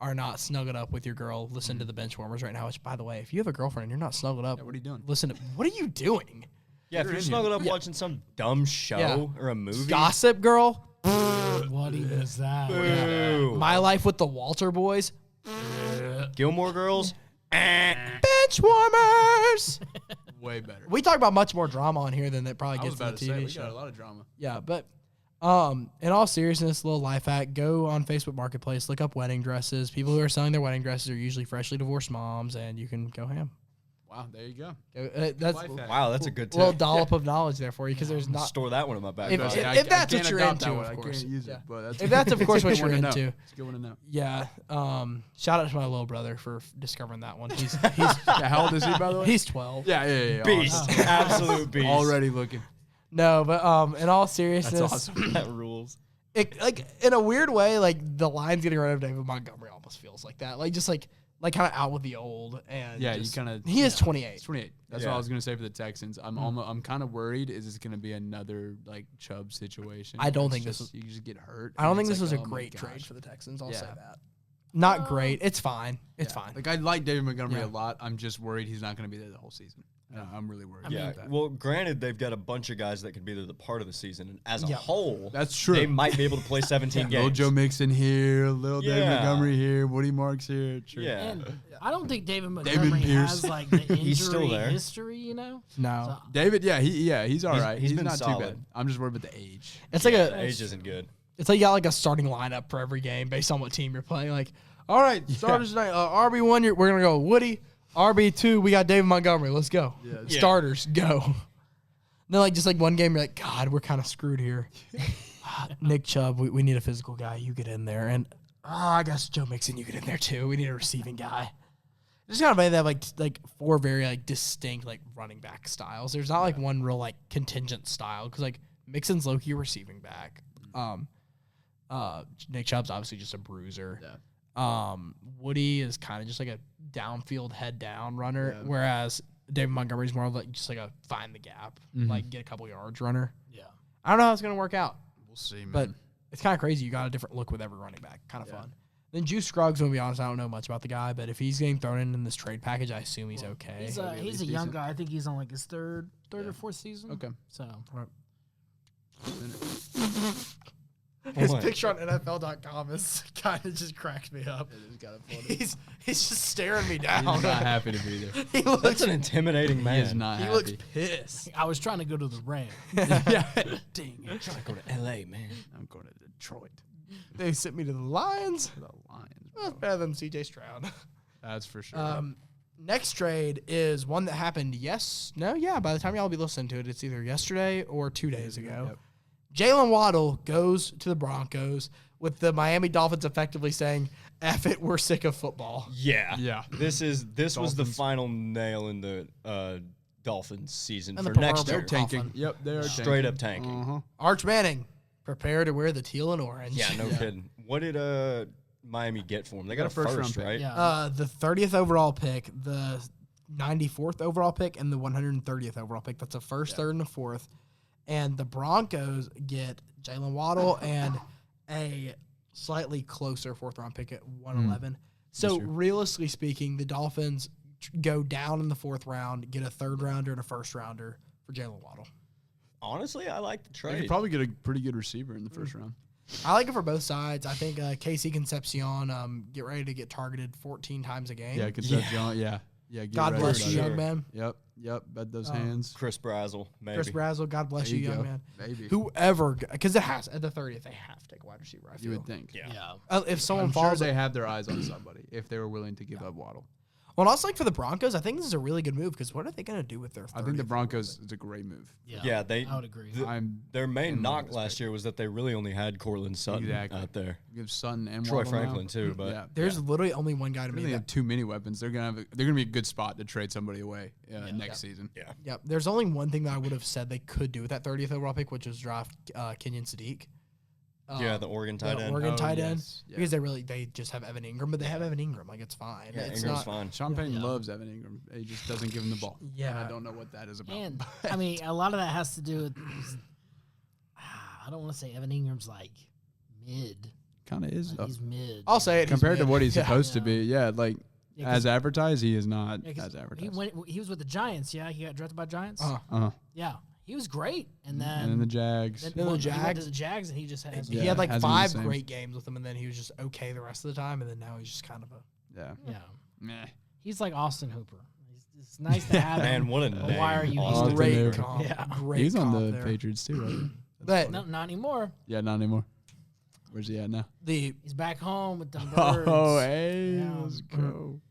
are not snuggled up with your girl. Listen to the Benchwarmers right now. Which, by the way, if you have a girlfriend and you're not snuggled up, what are you doing? Listen to what are you doing? Yeah, if you're snuggled up watching some dumb show or a movie. Gossip Girl. What even is that? Boo. My Life with the Walter Boys. Gilmore Girls. Benchwarmers. Way better. We talk about much more drama on here than that probably I was gets in about the to say, TV we got a show. lot of drama. Yeah, but in all seriousness, little life hack: go on Facebook Marketplace, look up wedding dresses. People who are selling their wedding dresses are usually freshly divorced moms, and you can go ham. Wow, there you go. That's Life hack. Wow, that's a good a little tip. dollop of knowledge there for you, because there's not. Store that one in my back If- pocket. if that's I what can't you're adopt into, that one. of I course. can't use Yeah. it, but that's If that's, of course, what it's a you're good one to know. into. It's a good one to know. Yeah. Shout out to my little brother for discovering that one. He's Yeah, how old is he, by the way? he's 12. Yeah. Beast. Awesome. Absolute beast. Already looking. No, but in all seriousness, That's awesome. That rules. like in a weird way, like the Lions getting rid of David Montgomery almost feels like that. Like just like kind of out with the old, and Yeah, just- you kind of. he is 28. He's 28. That's Yeah. what I was gonna say for the Texans. I'm kind of worried. Is this gonna be another like Chubb situation? I don't It's think this just- you just get hurt. I don't and think it's this like, was a oh my great trade gosh. for the Texans. I'll Yeah. say that. Not great. It's fine. It's fine. Like I like David Montgomery Yeah. a lot. I'm just worried he's not gonna be there the whole season. I'm really worried. Yeah. about that. Well, granted, they've got a bunch of guys that could be there the part of the season, and as a Yeah. whole, That's true. they might be able to play 17 Little games. Joe Mixon here, little David Yeah. Montgomery here, Woody Marks here. True. Yeah. And I don't think David Montgomery Pierce. has like the injury He's still there. history, you know? No, David, he's all right. he's He's been not too solid. bad. I'm just worried about the age. it's like The a age isn't good. it's like you got like a starting lineup for every game based on what team you're playing. Like, all right, starters tonight. RB1, we're gonna go Woody. RB2, we got David Montgomery. Let's go. Yeah. Starters, go. And then like just like one game, you're like, God, we're kind of screwed here. Nick Chubb, we need a physical guy. You get in there, and I guess Joe Mixon, you get in there too. We need a receiving guy. It's kind of funny they have like 4 very like distinct like running back styles. There's not like one real like contingent style, because like Mixon's low key receiving back. Nick Chubb's obviously just a bruiser. Yeah. Woody is kind of just like a downfield head down runner, whereas David Montgomery's more of like just like a find the gap, like get a couple yards runner. Yeah. I don't know how it's gonna work out, We'll see, man. but it's kind of crazy. You got a different look with every running back. Kind of fun. Then Juice Scruggs, to be honest, I don't know much about the guy, but if he's getting thrown in this trade package, I assume he's okay. He's a young guy. I think he's on like his third or fourth season. Okay. So His What? picture on NFL.com is kind of just cracks me up. He's just staring me down. He's not happy to be there. He looks That's an intimidating He man. is not he happy. looks pissed. I was trying to go to the Rams. yeah. Dang. I'm trying to go to LA, man. I'm going to Detroit. They sent me to the Lions. The Lions. That's Bro. better than CJ Stroud. That's for sure. Next trade is one that happened by the time y'all be listening to it, it's either yesterday or 2 days ago. Yep. Jalen Waddle goes to the Broncos with the Miami Dolphins effectively saying, F it, we're sick of football. Yeah. Yeah. This was the Dolphins. final nail in the Dolphins season And for the next proverbial year. Tanking. Coughlin. Yep, they are Straight up tanking. Uh-huh. Arch Manning, Prepare to wear the teal and orange. Yeah, no kidding. What did Miami get for him? They got a first round first, pick. right? Yeah. The 30th overall pick, the 94th overall pick, and the 130th overall pick. That's a first, third, and a fourth. And the Broncos get Jalen Waddle and a slightly closer fourth round pick at 111. So realistically speaking, the Dolphins go down in the fourth round, get a third rounder and a first rounder for Jalen Waddle. Honestly, I like the They trade. could probably get a pretty good receiver in the first round. I like it for both sides. I think Casey Concepcion get ready to get targeted 14 times a game. Yeah, Concepcion. Yeah. Get God ready bless for you, that. young man. Yep. Bet those hands. Chris Brazzle, maybe. Chris Brazzle, God bless There you, you young go. man. Maybe. Whoever, because it has, at the 30th, they have to take a wide receiver, I feel. You would think. Yeah. If someone I'm sure falls. they have their eyes on somebody if they were willing to give up Waddle. Well, also, like for the Broncos, I think this is a really good move because what are they going to do with their 30th? I think the Broncos is a great move. Yeah, I would agree. Their main in knock love last year was that they really only had Cortland Sutton out there. Give Sutton and Troy Waddle Franklin now. too, but Yeah. There's literally only one guy to They me. really have too many weapons. They're gonna be a good spot to trade somebody away next season. yeah. Yep. There's only one thing that I would have said they could do with that 30th overall pick, which was draft Kenyon Sadiq. Yeah, the Oregon tight end. Oregon tight end. yes. Yeah. Because they just have Evan Ingram, but they have Evan Ingram. Like, it's fine. Yeah, it's Ingram's not. fine. Sean Payton loves Evan Ingram. He just doesn't give him the ball. Yeah. And I don't know what that is about. And I mean, a lot of that has to do with. I don't want to say Evan Ingram's like mid. Kind of is. Like though. he's mid. I'll say it. he's Compared to mid. what he's Yeah. supposed to be. Yeah, like Yeah, 'cause- as advertised, he is not Yeah, 'cause as advertised. He was with the Giants. Yeah, he got drafted by Giants. Uh-huh. Yeah, he was great. And then And then the Jags. Then the he went to Jags. the Jags, and he just has. He Yeah, had like hasn't been the 5 same. great games with them, and then he was just okay the rest of the time, and then now he's just kind of a. Yeah. Yeah, Meh. he's like Austin Hooper. It's nice to have Man, him. what a but name. why are you? Austin here? Great Hooper. comp. Yeah. Great He's on comp the there. Patriots too, right? But No, not anymore. Yeah, not anymore. Where's he at now? the He's back home with the birds. Oh, hey, Yeah. let's go.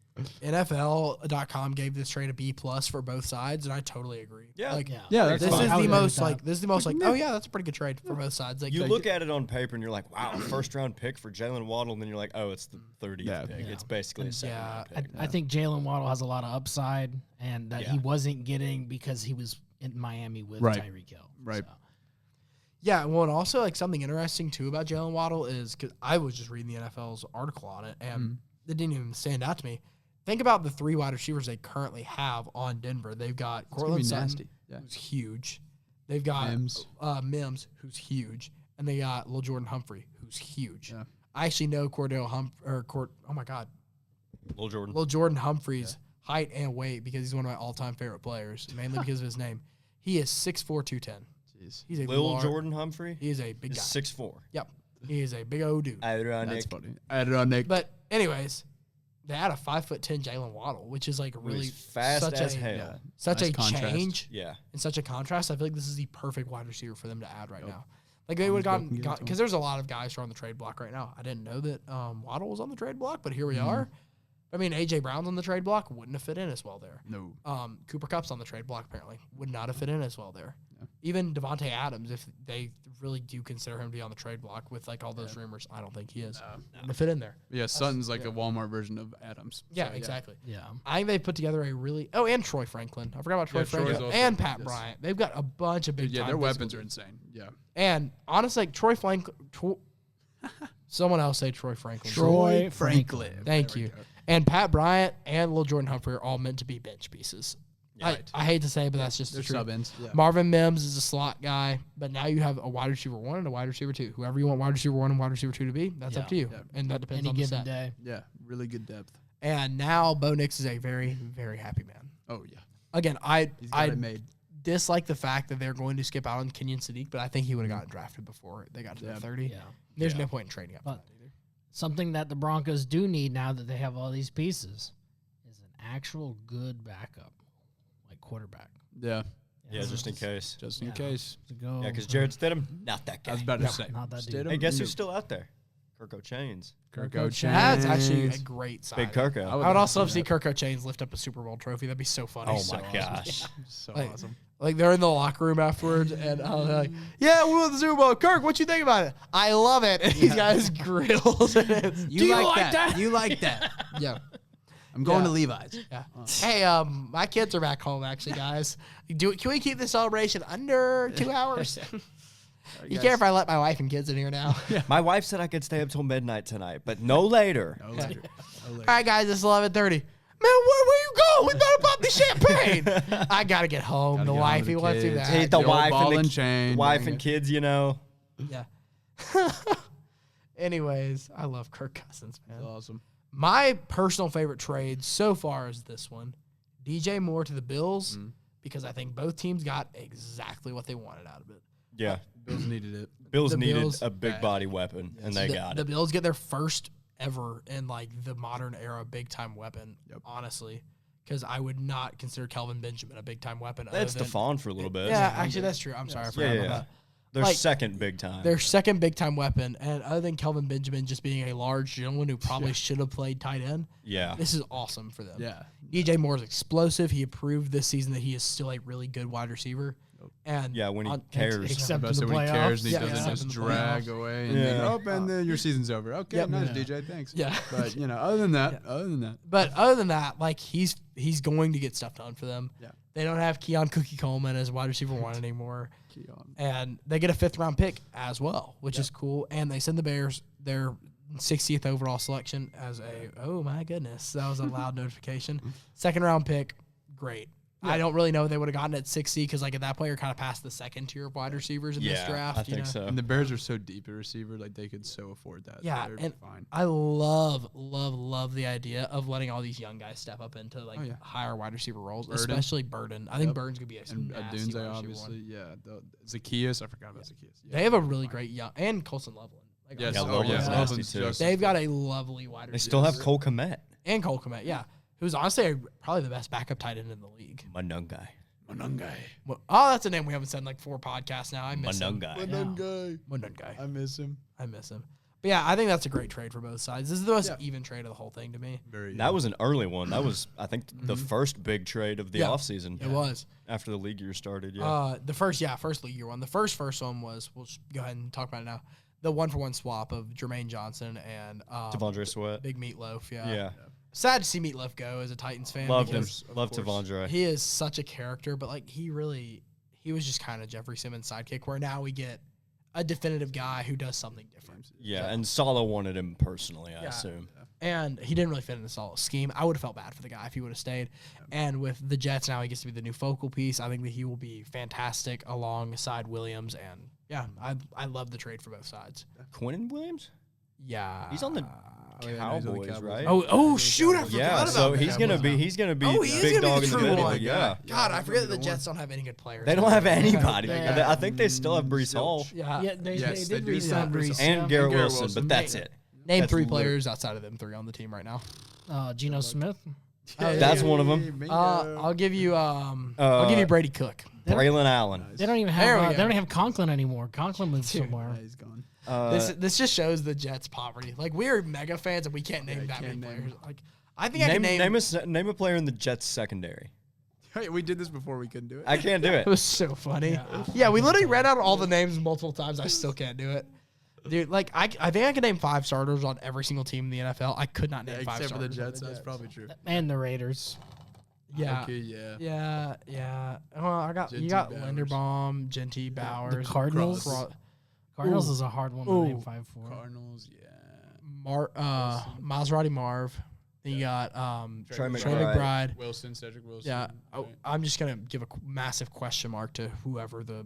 NFL.com gave this trade a B+ for both sides, and I totally agree. Yeah. Like, Yeah, Yeah, that's this fine. is I would the agree with most that. like this is the most like oh yeah, that's a pretty good trade for both sides. Like You like, look at it on paper and you're like, wow, first round pick for Jalen Waddle, and then you're like, oh, it's the 30th Yeah. pick. Yeah. It's basically a second round I, pick. I think Jalen Waddle has a lot of upside, and that he Yeah. wasn't getting because he was in Miami with Right. Tyreek Hill. Right. So, Yeah, well, and also like something interesting too about Jalen Waddle is because I was just reading the NFL's article on it, and it didn't even stand out to me. Think about the 3 wide receivers they currently have on Denver. They've got It's gonna Cortland be Sutton, nasty. Yeah. who's huge. They've got Mims, who's huge, and they got Lil Jordan Humphrey, who's huge. Yeah. I actually know Lil Jordan Humphrey's height and weight because he's one of my all-time favorite players, mainly because of his name. He is 6'4", 210. Jeez. He's a Lil Jordan Humphrey He is a big is guy. 6'4". Yep, he is a big old dude. That's funny. Ironic. But anyways, they had a 5'10" Jalen Waddle, which is like really fast such as a, hell. Yeah. such Nice a contrast. change Yeah. and such a contrast. I feel like this is the perfect wide receiver for them to add right now. Like they I'm would have welcome to give it to because there's a lot of guys who are on the trade block right now. I didn't know that Waddle was on the trade block, but here we are. I mean, AJ Brown's on the trade block, wouldn't have fit in as well there. No. Cooper Kupp's on the trade block apparently, would not have fit in as well there. Yeah. Even Devontae Adams, if they really do consider him to be on the trade block with like all those rumors, I don't think he is. Wouldn't have fit in there. Yeah, Sutton's like a Walmart version of Adams. Yeah, So, exactly. yeah. I think they put together a really and Troy Franklin. I forgot about Troy Yeah, Troy's Franklin also- and Pat yes. Bryant. They've got a bunch of big. Yeah, time their physical weapons are dudes. insane. Yeah. And honestly, like Troy Franklin. Someone else say Troy Franklin. Troy Franklin. Thank There we you. go. And Pat Bryant and Lil Jordan Humphrey are all meant to be bench pieces. Right. I hate to say it, but that's just They're the truth. sub-ins. Yeah. Marvin Mims is a slot guy, but now you have a wide receiver 1 and a wide receiver 2. Whoever you want wide receiver 1 and wide receiver 2 to be, that's up to you. Yeah. And that depends Any on the given set. day. Yeah, really good depth. And now Bo Nix is a very, very happy man. Oh, yeah. Again, He's got it made. dislike the fact that they're going to skip out on Kenyon Sadiq, but I think he would have gotten drafted before they got to the 30. Yeah. There's no point in trading up for But that either. something that the Broncos do need now that they have all these pieces is an actual good backup, like quarterback. Yeah, Yeah, just in case. just in case. To go. Yeah, because Jared Stidham, not that guy. I was about to No, say. not that dude. Stidham, Hey, guess no. who's still out there? Kirko Chains. Kirko That's actually a Chains. great sign. Big Kirko. I would also love to see Kirko Chains lift up a Super Bowl trophy. That'd be so funny. Oh So my awesome. gosh. So Like, awesome. like they're in the locker room afterwards, and they're like, "Yeah, we won the Super Bowl." Kirk, what you think about it? I love it. And he's got his grills. And it's, You like that? You like that? yeah, I'm going Yeah. to Levi's. yeah. Hey, my kids are back home actually, guys. Can we keep the celebration under 2 hours? You care if I let my wife and kids in here now? My wife said I could stay up till midnight tonight, but no later. No later. All right, guys, it's 11:30. Man, where you go? We better pop the champagne. I gotta get home. Gotta The get home wifey to the wants to do kids. that. Hey, the old wife ball and and chain, wife dang and it. kids, you know. Yeah. Anyways, I love Kirk Cousins, man. That's awesome. My personal favorite trade so far is this one. DJ Moore to the Bills, because I think both teams got exactly what they wanted out of it. Yeah. Bills needed it. Bills The needed Bills- a big body weapon, and they got The it. Bills get their first ever in like the modern era big time weapon, honestly, because I would not consider Kelvin Benjamin a big time weapon. They had Stephon for a little bit. Yeah, actually, that's true. I'm sorry. I forgot about that. Their Like, second big time. Their second big time weapon, and other than Kelvin Benjamin just being a large gentleman who probably should have played tight end, Yeah. this is awesome for them. Yeah. DJ Moore is explosive. He proved this season that he is still a really good wide receiver. And Yeah, when he cares. Except in Especially the when he cares and he Yeah, doesn't yeah. just In the drag playoffs. away and Yeah. then your season's over. Okay, Yep. nice, Yeah. DJ. Thanks. Yeah. But other than that, But other than that, like he's going to get stuff done for them. Yeah. They don't have Keon Cookie Coleman as wide receiver 1 anymore. Keon. And they get a 5th round pick as well, which is cool. And they send the Bears their 60th overall selection as oh my goodness, that was a loud notification. 2nd round pick, great. I don't really know if they would have gotten at 60 because like at that point you're kind of past the second tier of wide receivers in this draft. I think so. And the Bears are so deep at receiver, like they could so afford that. Yeah, They're and fine. I love the idea of letting all these young guys step up into like yeah. higher wide receiver roles, Burden. especially Burden. I think Burden's gonna be a And nasty Dunze, wide receiver obviously. one. Yeah. Zacchaeus. I forgot about Zacchaeus. Yeah, They have a really great young and Colson Loveland. Like, Yes. Yeah, honestly, Loveland's yeah. nasty Loveland's too. just- They've got a lovely wide receiver. They still have Cole Kmet. and Cole Kmet, yeah, who's honestly probably the best backup tight end in the league. Manungai. Manungai. Oh, that's a name we haven't said in like 4 podcasts now. I miss him. Manungai. Manungai. I miss him. I miss him. But yeah, I think that's a great trade for both sides. This is the most even trade of the whole thing to me. Very. That was an early one. That was, I think, the first big trade of the Yeah. offseason. It was. After the league year started, yeah. The first league year one. The first one was, we'll just go ahead and talk about it now. The 1-for-1 swap of Jermaine Johnson and Devondre Sweat. Big Meatloaf. Yeah. Yeah. Sad to see Meatloaf go as a Titans fan. Loved him. because Loved Devondre. He is such a character, but like he was just kind of Jeffrey Simmons' sidekick. Where now we get a definitive guy who does something different. Yeah, and Sala wanted him personally, I assume. And he didn't really fit in the solid scheme. I would have felt bad for the guy if he would have stayed. And with the Jets now, he gets to be the new focal piece. I think that he will be fantastic alongside Williams. And yeah, I love the trade for both sides. Quinnen Williams? Yeah, He's on the Cowboys, right? Oh shoot! I forgot Yeah, about so that. he's gonna be Oh, he is big gonna dog be in the the true middle. one. Yeah. God, I forget that the Jets don't have any good players. They don't have anybody. Yeah. I think they still have Brees Hall Yeah. Yeah, they Yes, did they do re-sign have Brees. and Garrett Garrett Wilson, Wilson. but that's it. Name That's 3 lit- players outside of them 3 on the team right now. Geno Smith. That's one of them. I'll give you Brady Cook. Braylon Allen. They don't even There we have. go. They don't even have Conklin anymore. Conklin moved somewhere. He's gone. This just shows the Jets' poverty. Like we are mega fans and we can't name that many can't name players. Like I think I can Name a player in the Jets secondary. Hey, we did this before. We couldn't do it. I can't do It it. was so funny. Yeah, we literally read out all the names multiple times. I still can't do it. Dude, like I think I can name 5 starters on every single team in the NFL. I could not name 5 Except for the starters. Jets. That's probably true. And the Raiders. Yeah. Okay, yeah. Yeah. Well, you Genty got Bowers. Linderbaum, Genty Bowers, The Cardinals. Cardinals is a hard one to name 5 for. Cardinals, yeah. Maserati Marv. Then you got Trey Trey McBride. McBride. Wilson, Cedric Wilson. Yeah, right. I'm just gonna give a massive question mark to whoever the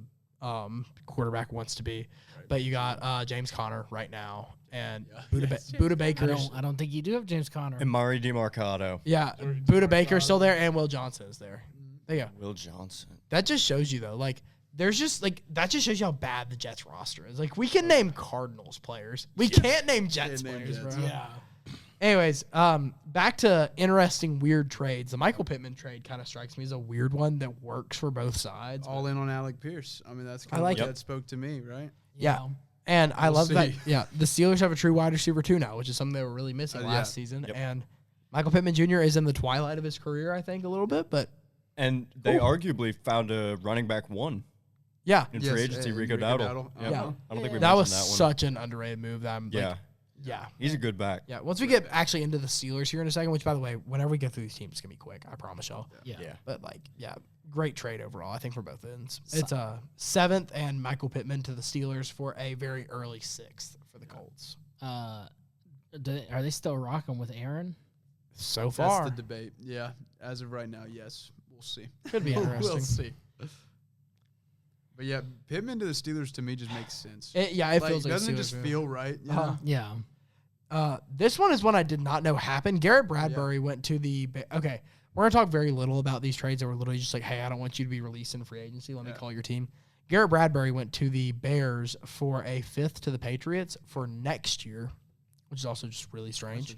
quarterback wants to be. But you got James Conner right now, and Buda Baker's. I don't think you do have James Conner. And Mari DiMarcado. Yeah, Buda Baker's still there, and Will Johnson is there. There you go. Will Johnson. That just shows you though, like there's just like that just shows you how bad the Jets roster is. Like we can name Cardinals players, we can't name Jets Can't name players, Jets. bro. Yeah. Anyways, back to interesting weird trades. The Michael Pittman trade kind of strikes me as a weird one that works for both sides. All in on Alec Pierce. I mean, that's kind I like of what it. that spoke to me, right? Yeah. And I We'll love that. see. Yeah, the Steelers have a true wide receiver too now, which is something they were really missing Yeah. last season. Yep. And Michael Pittman Jr. is in the twilight of his career, I think, a little bit. But And they arguably found a running back 1 yeah, in free agency, Rico Dowdle. Yeah. Yeah. I don't think we that was mentioned that one. such an underrated move. That I'm Yeah. like, yeah. He's a good back. Yeah, once we get actually into the Steelers here in a second, which by the way, whenever we get through these teams, it's gonna be quick. I promise y'all. Yeah. Yeah. But like, yeah, great trade overall, I think, for both ends. It's a 7th and Michael Pittman to the Steelers for a very early 6th for the Colts. Are they still rocking with Aaron? So far. That's the debate. Yeah. As of right now, yes. We'll see. Could be interesting. We'll see. But yeah, Pittman to the Steelers to me just makes sense. It feels like doesn't a it just Steelers feel right? You know? Yeah. This one is one I did not know happened. Garrett Bradbury went to the okay. We're gonna talk very little about these trades that were literally just like, hey, I don't want you to be released in free agency. Let me call your team. Garrett Bradbury went to the Bears for a 5th to the Patriots for next year, which is also just really strange.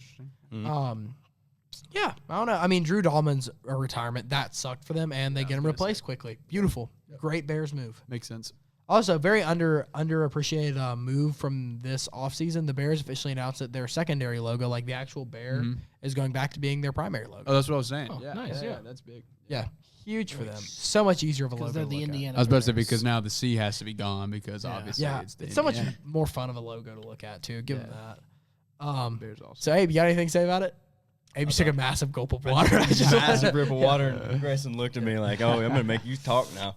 Yeah, I don't know. I mean, Drew Dahlman's a retirement. That sucked for them, and they get him replaced quickly. Beautiful. Yep. Great Bears move. Makes sense. Also, very underappreciated move from this offseason. The Bears officially announced that their secondary logo, like the actual bear, is going back to being their primary logo. Oh, that's what I was saying. Oh, yeah, nice. yeah, that's big. Yeah, huge for them. So much easier of a logo. They're to the look at. Indiana. I was about to say Bears. because now the C has to be gone because obviously it's the so much Indiana. more fun of a logo to look at too. Give them that. Bears also. So, Abe, you got anything to say about it? Abe just took a massive gulp of water. Massive rip of water, and Greyson looked at me like, "Oh, I'm gonna make you talk now."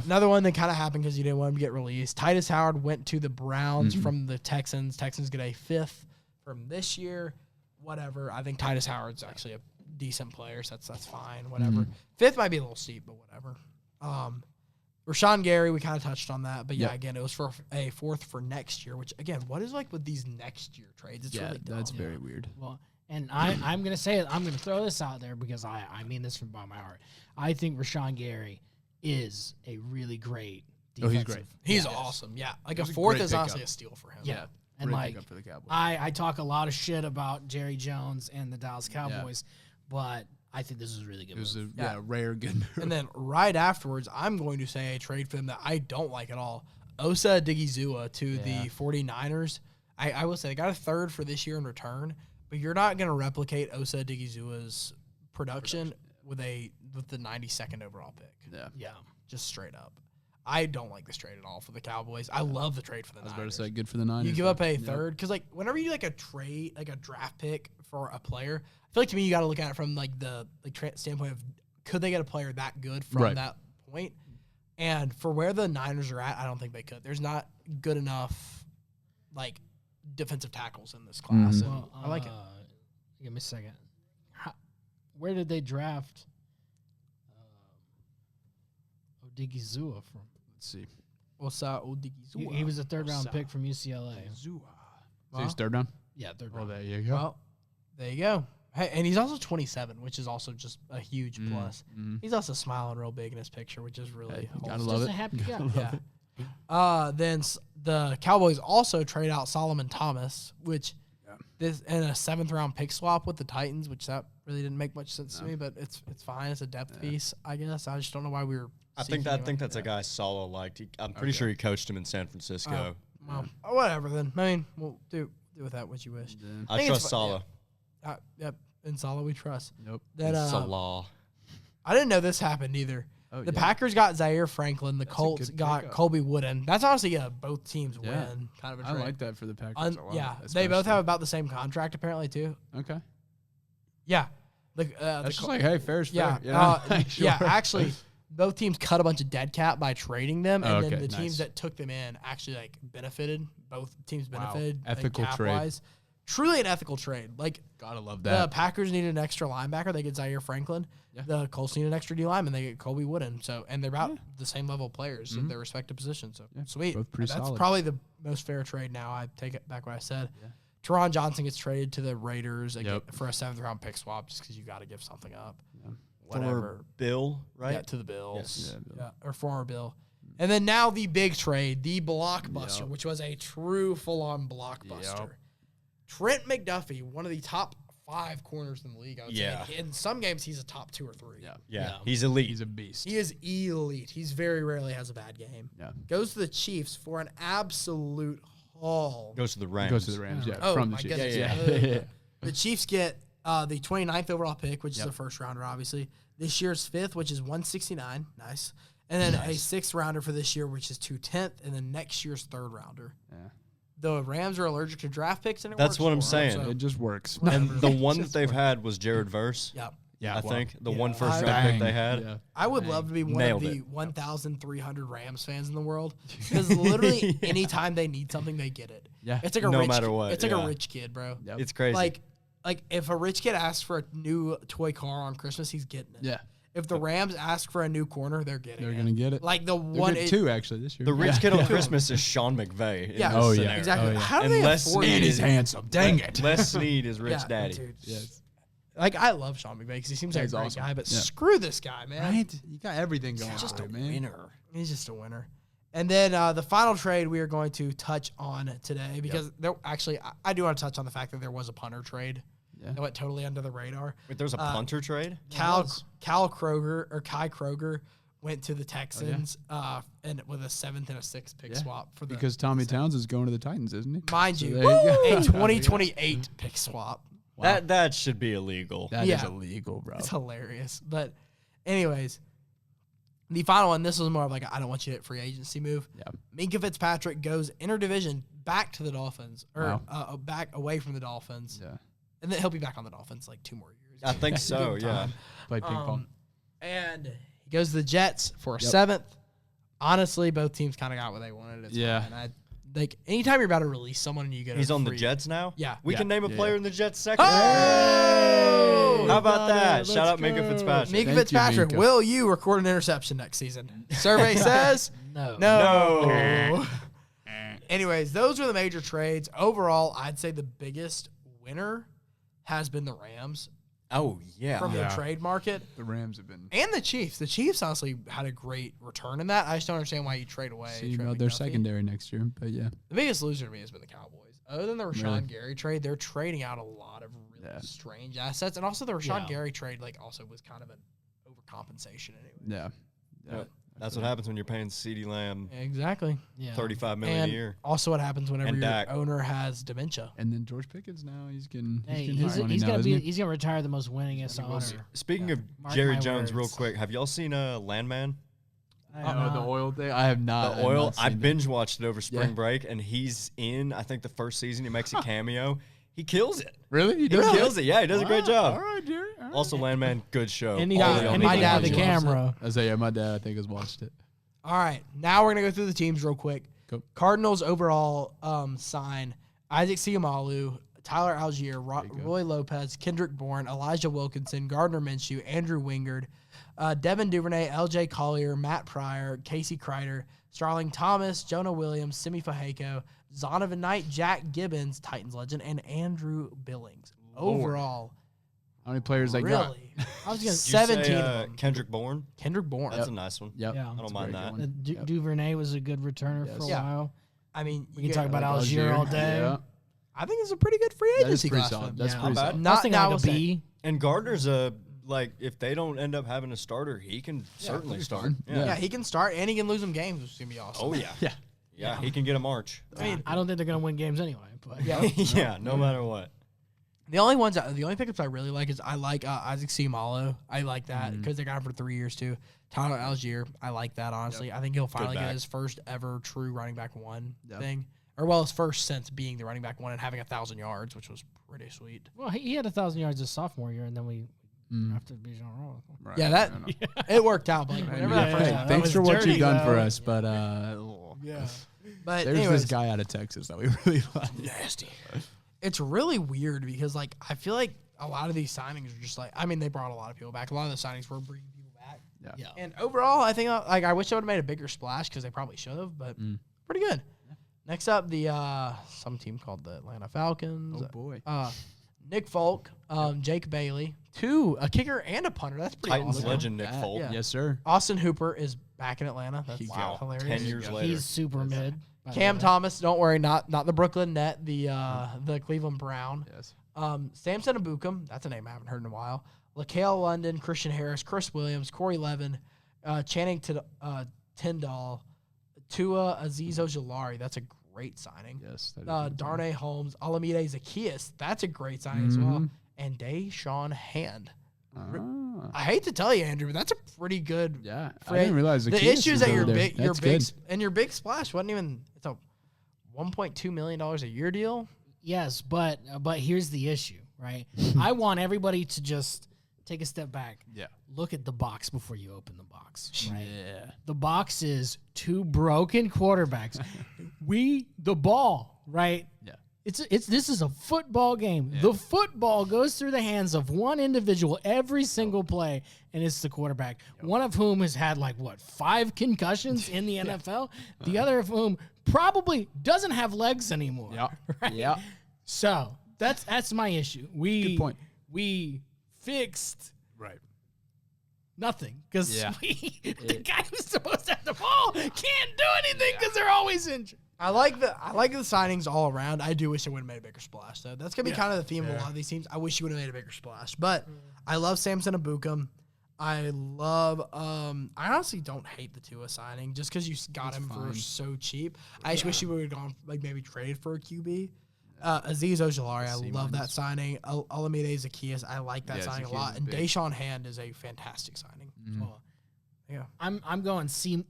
Another one that kind of happened because you didn't want him to get released. Titus Howard went to the Browns from the Texans. Texans get a 5th from this year. Whatever. I think Titus Howard's actually a decent player, so that's fine. Whatever. 5th might be a little steep, but whatever. Rashawn Gary, we kind of touched on that, but again, it was for a 4th for next year. Which again, what is like with these next year trades? It's really dumb. That's very weird. Well, and I'm going to say it. I'm going to throw this out there because I mean this from bottom of my heart. I think Rashawn Gary is a really great defensive. He's great. He's awesome. Yeah. Like a It was a 4th great is honestly pickup. a steal for him. Yeah. And Great like, pickup for the Cowboys. I talk a lot of shit about Jerry Jones and the Dallas Cowboys, but I think this is a really good It was move. a rare good move. And then right afterwards, I'm going to say a trade for them that I don't like at all. Osa Digizua to the 49ers. I will say they got a 3rd for this year in return, but you're not going to replicate Osa Digizua's production with the 92nd overall pick. Yeah. Just straight up. I don't like this trade at all for the Cowboys. I love the trade for the Niners. I was about to say good for the Niners. You give up a 3rd because like whenever you do like a trade, like a draft pick for a player, I feel like to me you got to look at it from like the standpoint of could they get a player that good from that point? And for where the Niners are at, I don't think they could. There's not good enough like defensive tackles in this class. And Well, I like it. Give me a second. Where did they draft Odigizua from? Let's see. Osa Odigizua. He was a 3rd-round pick from UCLA. So he's 3rd round? Yeah, 3rd Oh, round. there you go. Well, there you go. Hey, and he's also 27, which is also just a huge plus. He's also smiling real big in his picture, which is really gotta wholesome. love Just it. a happy guy. Yeah. Then the Cowboys also trade out Solomon Thomas, which this and a 7th round pick swap with the Titans, which that really didn't make much sense to me, but it's fine. It's a depth piece, I guess. I just don't know why we were. I think that's a guy Sala liked. I'm pretty sure he coached him in San Francisco. Well, whatever then. I mean, we'll do with that what you wish. I think it's trust fu- Sala. Yep, in Sala we trust. Nope. Then Salah. I didn't know this happened either. Oh, The yeah. Packers got Zaire Franklin. The That's a Colts good got pickup. Colby Wooden. That's honestly both teams Yeah. win kind of a I trade. like that for the Packers a lot. Yeah, they both especially. have about the same contract apparently too. Okay. Yeah, the That's just like, hey, fair's yeah, fair. You know? Sure. yeah. Actually, both teams cut a bunch of dead cap by trading them, and then Okay, the teams nice. that took them in actually like benefited. Both teams Wow. benefited. like, Ethical trade. cap-wise. Truly an ethical trade. Like Gotta love the that. Packers needed an extra linebacker. They get Zaire Franklin. Yeah. The Colts need an extra D lineman. They get Colby Wooden. So and they're about the same level of players in their respective positions. So sweet. both pretty That's solid. probably the most fair trade now. I take it back what I said. Yeah. Teron Johnson gets traded to the Raiders again Yep. for a 7th round pick swap just because you got to give something up. Yeah. Whatever. For Bill, right? Yeah, to the Bills. Yes. Yeah, or former Bill. And then now the big trade, the blockbuster, which was a true full-on blockbuster. Yep. Trent McDuffie, one of the top 5 corners in the league. I would Yeah. say. In some games, he's a top 2 or 3. Yeah. Yeah, he's elite. He's a beast. He is elite. He's very rarely has a bad game. Yeah. Goes to the Chiefs for an absolute haul. Goes to the Rams. Goes to the Rams. Yeah. Oh, from the my Chiefs. goodness. Yeah. The Chiefs get the 29th overall pick, which is a 1st rounder, obviously. This year's 5th, which is 169. Nice. And then a 6th rounder for this year, which is 210th, and then next year's 3rd rounder. Yeah. The Rams are allergic to draft picks, and it That's works what I'm for them, saying. so- It just works. And the one that Just they've work. had was Jared Verse. Yep. I think the Yeah. one first round pick they had. Yeah. I would love to be one Nailed of the it. 1,300 Rams fans in the world because literally anytime they need something, they get it. Yeah. It's like a No rich, matter what, It's like yeah. a rich kid, bro. Yep. It's crazy. Like if a rich kid asks for a new toy car on Christmas, he's getting it. Yeah. If the Rams ask for a new corner, they're getting They're it. gonna get it. Like the They're one getting two actually this year. the rich Yeah. kid on Christmas is Sean McVay. in Yeah. this Oh, yeah. scenario. Exactly. Oh, yeah. How do And they Les afford Snead And it? he's handsome. Dang it. Les Snead is Rich Yeah, Daddy. dude. Yes. Like I love Sean McVay because he seems like a He's great awesome. guy, but Yeah. screw this guy, man. Right? You got everything going He's just for a you, man. winner. He's just a winner. And then the final trade we are going to touch on today because there actually I do want to touch on the fact that there was a punter trade Yeah. that went totally under the radar. Wait, there's a punter trade? Kai Kroger went to the Texans and with a 7th and a 6th pick Yeah. swap for the Because Tommy Towns is going to the Titans, isn't he? mind So you there you go. a 2028 pick swap. Wow. That should be illegal. That is Yeah. illegal, bro. It's hilarious. But anyways, the final one, this was more of like a, I don't want you to hit free agency move. Yeah. Minka Fitzpatrick goes interdivision back to the Dolphins or Wow. back away from the Dolphins. Yeah. And then he'll be back on the Dolphins like 2 more years. I think so, Give him yeah. time. Played ping pong. And he goes to the Jets for a Yep. 7th. Honestly, both teams kind of got what they wanted. It's Yeah. fine. Like anytime you're about to release someone and you get He's a on the free- Jets now? Yeah. We Yeah. can name a Yeah. player in the Jets second. Oh! How about that? Let's Shout out Minka go. Fitzpatrick. Minka Thank you, Fitzpatrick, Minka. will you record an interception next season? Survey says No. no. Anyways, those are the major trades. Overall, I'd say the biggest winner has been the Rams Oh, yeah. from the Yeah. trade market The Rams have been and the Chiefs. The Chiefs honestly had a great return in that. I just don't understand why you trade away. seeing Trent about their McDuffie. secondary next year, but yeah. The biggest loser to me has been the Cowboys. Other than the Rashawn Really? Gary trade, they're trading out a lot of really Yeah. strange assets, and also the Rashawn Yeah. Gary trade like also was kind of an overcompensation anyway. Yeah. Yep. That's what happens when you're paying CeeDee Lamb Exactly. Yeah. $35 million And a year. also what happens whenever And your Dak. owner has dementia. And then George Pickens now he's getting Hey, his money he's now, gonna isn't he? he's gonna retire the most winningest owner. Speaking Yeah. of Mark Jerry my Jones, real words. quick, have y'all seen Landman? I Oh, have the not. oil thing? I have not. The I have oil. not I seen it. binge watched it over spring Yeah. break, and he's in. I think the first season he makes a cameo. He kills it. Really? He He does kills it. Yeah, he does a great job. All right, Jerry. All right. Also, Landman, good show. Anything, Yeah, All and on my anything dad with the loves it. camera. I say, yeah, my dad I think has watched it. All right, now we're gonna go through the teams real quick. Go. Cardinals overall sign Isaac Seumalo, Tyler Algier, you go. Roy Lopez, Kendrick Bourne, Elijah Wilkinson, Gardner Minshew, Andrew Wingard, Devin Duvernay, L.J. Collier, Matt Pryor, Casey Kreider, Starling Thomas, Jonah Williams, Simi Fehako, Zonovan Knight, Jack Gibbons, Titans legend, and Andrew Billings. Overall, How many players they got? really, I was gonna You 17 say, of them. Kendrick Bourne. Kendrick Bourne. That's a nice one. Yep. Yeah. I don't That's a mind very that. good one. Yep. Duvernay was a good returner for a Yeah. while. I mean, We can you talk get- about Algier all day. Yeah. I think it's a pretty good free That is agency pretty class. for solid. them. That's Yeah. pretty Not bad. solid. I was Not thinking now. like a B. And Gardner's if they don't end up having a starter, he can certainly start. fine. Yeah. Yeah, he can start and he can lose some games, which is gonna be awesome. Oh yeah. Yeah. Yeah, he can get a march. I mean, I don't think they're gonna win games anyway. But yeah. Yeah, no matter what. The only pickups I really like is I like Isaac Seumalo. I like that because they got him for 3 years too. Tyler Algier, I like that honestly. I think he'll finally get back. his first ever true running back one Yep. thing, or well, his first since being the running back one and having 1,000 yards, which was pretty sweet. well, he had 1,000 yards his sophomore year, and then we after Bijan Roll. Right. Yeah, that I know. it worked out. But like, whenever that first Hey, happened, thanks was for what dirty, you've done for though. us, but yeah. But there's anyways, this guy out of Texas that we really like. nasty. It's really weird because like I feel like a lot of these signings are just like I mean they brought a lot of people back. A lot of the signings were bringing people back. Yeah. And overall, I think like I wish I would have made a bigger splash because they probably should have, but pretty good. Next up, the some team called the Atlanta Falcons. Oh boy. Nick Folk, Jake Bailey, a kicker and a punter. That's pretty Titans awesome. legend Nick That- Folk. Yeah. Yes, sir. Austin Hooper is back in Atlanta. That's Wow. hilarious. 10 years later. He's super mid. by the Cam way. Thomas, don't worry, not the Brooklyn Net, the Cleveland Brown. Yes. Samson Abukum, that's a name I haven't heard in a while. LaCale London, Christian Harris, Chris Williams, Corey Levin, Channing Tyndall, Tua Azizo Jalari. That's a great signing. Yes. that is a good Darnay Holmes, Alameda Zacchaeus. That's a great signing as well. And Deshaun Hand. sign. Ah. I hate to tell you, Andrew, but that's a pretty good. Yeah. I Fred, didn't realize the Zacchaeus issues was that over your there. big, your That's big, good. and your big splash wasn't even. It's a $1.2 million a year deal. Yes, but here's the issue, right? I want everybody to just take a step back. Yeah. Look at the box before you open the box. Right. Yeah. The box is 2 broken quarterbacks. The ball, right? Yeah. This is a football game. Yeah. The football goes through the hands of one individual every single play, and it's the quarterback. One of whom has had 5 concussions in the NFL. The other of whom probably doesn't have legs anymore. Yeah. Right? Yeah. So that's my issue. Good point. We fixed Right. nothing because Yeah. the guy who's supposed to have the ball can't do anything because they're always injured. I like the signings all around. I do wish it would have made a bigger splash, though. That's gonna be kind of the theme of a lot of these teams. I wish you would have made a bigger splash, but I love Samson Abukum. I love. I honestly don't hate the Tua signing just because you got him for so cheap. I just wish you would have gone maybe traded for a QB. Azeez Ojulari, I love that signing. Olamide Zaccheaus, I like that signing a lot. And Deshaun Hand is a fantastic signing. Well, yeah, I'm going C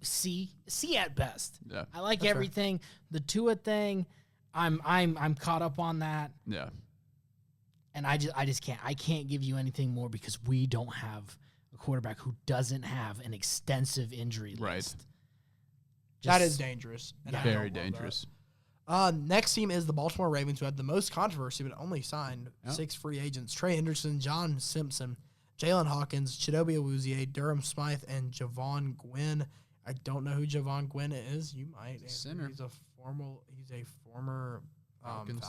at best. Yeah. I like everything. The Tua thing, I'm caught up on that. Yeah. And I just can't give you anything more because we don't have a quarterback who doesn't have an extensive injury list. That is dangerous. And Yeah. Very dangerous. Next team is the Baltimore Ravens, who had the most controversy, but only signed 6 free agents: Trey Henderson, John Simpson, Jalen Hawkins, Chidobe Awuzie, Durham Smythe, and Javon Gwynn. I don't know who Javon Gwynn is. You might. Center. He's a former Falcon.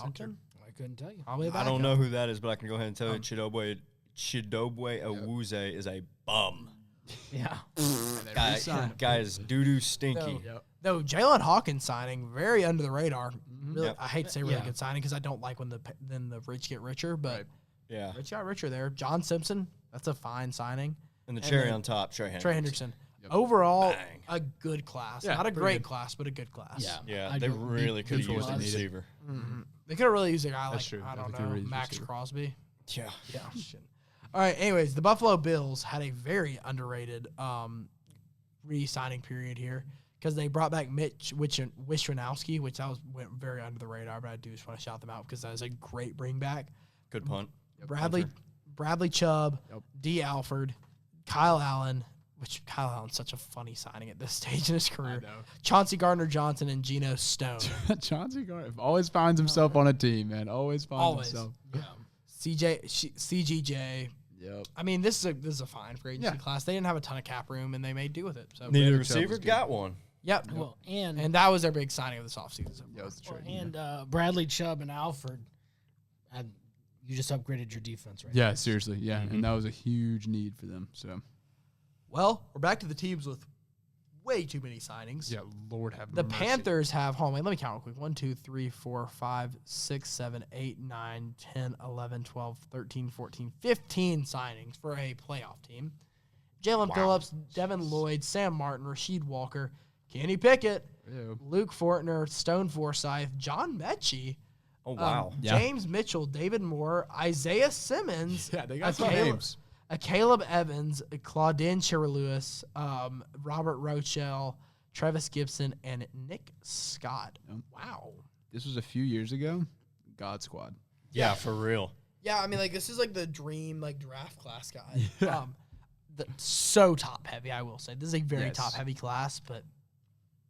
I couldn't tell you. Probably a I don't backup. know who that is, but I can go ahead and tell you Chidobe Awuzie is a bum. Yeah. Guy is doo-doo stinky. Though Jalen Hawkins signing, very under the radar. Really, Yep. I hate to say really good signing because I don't like when the rich get richer, but Yeah. rich got richer there. John Simpson, that's a fine signing. And the cherry on top, Trey Henderson. Yep. Overall, Bang. a good class. Yeah, Not a pretty great good. class, but a good class. Yeah. Yeah, I they agree. really could have Good used a class. receiver. They could have really used a guy That's like, true. I don't They could've know, really used Max receiver. Crosby. Yeah. Yeah. Shit. All right. Anyways, the Buffalo Bills had a very underrated re-signing period here because they brought back Mitch Wishnowski, which went very under the radar, but I do just want to shout them out because that is a great bring back. Good punt. Bradley Chubb, Yep. D. Alford, Kyle Allen, which Kyle Allen's such a funny signing at this stage in his career. know. Chauncey Gardner-Johnson and Geno Stone. Chauncey Gardner always finds himself on a team, man. Always finds Always. himself. CGJ. Yep. I mean, this is a fine free agency class. They didn't have a ton of cap room, and they made do with it. So Needed a Chubb receiver, was good. got one. Yep. Well, and And that was their big signing of this offseason. Yeah, it was the trade. and Bradley Chubb and Alford, you just upgraded your defense, right? Yeah, seriously. Yeah, and that was a huge need for them. So, Well, we're back to the teams with way too many signings. yeah, Lord have The mercy. Panthers have, hold on, wait, let me count real quick. 1, 2, 3, 4, 5, 6, 7, 8, 9, 10, 11, 12, 13, 14, 15 signings for a playoff team. Jalen Phillips, Devin Lloyd, Sam Martin, Rasheed Walker, Kenny Pickett, Ew. Luke Fortner, Stone Forsythe, John Mechie, Oh, wow. James Mitchell, David Moore, Isaiah Simmons, Yeah, they got some names. Caleb Evans, Claudine Chiralewis, Robert Rochelle, Travis Gibson, and Nick Scott. Yep. Wow. This was a few years ago. God Squad. Yeah, for real. Yeah, I mean, this is the dream draft class guy. So top heavy, I will say. This is a very top heavy class, but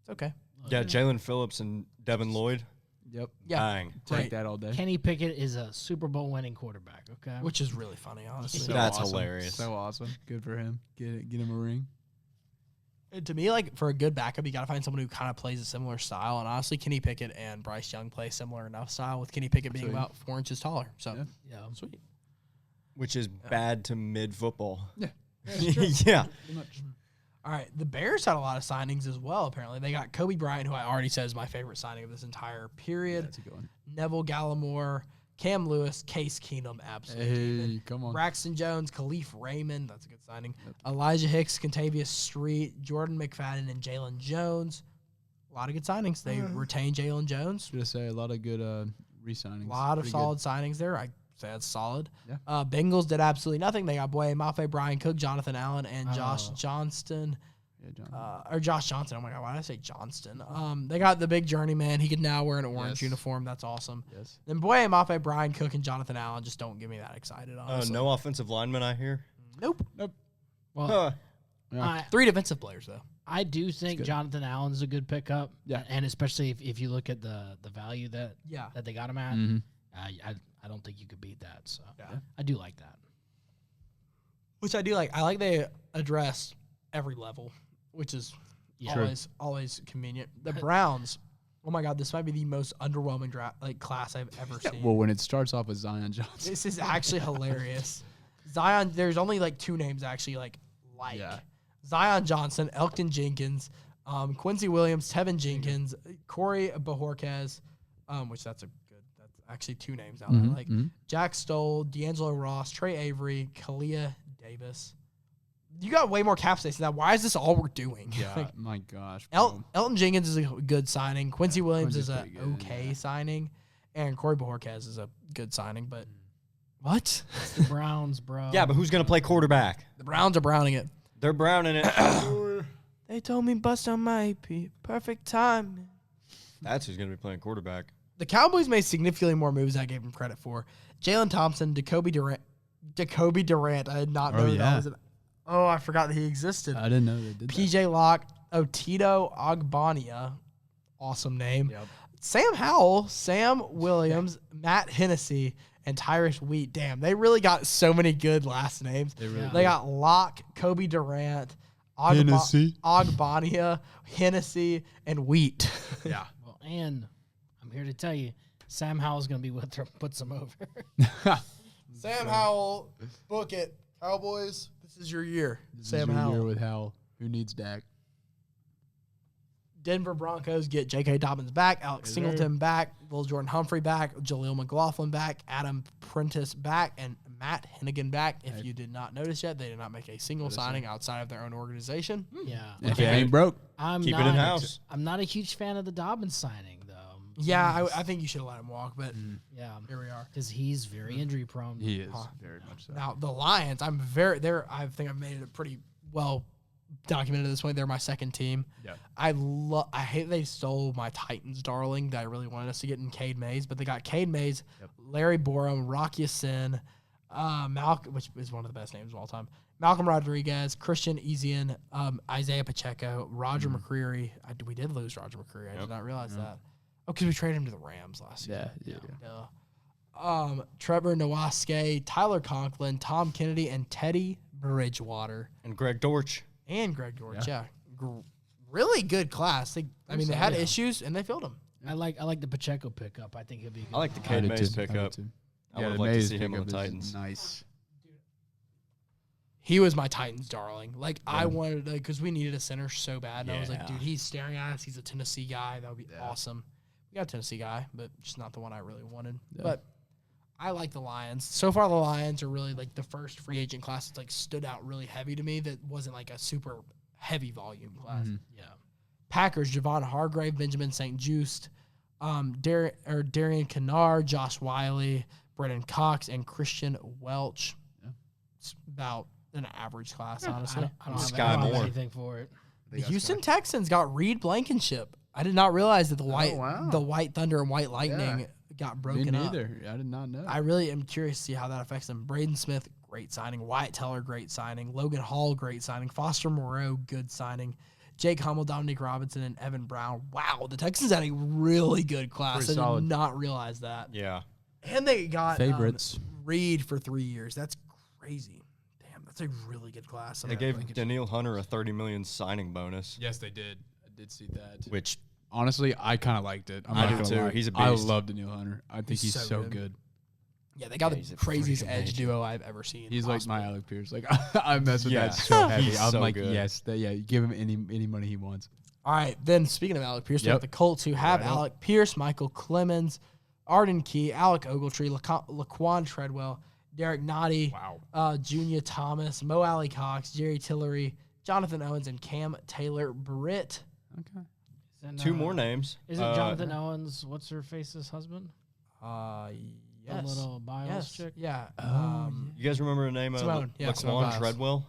it's okay. Yeah, Jalen Phillips and Devin Lloyd. Yep. Yeah, Bang. Take Right. that all day. Kenny Pickett is a Super Bowl winning quarterback. Okay. which is really funny, honestly. So That's awesome. hilarious. So awesome. Good for him. Get him a ring. And to me, for a good backup, you got to find someone who kind of plays a similar style. And honestly, Kenny Pickett and Bryce Young play similar enough style, with Kenny Pickett being Absolutely. about 4 inches taller. So Yeah. Yeah. sweet. Which is bad to mid football. Yeah. Yeah. Pretty much. All right, the Bears had a lot of signings as well, apparently. They got Kobe Bryant, who I already said is my favorite signing of this entire period. That's a good one. Neville Gallimore, Cam Lewis, Case Keenum, absolutely. Hey, come on. Braxton Jones, Khalif Raymond, that's a good signing. Elijah Hicks, Contavious Street, Jordan McFadden, and Jalen Jones. A lot of good signings. They retained Jalen Jones. Going to say a lot of good re-signings. A lot of Pretty solid signings there. I say that's solid. Yeah. Bengals did absolutely nothing. They got Boye Mafe, Brian Cook, Jonathan Allen, and Josh Johnston. Good. Yeah, John. Or Josh Johnson. Oh my God, why did I say Johnston? They got the big journeyman. He could now wear an orange Yes. uniform. That's awesome. Yes. Then Boye Mafe, Brian Cook, and Jonathan Allen just don't get me that excited, honestly. No offensive lineman, I hear. Nope. Well, Yeah. 3 defensive players though. I do think Jonathan Allen's a good pickup. Yeah. And especially if you look at the value that they got him at, I don't think you could beat that. So I do like that. Which I do like. I like they address every level, which is always convenient. The Browns, oh my God, this might be the most underwhelming class I've ever seen. Well, when it starts off with Zion Johnson. This is actually hilarious. Zion, there's only like 2 names actually Yeah. Zion Johnson, Elkton Jenkins, Quincy Williams, Tevin Jenkins, Corey Bojorquez, which that's actually 2 names now. Jack Stoll, D'Angelo Ross, Trey Avery, Kalia Davis. You got way more cap space than that. Why is this all we're doing? Yeah, my gosh. Elton Jenkins is a good signing. Quincy Williams is a good, signing. And Corey Bojorquez is a good signing. But what? It's the Browns, bro. Yeah, but who's going to play quarterback? The Browns are browning it. They're browning it. They told me bust on my AP. Perfect time. That's who's going to be playing quarterback. The Cowboys made significantly more moves than I gave them credit for. Jalen Thompson, Jacoby Durant. I did not know that was I forgot that he existed. I didn't know they did PJ Locke, Otito Ogbonnia, awesome name. Yep. Sam Howell, Sam Williams, Matt Hennessy, and Tyrus Wheat. Damn, they really got so many good last names. They got Locke, Kobe Durant, Ogbonnia, Hennessy, and Wheat. Yeah. Well, and I'm here to tell you, Sam Howell's going to be what puts them over. Sam Howell, book it. Cowboys, this is your year. Sam Howell. Year with Howell. Who needs Dak? Denver Broncos get J.K. Dobbins back, Alex Singleton back, Will Jordan Humphrey back, Jaleel McLaughlin back, Adam Prentice back, and Matt Hennigan back. If you did not notice yet, they did not make a single signing outside of their own organization. Yeah. If it ain't broke, keep it in-house. I'm not a huge fan of the Dobbins signing, though. Yeah, I think you should let him walk, but here we are. Because he's very injury prone. He is very much so. Now, the Lions, I think I've made it pretty well documented at this point. They're my second team. Yeah. I hate they stole my Titans darling that I really wanted us to get in Cade Mays, but they got Cade Mays, Larry Borum, Rock Ya-Sin, Malcolm, which is one of the best names of all time, Malcolm Rodriguez, Christian Ezian, Isaiah Pacheco, Roger McCreary. We did lose Roger McCreary. I did not realize that. Oh, because we traded him to the Rams last year. Yeah. Trevor Nowaske, Tyler Conklin, Tom Kennedy, and Teddy Bridgewater. And Greg Dortch. Really good class. They had issues, and they filled them. I like the Pacheco pickup. I think he'll be good. I like the Cade Mays pickup. I would like to see him on the Titans. Nice. He was my Titans darling. I wanted, because we needed a center so bad. And I was like, dude, he's staring at us. He's a Tennessee guy. That would be awesome. We got a Tennessee guy, but just not the one I really wanted. Yeah. But I like the Lions. So far, the Lions are really the first free agent class that's stood out really heavy to me that wasn't a super heavy volume class. Mm-hmm. Yeah. Packers, Javon Hargrave, Benjamin St. Juste, Darian Kennard, Josh Wiley, Brennan Cox, and Christian Welch. Yeah. It's about an average class, honestly. I don't have anything for it. The Houston Texans got Reed Blankenship. I did not realize that the White Thunder and White Lightning got broken up. Me neither. I did not know. I really am curious to see how that affects them. Braden Smith, great signing. Wyatt Teller, great signing. Logan Hall, great signing. Foster Moreau, good signing. Jake Hummel, Dominique Robinson, and Evan Brown. Wow, the Texans had a really good class. Pretty I solid. did not realize that. Yeah. And they got favorites. Reed for 3 years. That's crazy. Damn, that's a really good class. They gave Danielle Hunter a $30 million signing bonus. Yes, they did. I did see that. Which, honestly, I kind of liked it. I do too. He's a beast. I love Danielle Hunter. I think he's so good. Yeah, they got the craziest edge duo I've ever seen. He's like my Alec Pierce. I mess with that so heavy. I'm so good. Yes, give him any money he wants. All right, then speaking of Alec Pierce, we got the Colts who have Alec Pierce, Michael Clemens, Arden Key, Alec Ogletree, Laquan Treadwell, Derek Nottie, Junior Thomas, Mo Alley Cox, Jerry Tillery, Jonathan Owens, and Cam Taylor Britt. Okay. Two more names. Is it Jonathan Owens? What's her face's husband? The little bios chick. Yeah. You guys remember the name Simone. of Yeah, Simone Laquan Biles. Treadwell?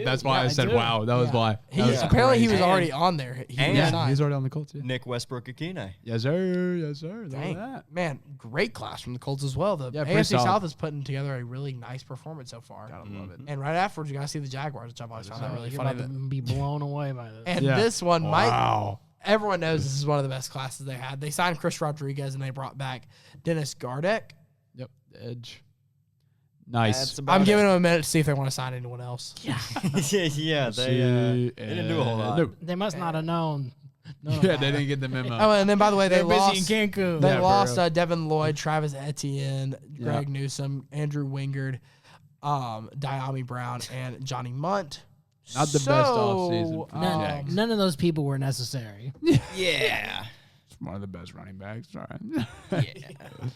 That's why I said, wow. That was why. Apparently he was crazy. already on there. He And- resigned. He's already on the Colts. Yeah. Nick Westbrook-Akine. Yes, sir. Yes, sir. Look at Dang. that. Man, great class from the Colts as well. The pretty AFC solid. South is putting together a really nice performance so far. Gotta love it. And right afterwards, you guys see the Jaguars, which I've always found that really You're funny. about to be blown away by this. And Yeah. this one might. Wow. Everyone knows this is one of the best classes they had. They signed Chris Rodriguez and they brought back Dennis Gardeck. Yep. Edge. Nice. That's about I'm giving it. them a minute to see if they want to sign anyone else. yeah, they didn't do a whole lot. Nope. They must not have known. Yeah, they didn't get the memo. Oh, and then by the way, they They're busy lost. in Cancun. They Yeah, for lost real. Devin Lloyd, Travis Etienne, Yeah. Greg Newsome, Andrew Wingard, Diami Brown, and Johnny Munt. Not the best offseason for the um, Jags. None of those people were necessary. Yeah. One of the best running backs. All right.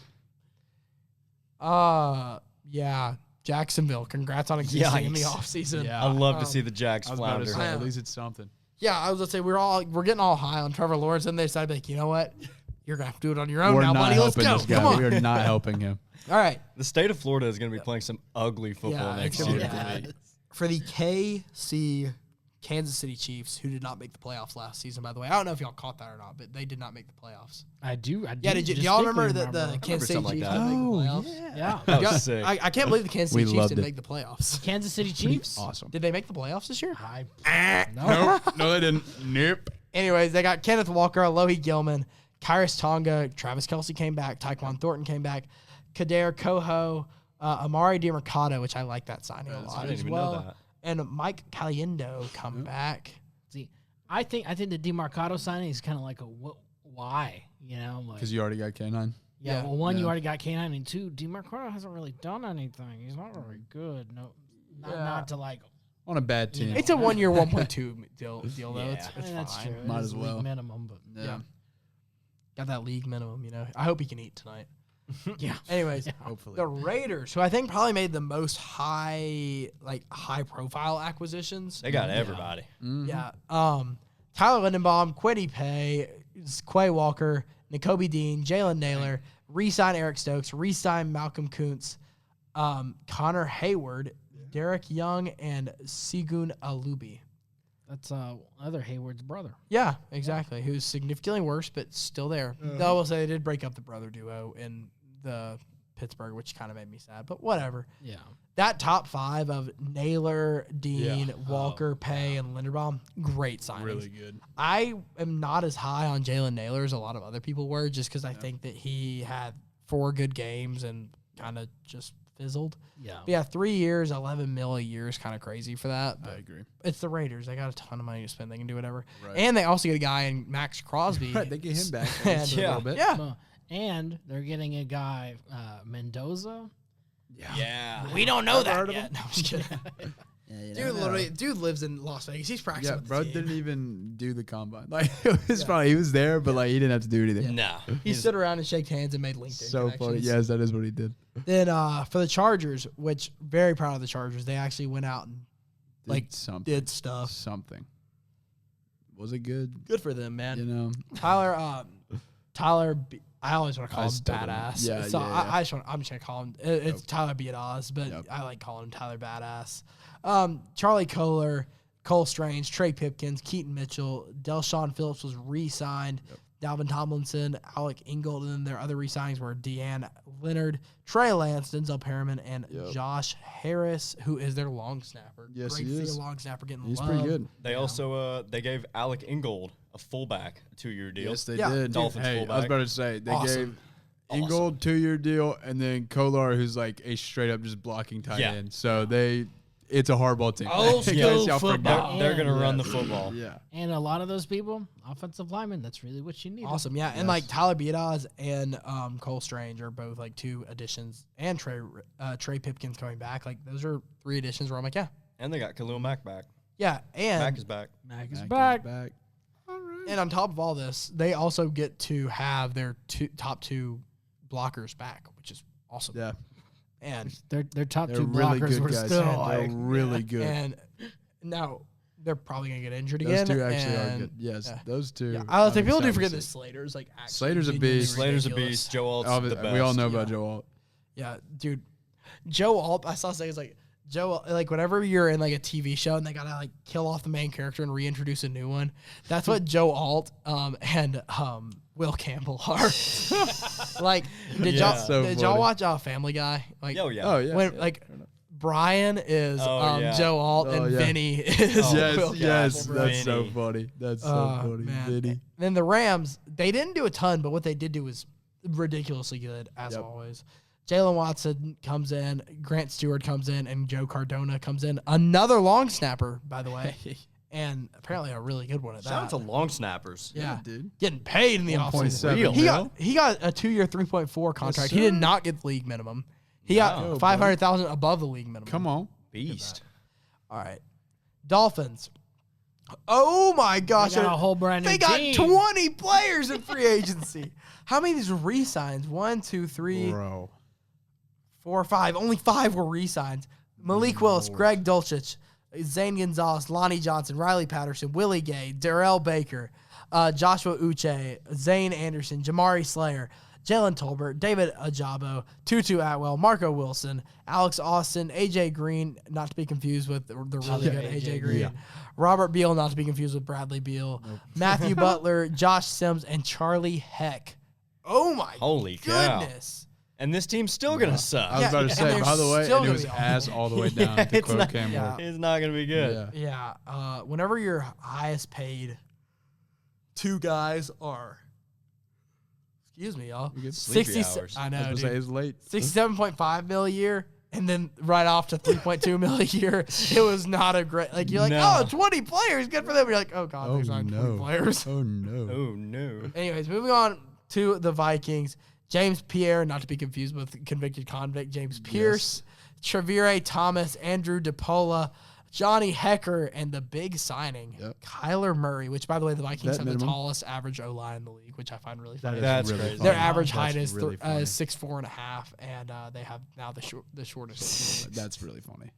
Yeah, Jacksonville. Congrats on existing in the Yikes. offseason. Yeah. I love to see the Jags I was about to flounder. say, at least it's something. Yeah, I was gonna say we're getting all high on Trevor Lawrence, and they decided like, you know what, you're gonna have to do it on your own We're now, not buddy. Let's helping go. this guy. Come on. We are not helping him. All right, The state of Florida is going to be playing some ugly football Yeah, next it's gonna year. be bad. For the KC Kansas City Chiefs, who did not make the playoffs last season, by the way. I don't know if y'all caught that or not, but they did not make the playoffs. I do. Yeah, do y'all remember that the Kansas City something Chiefs like that. didn't make the playoffs? Yeah. That was Yeah, sick. I can't believe the Kansas We City Chiefs loved didn't it. make the playoffs. Kansas City Chiefs? Awesome. Did they make the playoffs this year? No. No, they didn't. Nope. Anyways, they got Kenneth Walker, Alohi Gilman, Kyrus Tonga, Travis Kelce came back, Tyquan Thornton came back, Kader Coho, Amari DiMercado, which I like that signing a I lot didn't as even well, know that. and Mike Caliendo come back. See, I think the DeMarcado signing is kind of like a why, you know? Like, Because you already got K9. yeah, well, one, Yeah. you already got K9, and two, DeMarcado hasn't really done anything. He's not very good. No, not to like. On a bad team. It's a 1 year, 1.2 deal though. Yeah. It's That's fine. true. Might It is as league well. minimum, but Yeah. Got that league minimum, you know. I hope he can eat tonight. yeah. Anyways, Hopefully. the Raiders, who I think probably made the most high profile acquisitions. They got everybody. Yeah. Tyler Lindenbaum, Quiddy Pay, Quay Walker, N'Kobe Dean, Jalen Naylor, re-sign Eric Stokes, re-sign Malcolm Kuntz, Connor Hayward, Derek Young, and Segun Alubi. That's other Hayward's brother. Yeah, exactly. Who's significantly worse, but still there. Though I will say they did break up the brother duo in the Pittsburgh, which kind of made me sad, but whatever. Yeah. That top five of Naylor, Dean, Walker, Pay, and Linderbaum, great signings. Really good. I am not as high on Jalen Naylor as a lot of other people were, just because I think that he had 4 good games and kind of just fizzled. Yeah. But yeah, 3 years, $11 million a year is kind of crazy for that. I But agree. it's the Raiders. They got a ton of money to spend. They can do whatever. Right. And they also get a guy in Max Crosby. Right, they get him back And- for a little bit. Yeah. And they're getting a guy, Mendoza. Yeah. We don't know Ever heard that of yet. him? No, I'm just kidding. Dude lives in Las Vegas. He's practicing Yeah, with the bro team. didn't even do the combine. Like it was funny. He was there, but like he didn't have to do anything. No. He stood around and shook hands and made LinkedIn So funny. connections. Yes, that is what he did. Then for the Chargers, which very proud of the Chargers, they actually went out and Something. did stuff. Something. Was it good? Good for them, man. You know. Tyler. I always want to call I him still don't- badass. yeah, so yeah, yeah. I'm just gonna call him. It's Yep. Tyler Biadasz, but Yep. I like calling him Tyler Badass. Charlie Kohler, Cole Strange, Trey Pipkins, Keaton Mitchell, Delshawn Phillips was re-signed. Dalvin Tomlinson, Alec Ingold, and then their other re-signings were Deanne Leonard, Trey Lance, Denzel Perriman, and Josh Harris, who is their long snapper. Yes, Great he to see is. a long snapper getting He's love. pretty good. They also they gave Alec Ingold a fullback, a 2-year deal. Yes, they Yeah. did. Dolphins hey, I was fullback. about to say they Awesome. gave Ingold 2-year deal, and then Kolar, who's like a straight up just blocking tight Yeah. end. So it's a hardball team. Old In school case y'all football. forgot. They're going to run the Yes. football. Yeah. And a lot of those people, offensive linemen, that's really what you need. Awesome, yeah. And like Tyler Biadasz and Cole Strange are both like 2 additions, and Trey Pipkins coming back. Like those are 3 additions where I'm like, yeah, And they got Khalil Mack back. yeah. And Mack is back. Mac is Mack is back. back. All right. and on top of all this, they also get to have their top 2 blockers back, which is awesome. Yeah. And Their top They're 2 really blockers good were guys. still They're like, really good. and now they're probably gonna get injured Those again. 2 actually are and- good. Yes, yeah. those 2. Yeah, I was like, I'm people do excited forget to that see. Slater's like actually Slater's a genuinely beast. Slater's a ridiculous. beast. Joe Alt's Oh, the best. we all know about Joe Alt. Yeah, dude. Joe Alt, I saw saying like Joe, like whenever you're in like a TV show and they gotta like kill off the main character and reintroduce a new one, that's what Joe Alt and Will Campbell are. Like, did y'all watch Family Guy? Like, Oh yeah. When like Brian is Joe Alt and Vinny is Will Campbell. Yes, bro. that's so funny. That's so funny. Man. Vinny. Then the Rams, they didn't do a ton, but what they did do was ridiculously good, as always. Jalen Watson comes in, Grant Stewart comes in, and Joe Cardona comes in. Another long snapper, by the way, and apparently a really good one at that. Shout out to long snappers. Yeah, dude. Getting paid in the offseason. He got a 2-year, 3.4 contract. He did not get the league minimum. He got $500,000 above the league minimum. Come on. Beast. All right. Dolphins. Oh, my gosh. They got a whole brand new team. team. 20 players in free agency. How many of these re-signs? 1, 2, 3, Bro. 4, 5. Only 5 were re-signs. Malik Willis, Greg Dulcich, Zane Gonzalez, Lonnie Johnson, Riley Patterson, Willie Gay, Darrell Baker, Joshua Uche, Zane Anderson, Jamari Slayer, Jalen Tolbert, David Ajabo, Tutu Atwell, Marco Wilson, Alex Austin, AJ Green, not to be confused with the really good AJ Green, Robert Beal, not to be confused with Bradley Beal, Matthew Butler, Josh Sims, and Charlie Heck. Oh my Holy cow. goodness. And this team's still going to suck. I was about to say, by the way, and it was ass all the way down to quote Campbell. It's not going to be good. Yeah. Whenever your highest paid 2 guys are, excuse me, y'all, 60 hours. I know, I was dude. say it's late. 67.5 mil a year, and then right off to 3.2 mil a year. It was not a great, like, you're like, 20 players, good for them. You're like, oh, God, there's not 20 players. Oh, no. Oh, no. Anyways, moving on to the Vikings. James Pierre, not to be confused with convicted convict James Pierce, Trevere Thomas, Andrew DePola, Johnny Hecker, and the big signing, Kyler Murray, which, by the way, the Vikings have the tallest average O-line in the league, which I find really funny. That's really Their average height is really 6'4.5", and they have now the shortest. That's really funny.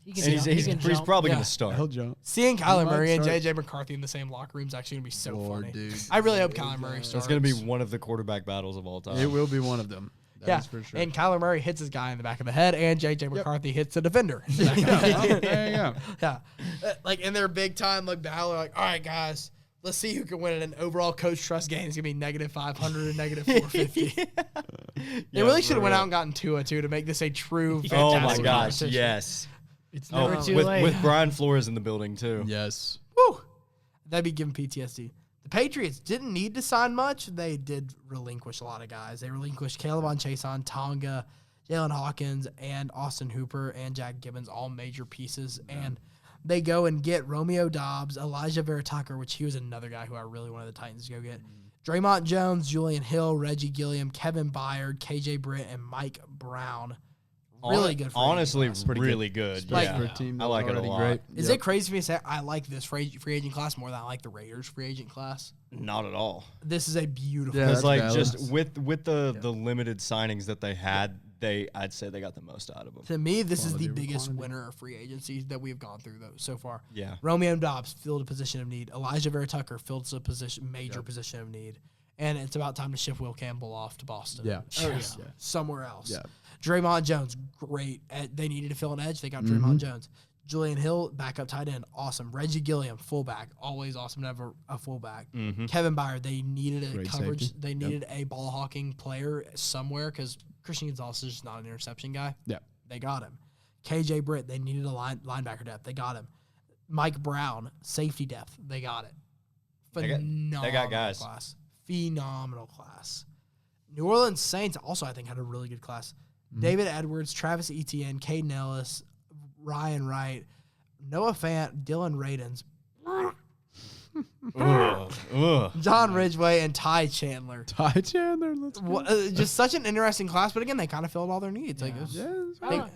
He's probably going to start. He'll jump. Seeing Kyler Murray and J.J. McCarthy in the same locker room is actually going to be so funny. Dude. I really hope Kyler Murray starts. It's going to be one of the quarterback battles of all time. It will be one of them. That's for sure. And Kyler Murray hits his guy in the back of the head, and J.J. McCarthy hits the defender in the back of the head. There you go. Yeah. Like, in their big-time battle, like, all right, guys, let's see who can win it. And overall coach trust game is going to be -500 and -450. They really should have went out and gotten Tua, too, to make this a true fantastic Oh, my gosh, competition. yes. It's never too with, late. with Brian Flores in the building, too. Yes. Woo! That'd be giving PTSD. The Patriots didn't need to sign much. They did relinquish a lot of guys. They relinquished Caleb on Chason, Tonga, Jalen Hawkins, and Austin Hooper, and Jack Gibbons, all major pieces. And they go and get Romeo Dobbs, Elijah Vera Tucker, which he was another guy who I really wanted the Titans to go get. Draymond Jones, Julian Hill, Reggie Gilliam, Kevin Byard, KJ Britt, and Mike Brown. Really good. Honestly, really good. Like, Yeah. For a team I like it a already lot. great. Is it crazy for me to say I like this free agent class more than I like the Raiders free agent class? Not at all. This is a beautiful. Yeah, Because that's like valid. just with the limited signings that they had, I'd say they got the most out of them. To me, this is the Quality over biggest quantity. winner of free agency that we've gone through so far. Yeah. Romeo Dobbs filled a position of need. Elijah Vera Tucker filled a major position of need. And it's about time to ship Will Campbell off to Boston. Yeah. Somewhere else. Yeah. Draymond Jones, great. They needed to fill an edge. They got Draymond Jones. Julian Hill, backup tight end, awesome. Reggie Gilliam, fullback, always awesome to have a fullback. Kevin Byard, they needed a Great coverage. safety. They needed a ball hawking player somewhere because Christian Gonzalez is just not an interception guy. Yeah. They got him. KJ Britt, they needed a linebacker depth. They got him. Mike Brown, safety depth. They got it. Phenomenal they got guys. class. Phenomenal class. New Orleans Saints also, I think, had a really good class. David Edwards, Travis Etienne, Caden Ellis, Ryan Wright, Noah Fant, Dylan Radens, John Ridgeway, and Ty Chandler. Ty Chandler, let's go. Just such an interesting class, but again, they kind of filled all their needs. Like, it was- Yeah,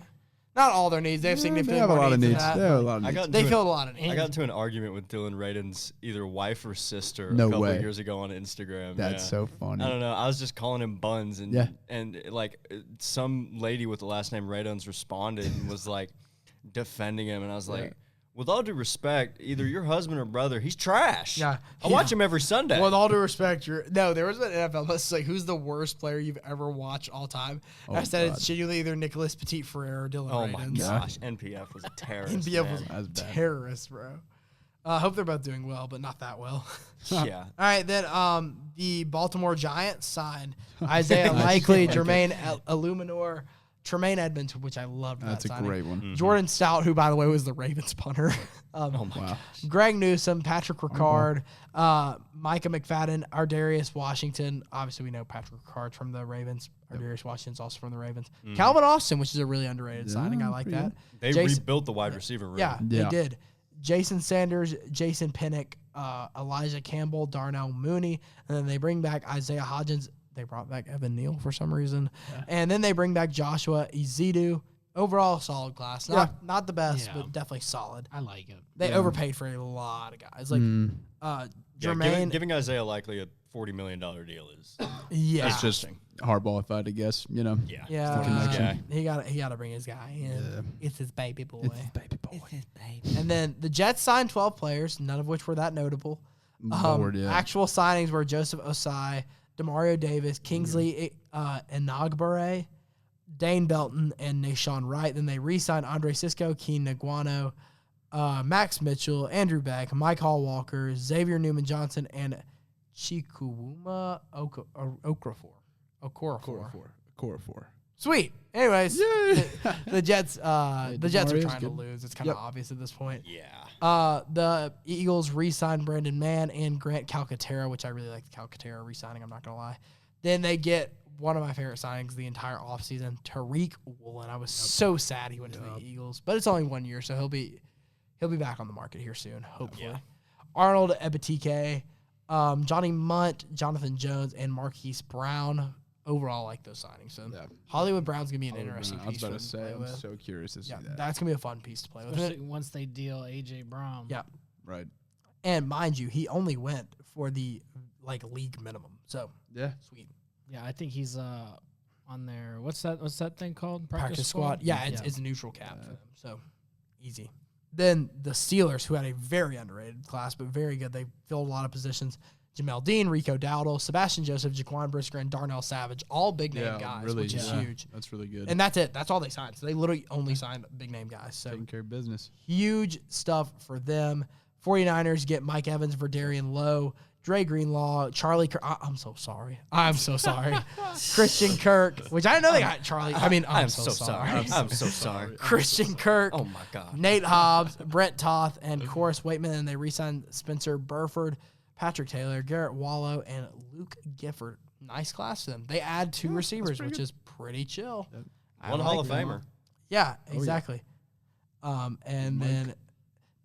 not all their needs. They have significant they have a more lot of needs needs. than They that. have a lot of needs. They filled a lot of needs. I got into an argument with Dylan Radin's either wife or sister No a couple way. of years ago on Instagram. That's yeah. so funny. I don't know. I was just calling him Buns, and Yeah. and like some lady with the last name Radons responded and was like defending him, and I was like, with all due respect, either your husband or brother, he's trash. Yeah. I watch him every Sunday. Well, with all due respect, there was an NFL list like who's the worst player you've ever watched all time. I said it's genuinely either Nicholas Petit-Frere or Dylan Radins. My gosh, NPF was a terrorist. NPF was terrorist, bro. I hope they're both doing well, but not that well. Yeah. All right, then the Baltimore Giants signed Isaiah Likely, Jermaine Illuminor, Tremaine Edmonds, which I loved. That's a great one. Mm-hmm. Jordan Stout, who, by the way, was the Ravens punter. Wow. Greg Newsome, Patrick Ricard, Micah McFadden, Ardarius Washington. Obviously, we know Patrick Ricard from the Ravens. Ardarius Washington's also from the Ravens. Calvin Austin, which is a really underrated signing. I like that. They rebuilt the wide receiver room. Yeah, they did. Jason Sanders, Jason Pinnock, Elijah Campbell, Darnell Mooney, and then they bring back Isaiah Hodgins. They brought back Evan Neal for some reason. Yeah. And then they bring back Joshua Ezidu. Overall, solid class. Not the best, but definitely solid. I like it. They overpaid for a lot of guys. Like Jermaine. Giving Isaiah Likely a $40 million deal is It's just hardball, if I had to guess. You know. Yeah. He got to bring his guy in. Yeah. It's his baby boy. It's his baby. And then the Jets signed 12 players, none of which were that notable. Actual signings were Joseph Osai, Demario Davis, Kingsley Enagbare, Dane Belton, and Nashawn Wright. Then they re-signed Andre Sisco, Keen Naguano, Max Mitchell, Andrew Beck, Mike Hall Walker, Xavier Newman Johnson, and Chikuwuma Okorafor. Sweet. Anyways, the Jets are trying to lose. It's kind of obvious at this point. Yeah. The Eagles re-signed Brandon Mann and Grant Calcaterra, which I really like the Calcaterra re-signing, I'm not going to lie. Then they get one of my favorite signings the entire offseason, Tariq Woolen. I was so sad he went to the Eagles, but it's only 1 year, so he'll be back on the market here soon, hopefully. Yeah. Arnold Ebitike, Johnny Munt, Jonathan Jones, and Marquise Brown. Overall, I like those signings. So Hollywood Brown's going to be an interesting piece. I was about to say, I'm so curious to see that. That's going to be a fun piece to play with. Especially once they deal A.J. Brown. Yeah. Right. And mind you, he only went for the league minimum. So sweet. Yeah, I think he's on there. What's that thing called? Practice squad. Yeah, it's a neutral cap for them. So easy. Then the Steelers, who had a very underrated class, but very good. They filled a lot of positions. Jamel Dean, Rico Dowdle, Sebastian Joseph, Jaquan Brisker, and Darnell Savage, all big-name guys, which is huge. That's really good. And that's it. That's all they signed. So they literally only signed big-name guys. So taking care of business. Huge stuff for them. 49ers get Mike Evans, Verdarian Lowe, Dre Greenlaw, Charlie Kirk. I'm so sorry. Christian Kirk, which I didn't know they got Charlie. I mean, I'm so sorry. I'm so sorry. Christian Kirk. Oh, my God. Nate Hobbs, Brent Toth, and Corus Waitman. And they re-signed Spencer Burford, Patrick Taylor, Garrett Wallow, and Luke Gifford. Nice class to them. They add 2 receivers, which is pretty chill. One Hall of Famer. Yeah, exactly. And then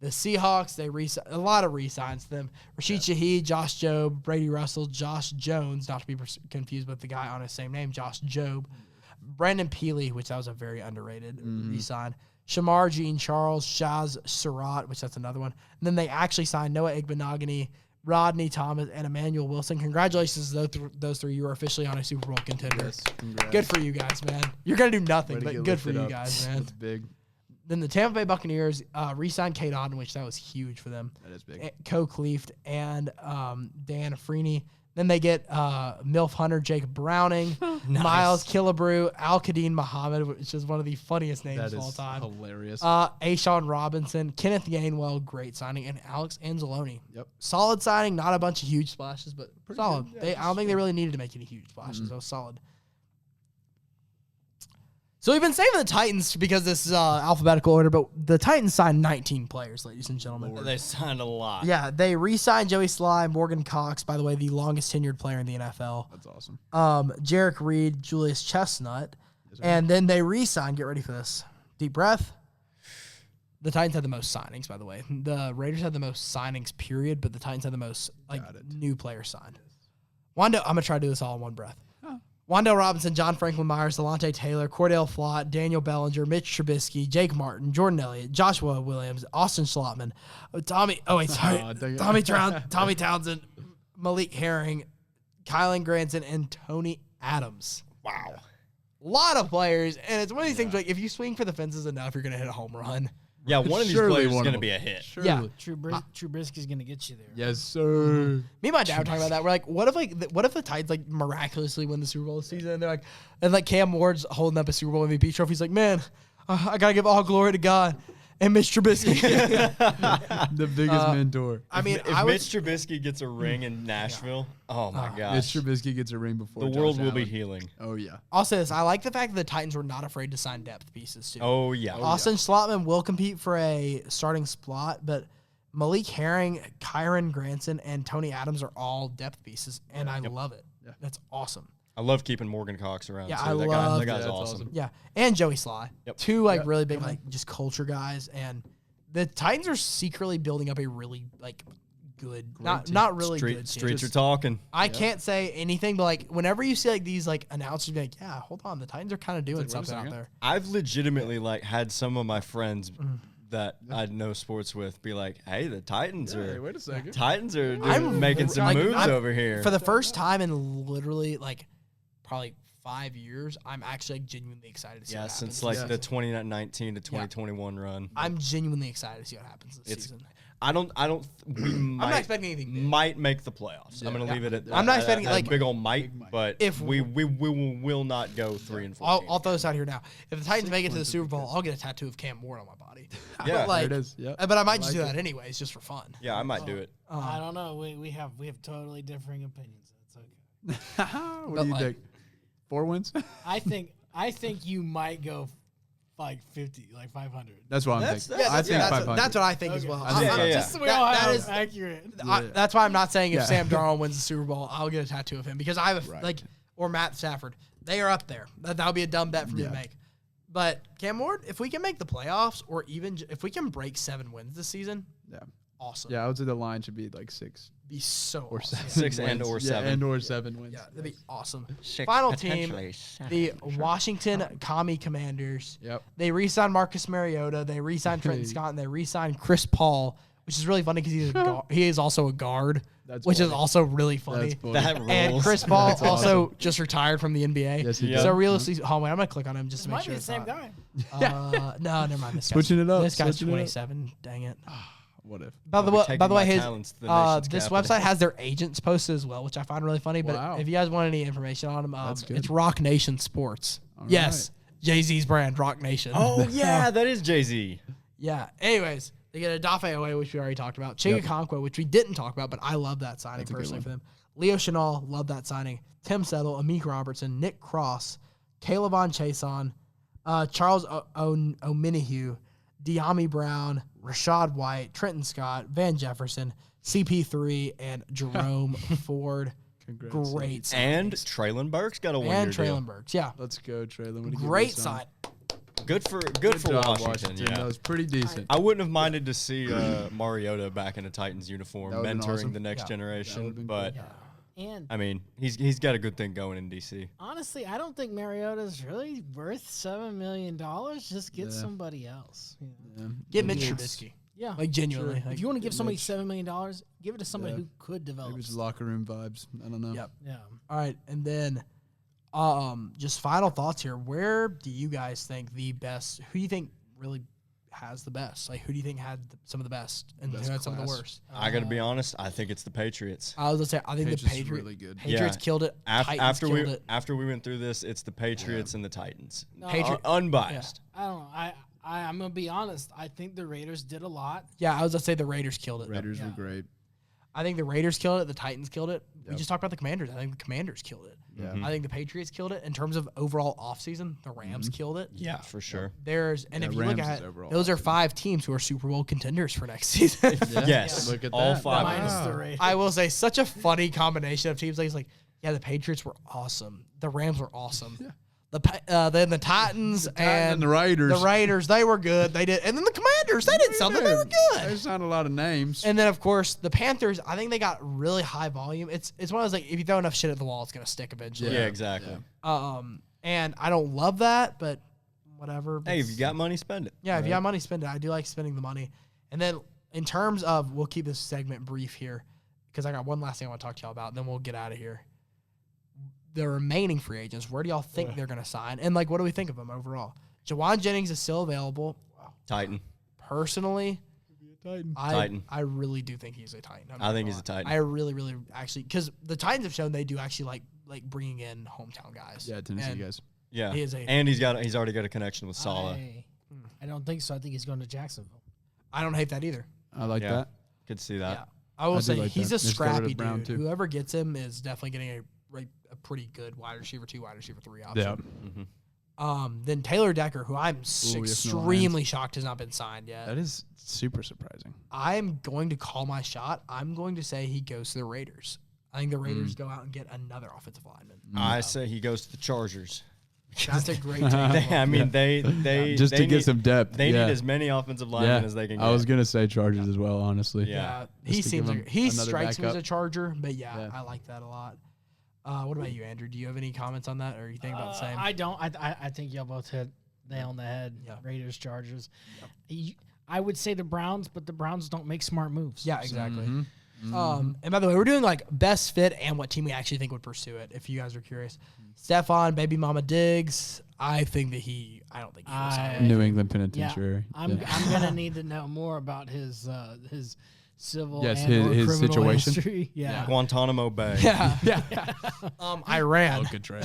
the Seahawks, they a lot of re-signs to them. Rashid Shaheed, Josh Jobe, Brady Russell, Josh Jones, not to be confused with the guy on his same name, Josh Jobe. Brandon Peely, which that was a very underrated re-sign. Shamar Jean Charles, Shaz Surratt, which that's another one. And then they actually signed Noah Igbenogany, Rodney Thomas, and Emmanuel Wilson. Congratulations to those 3. You are officially on a Super Bowl contender. Yes, good for you guys, man. You're going to do nothing, but good for you guys, man. That's big. Then the Tampa Bay Buccaneers re-signed Kate Otten, which that was huge for them. That is big. Co Cleeft and Dan Freeney. Then they get Milf Hunter, Jake Browning, Miles Killebrew, Al-Qadim Muhammad, which is one of the funniest names of all time. Hilarious. Ashawn Robinson, Kenneth Gainwell, great signing, and Alex Anzalone. Yep. Solid signing, not a bunch of huge splashes, but pretty solid. Yeah, I don't think they really needed to make any huge splashes. So solid. So we've been saving the Titans because this is alphabetical order, but the Titans signed 19 players, ladies and gentlemen. They signed a lot. Yeah, they re-signed Joey Sly, Morgan Cox, by the way, the longest tenured player in the NFL. That's awesome. Jarek Reed, Julius Chestnut, and then they re-signed, get ready for this, deep breath. The Titans had the most signings, by the way. The Raiders had the most signings, period, but the Titans had the most new players signed. I'm going to try to do this all in one breath. Wandale Robinson, John Franklin Myers, Delonte Taylor, Cordell Flott, Daniel Bellinger, Mitch Trubisky, Jake Martin, Jordan Elliott, Joshua Williams, Austin Schlottman, Tommy Townsend, Malik Herring, Kylan Granson, and Tony Adams. Wow. A lot of players, and it's one of these things like if you swing for the fences enough, you're going to hit a home run. Yeah, one of these Surely players is one going of to them. be a hit. Surely. Yeah, Trubisky's gonna get you there. Yes, sir. Me and my dad were talking about that. We're like, what if the Titans like miraculously win the Super Bowl this season? And they're like, and like Cam Ward's holding up a Super Bowl MVP trophy. He's like, man, I gotta give all glory to God and Mitch Trubisky. The biggest mentor. I mean, If Mitch Trubisky gets a ring in Nashville, oh my Mitch gosh, Trubisky gets a ring before the Josh world will be Allen. healing. Oh, yeah. I'll say this: I like the fact that the Titans were not afraid to sign depth pieces too. Oh yeah, Austin Slotman will compete for a starting spot, but Malik Herring, Kyron Granson, and Tony Adams are all depth pieces, and I love it. Yeah. That's awesome. I love keeping Morgan Cox around. Yeah, too. I that love- that guy's Yeah, that's awesome. awesome. Yeah, and Joey Sly, Yep. two like Yep. really big like just culture guys, and the Titans are secretly building up a really like good, not really good team. Streets are talking. I can't say anything, but like whenever you see like these like announcers be like, yeah, hold on, the Titans are kind of doing Wait a something out second. there. I've legitimately like had some of my friends that I know sports with be like, "Hey, the Titans Hey, are wait a second. Titans are I'm making some like, moves I'm- over here." For the first time in literally like probably 5 years, I'm actually like, genuinely excited to see what happens. since like this the season. 2019 to 2021 run. I'm genuinely excited to see what happens this It's- season. I don't. We I'm not might, expecting anything big. might make the playoffs. I'm gonna Yeah. leave it at. I'm not expecting, at like, big old might, big might. but If we will not go 3-14. I'll throw this out here now. If the Titans make it to the Super Bowl, I'll get a tattoo of Cam Ward on my body. Yeah, But, like, there it is. Yep. But I might just like do it. that anyways, just for fun. Yeah, I might do it. I don't know. We have totally differing opinions. It's okay. What But, do you like- think? 4 wins? I think you might go like 50, like 500. That's what I'm That's- thinking. that's- I think yeah, 500. That's what I think as Okay. well. I think- Yeah, yeah. Just so we That- all that have is- accurate. That's why I'm not saying if Yeah. Sam Darnold wins the Super Bowl, I'll get a tattoo of him because I have Right. like or Matt Stafford. They are up there. That would be a dumb bet for me to Yeah. make. But Cam Ward, if we can make the playoffs or even if we can break 7 wins this season, Yeah. awesome. Yeah, I would say the line should be like 6 Be so or awesome. 7. 6 wins. and or Yeah, 7. and or 7 wins. Yeah, that'd be awesome. 6, Final team, potentially 7. the Washington Commie Commanders. Yep. They re-signed Marcus Mariota. They re-signed Trenton Hey. Scott, and they re-signed Chris Paul, which is really funny because he is also a guard, That's which is funny. also really funny. That's funny. That rules. And Chris Paul also just retired from the NBA. Yes, he Yeah. did. So realistically, oh wait, I'm gonna click on him just to make Might sure be the it's same not. guy. No, never mind. This guy's, Switching it up, This guy's switching it up. 27. Dang it. What if? By the I'll be way, taking by the way, my his talents to the nation's this capital. website has their agents posted as well, which I find really funny. But Wow. if you guys want any information on them, That's good. it's Rock Nation Sports. All Yes, Jay-Z's brand, Rock Nation. Oh yeah, that is Jay-Z. Yeah. Anyways, they get Adafe Owe, which we already talked about. Chiga Conquo, which we didn't talk about, but I love that signing That's a good personally one. for them. Leo Chenal, love that signing. Tim Settle, Amik Robertson, Nick Cross, Calebon Chason, Charles O'Minihue, De'Ami Brown, Rashad White, Trenton Scott, Van Jefferson, CP3, and Jerome Ford. Congrats. Great sign. And Traylon Burks got a one-year And deal. Traylon Burks. Yeah. Let's go, Traylon. Way to give Great it a sign. sign. Good for job, Washington. Yeah. That was pretty decent. I wouldn't have minded to see Mariota back in a Titans uniform, That would've been mentoring awesome. the next Yeah. That generation. would've been But cool. And I mean, he's got a good thing going in DC. honestly, I don't think Mariota's really worth $7 million. Just get Yeah. somebody else. you know? Yeah. Get Mitch Maybe Trubisky. Yeah. Like, genuinely. Sure. Like, If you want to give get somebody Mitch. $7 million, give it to somebody Yeah. who could develop. Maybe it's locker room vibes. I don't know. Yep. Yeah. All right, and then just final thoughts here. Where do you guys think the best? Who do you think really has the best? Like, who do you think had some of the best and Best who had some of the class. worst? I got to be honest. I think it's the Patriots. I was gonna say I think the Patriots is Patriots really good. Patriots Yeah. killed it. Titans After killed we it. after we went through this, it's the Patriots and the Titans. No, Unbiased. I don't know. I'm gonna be honest. I think the Raiders did a lot. Yeah, I was gonna say the Raiders killed it. Raiders Yeah. were great. I think the Raiders killed it. The Titans killed it. We Yep. just talked about the Commanders. I think the Commanders killed it. Yeah. Mhm. I think the Patriots killed it. In terms of overall offseason, the Rams killed it. Yeah, for sure. If Yeah, you look Rams at is overall those are offseason. 5 teams who are Super Bowl contenders for next season. Yeah. Yes. Look at All that. 5. Minus Wow. the Raiders. I will say such a funny combination of teams. Like, it's like, yeah, the Patriots were awesome. The Rams were awesome. Yeah. Then the Titans and the Raiders. The Raiders, they were good. They did, and then the Commanders, they did something. They were good. There's not a lot of names. And then of course the Panthers. I think they got really high volume. It's one of those like if you throw enough shit at the wall, it's gonna stick eventually. Yeah, exactly. And I don't love that, but whatever. Hey, if you got money, spend it. Yeah, if you got money, spend it. I do like spending the money. And then in terms of, we'll keep this segment brief here because I got one last thing I want to talk to y'all about, and then we'll get out of here. The remaining free agents, where do y'all think they're going to sign? And, like, what do we think of them overall? Jawan Jennings is still available. Titan. personally, Titan. I really do think he's a Titan. I think he's a Titan. I really, really actually, because the Titans have shown they do actually like bringing in hometown guys. Yeah, Tennessee guys. Yeah, he's already got a connection with Saleh. I don't think so. I think he's going to Jacksonville. I don't hate that either. I like that. Could see that. Yeah. I will say like he's that. a Let's go to scrappy Brown, dude. too. Whoever gets him is definitely getting a pretty good wide receiver 2, wide receiver 3 option. Yeah. Then Taylor Decker, who I'm yes, no extremely shocked has not been signed yet. That is super surprising. I'm going to call my shot. I'm going to say he goes to the Raiders. I think the Raiders go out and get another offensive lineman. I say he goes to the Chargers. That's a great take. I mean, they just they to get need, some depth. They need as many offensive linemen as they can get. I was gonna say Chargers as well, honestly. Yeah. He Just to seems give like him he another strikes me as backup. a Charger, but Yeah. I like that a lot. What about you, Andrew? Do you have any comments on that, or you think about the same? I don't. I think y'all both hit nail on the head. Yeah. Raiders, Chargers. I would say the Browns, but the Browns don't make smart moves. Yeah, exactly. Mm-hmm. And by the way, we're doing like best fit and what team we actually think would pursue it. If you guys are curious, Stephon, Baby Mama Diggs. I think that I don't think he will sign. New England Yeah, Penitentiary. I'm gonna need to know more about his civil Yes, and or his criminal situation. history. Yeah. Guantanamo Bay. Yeah. Iran. Good trade.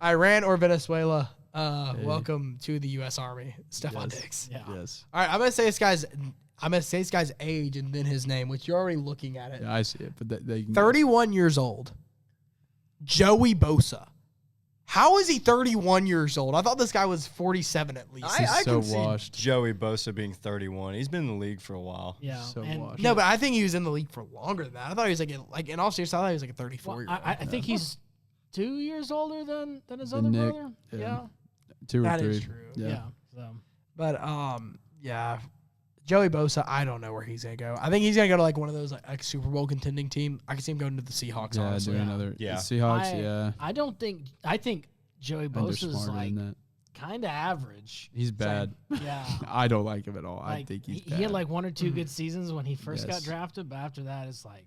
Iran or Venezuela. Welcome to the U.S. Army, Stephon Diggs. Yeah. Yes. All right, I'm gonna say this guy's age and then his name, which you're already looking at it. Yeah, I see it, but they can 31 years old. Joey Bosa. How is he 31 years old? I thought this guy was 47 at least. He's I so can washed. see Joey Bosa being 31. He's been in the league for a while. Yeah. So and washed. No, but I think he was in the league for longer than that. I thought he was like in all seriousness, I thought he was like a 34 well, year old. I think he's 2 years older than his Than other Nick, brother. yeah. Yeah. 2 or That 3. is true. Yeah. So. But yeah, Joey Bosa, I don't know where he's gonna go. I think he's gonna go to like one of those like Super Bowl contending team. I can see him going to the Seahawks. Yeah, honestly, doing another. Yeah. The Seahawks. I think Joey And they're Bosa is smarter like than that. kind of average. He's bad. Yeah. I don't like him at all. I Like, think he's he bad. had like 1 or 2 good seasons when he first got Yes. drafted, but after that, it's like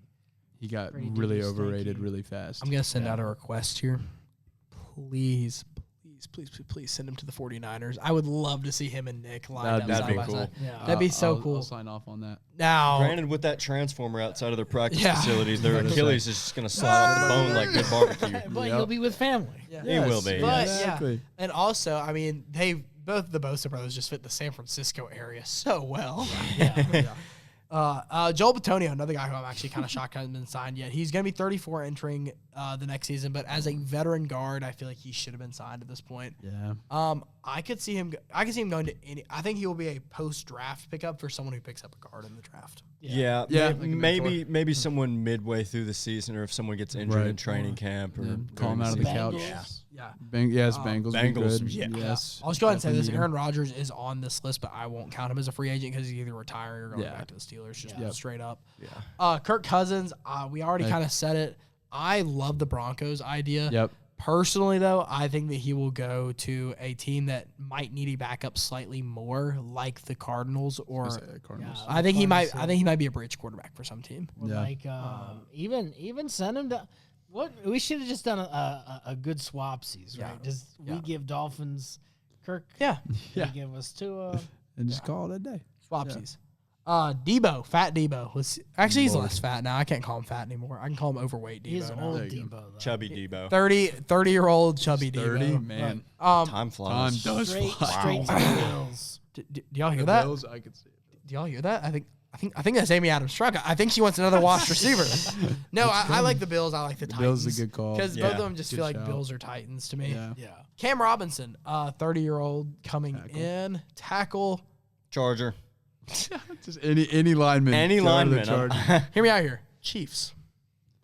he got pretty really duper overrated stinky. really fast. I'm gonna send out a request here. Please send him to the 49ers. I would love to see him and Nick line up That'd side be by cool. side. yeah. That'd be so cool. I'll sign off on that. Now, Granted, with that transformer outside of their practice Yeah. facilities, their Gonna Achilles is just going to slide off the bone like good barbecue. but Yep. he'll be with family. yeah. He will be. But Exactly. yeah, and also, I mean, both the Bosa brothers just fit the San Francisco area so well. Joel Bitonio, another guy who I'm actually kind of shocked hasn't been signed yet. He's going to be 34 entering the next season, but as a veteran guard, I feel like he should have been signed at this point. Yeah. I could see him going to any. I think he will be a post-draft pickup for someone who picks up a guard in the draft. Yeah, Yeah. maybe someone midway through the season, or if someone gets injured Right. in training camp, or Yeah, during call him out of the season. couch. Bengals. Yeah. Bengals. Bengals, Be good. yeah. Yes. I'll just go ahead and say If we this: need him. Aaron Rodgers is on this list, but I won't count him as a free agent because he's either retiring or going Yeah. back to the Steelers. Just Yep. straight up. Yeah. Kirk Cousins, we already Hey. kind of said it. I love the Broncos idea. Yep. Personally, though, I think that he will go to a team that might need a backup slightly more, like the Cardinals, or Cardinals. I think he might. Fun I think he might be a bridge quarterback for some team. Or Yeah. like even send him to what we should have just done a good swapsies, right? Yeah. Just we give Dolphins Kirk, Yeah, they give us Tua. And just call it a day. swapsies. Debo, fat Debo. Actually, he's less fat now. I can't call him fat anymore. I can call him overweight Debo. He's now. old There you Debo, go. though. Chubby Debo. 30-year-old chubby 30, Debo. man. Um, Time Time flies. does Straight fly. to the Bills. do y'all hear The that? Bills, I could see it. Do y'all hear that? I think that's Amy Adams' truck. I think she wants another washed receiver. No, I like the Bills. I like the Titans. Bills is a good call. Because Yeah. both of them just Good feel like shout. Bills or Titans to me. Yeah. Yeah. Cam Robinson, 30-year-old coming Tackle. in. Tackle. Charger. Just any lineman. Any Go to the lineman. Chargers. Hear me out here. Chiefs.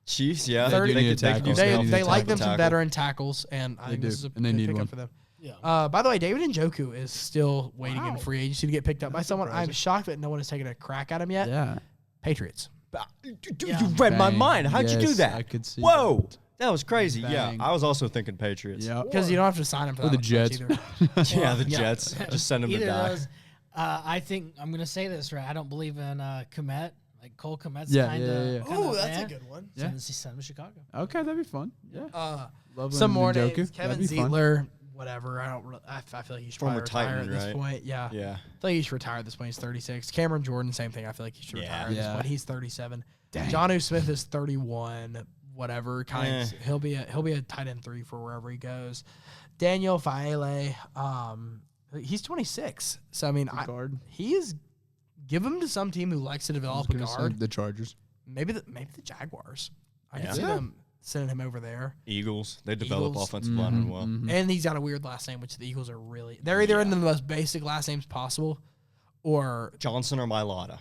Chiefs, yeah. 30 They need could tackles. use They They, help. need they to like tackle. them some veteran tackles, and I They think this do, is a and they good need pickup one. for them. Yeah. By the way, David Njoku is still waiting in Wow. free agency to get picked up by someone. I'm shocked that no one has taken a crack at him yet. Yeah. Patriots. Dude, Yeah. you read my Bang. mind. How'd you do Yes, that? I could see Whoa. that. That was crazy. Yeah, Bang. I was also thinking Patriots. Yeah. Because you don't have to sign him for Or that the much Jets. either. Yeah, the Jets. Just send them to Either die. of those. I think I'm gonna say this right. I don't believe in Komet. Like Cole Komet's Yeah, kind yeah, of. yeah. Oh, that's a good one. Yeah. Send him to Chicago. Okay, that'd be fun. Yeah. Uh, Loveland some more and Njoku. names. Kevin That'd be fun. Zeitler, whatever. I feel like he should Former probably retire Titan, at this right? point. Yeah. I feel like he should retire at this point. He's 36. Cameron Jordan, same thing. I feel like he should retire at this point. He's 37. Jonnu Smith is 31. Whatever. He'll be a tight end 3 for wherever he goes. Daniel Faele, he's 26. So I mean, give him to some team who likes to develop a guard. The Chargers. Maybe the Jaguars. I can see them sending him over there. Eagles. They develop offensive linemen well. And he's got a weird last name, which the Eagles are really... They're either in the most basic last names possible or... Johnson or Mailata.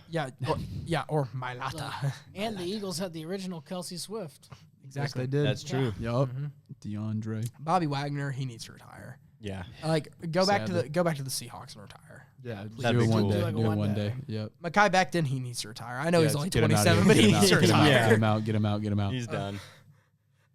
Or Mailata. And the Eagles had the original Kelsey Swift. Exactly. Yes, they did. That's true. Yup. DeAndre. Bobby Wagner, he needs to retire. Yeah. Go back to the Seahawks and retire. Yeah, that'd be one cool. day. Do it one day. Yep. Mekhi Becton, he needs to retire. I know he's only 27, but he needs to retire. Get him out. He's done.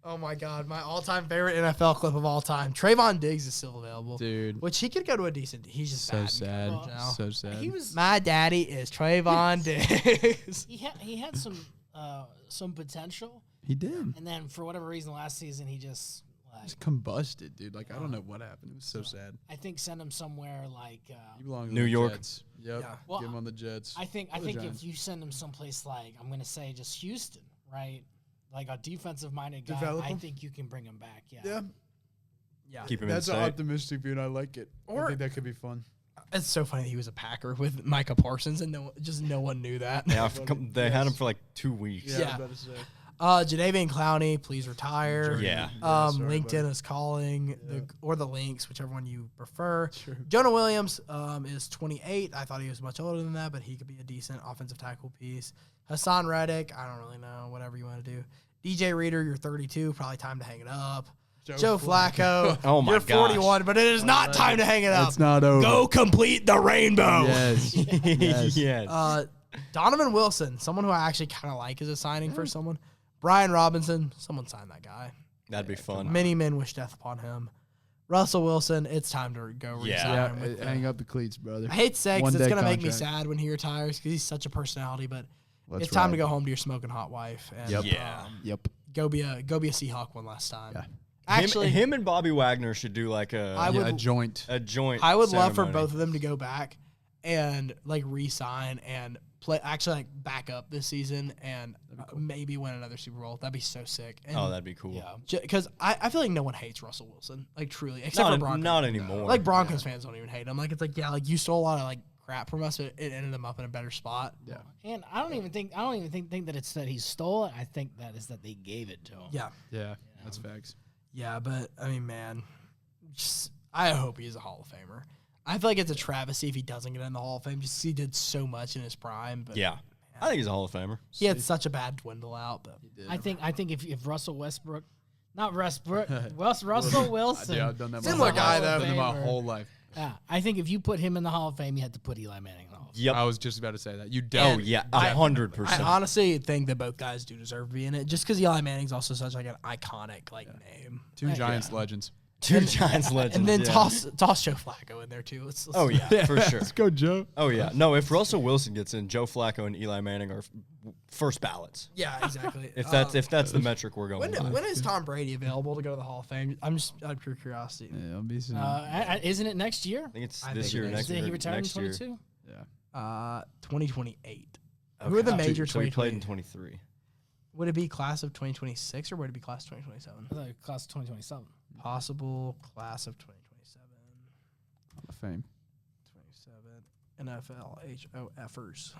Oh my God, my all-time favorite NFL clip of all time. Trayvon Diggs is still available, dude. Which he could go to a decent. He's just so bad sad. now. So sad. He was. My daddy is Trayvon Diggs. He had some potential. He did. And then for whatever reason, last season he just He's combusted, dude. Like I don't know what happened. It was so sad. I think send him somewhere like he belongs New to the York. Jets. Yep. Yeah. Well, Give him on the Jets. I think Giants. if you send him someplace like I'm gonna say just Houston, right? Like a defensive minded guy, Develop I him? think you can bring him back. Yeah. Yeah. Keep him That's in an state. optimistic view, and I like it. I think that could be fun. It's so funny that he was a Packer with Micah Parsons, and no one knew that. Yeah, they had him for like 2 weeks. Yeah. I was about to say. Jadavian Clowney, please retire. Yeah. LinkedIn is calling, or the Lynx, whichever one you prefer. True. Jonah Williams is 28. I thought he was much older than that, but he could be a decent offensive tackle piece. Hassan Reddick, I don't really know, whatever you want to do. DJ Reader, you're 32, probably time to hang it up. Joe Flacco, Oh my you're gosh. 41, but it is not time to hang it up. It's not over. Go complete the rainbow. Yes. Yes. Yes. Donovan Wilson, someone who I actually kind of like as a signing for someone. Brian Robinson, someone sign that guy. That'd be fun. Many men wish death upon him. Russell Wilson, it's time to go resign. Yeah, hang up the cleats, brother. I hate to say 'cause One it's day going to make me contract. sad when he retires because he's such a personality, but Let's it's time ride. to go home to your smoking hot wife and Yep. Yeah. Yep. go be a Seahawk one last time. Yeah. Actually, him and Bobby Wagner should do like I a would- a joint. joint. I would love for ceremony. both of them to go back and like re-sign and play, actually like back up this season and maybe win another Super Bowl. That'd be so sick. And Oh, that'd be cool. Yeah. because I feel like no one hates Russell Wilson, like truly, except for Broncos. Not anymore. Like Broncos fans don't even hate him. Like it's like like you stole a lot of like crap from us, but it ended them up in a better spot. Yeah. And I don't even think that it's that he stole it. I think that is that they gave it to him. Yeah, Yeah. That's facts. yeah, but I mean, man, I hope he's a Hall of Famer. I feel like it's a travesty if he doesn't get in the Hall of Fame. Just 'cause he did so much in his prime, but Yeah. I think he's a Hall of Famer. he had such a bad dwindle out. But I think if Russell Westbrook, not Westbrook, Russell Wilson, Yeah, I've done that. Similar guy, I've though. done that my whole life. Yeah, I think if you put him in the Hall of Fame, you have to put Eli Manning in the Hall of Fame. Yep. I was just about to say that. You Oh don't. yeah, I 100%. honestly think that both guys do deserve to be in it, just because Eli Manning's also such like an iconic name. Two Giants legends. Two Giants legends. And then yeah. toss Joe Flacco in there too. Let's Oh yeah, for sure. Let's go, Joe. Oh yeah. No, if Russell Wilson gets in, Joe Flacco and Eli Manning are first ballots. yeah, exactly. If that's the metric we're going with. when is Tom Brady available to go to the Hall of Fame? I'm just out of pure curiosity. Yeah, I'll be soon. Isn't it next year? I think it's I this think year, it is. next Did he year. retire in next year. 22? yeah. 2028. Who are the major So he played in 2020? 23. Would it be class of 2026 or would it be class of 2027? I thought class of 2027. Possible class of 2027. Hall of Fame. 27 NFL HOFers.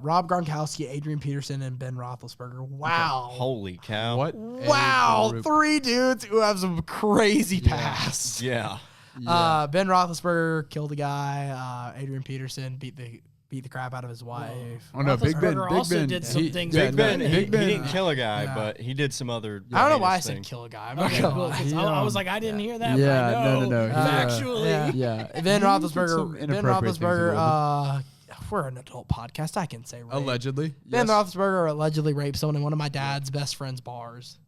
Rob Gronkowski, Adrian Peterson, and Ben Roethlisberger. Wow. Holy cow. What? Wow. A group. 3 dudes who have some crazy past. Yeah. Yeah. Ben Roethlisberger killed a guy. Adrian Peterson beat the crap out of his wife. Oh no, Big Ben. Roethlisberger Big also Ben did some he- things yeah, Big with Ben, no, he, Big Ben. he didn't kill a guy, Yeah. but he did some other. I don't know why I heinous said thing. kill a guy. I'm not Okay, gonna cool, lie. 'cause I was like, I didn't hear that. Yeah, but I know, no. Factually. Yeah. Ben He did some Roethlisberger. Ben inappropriate things a little Roethlisberger. We're an adult podcast. I can say rape. Allegedly. Ben yes. Roethlisberger allegedly raped someone in one of my dad's best friend's bars.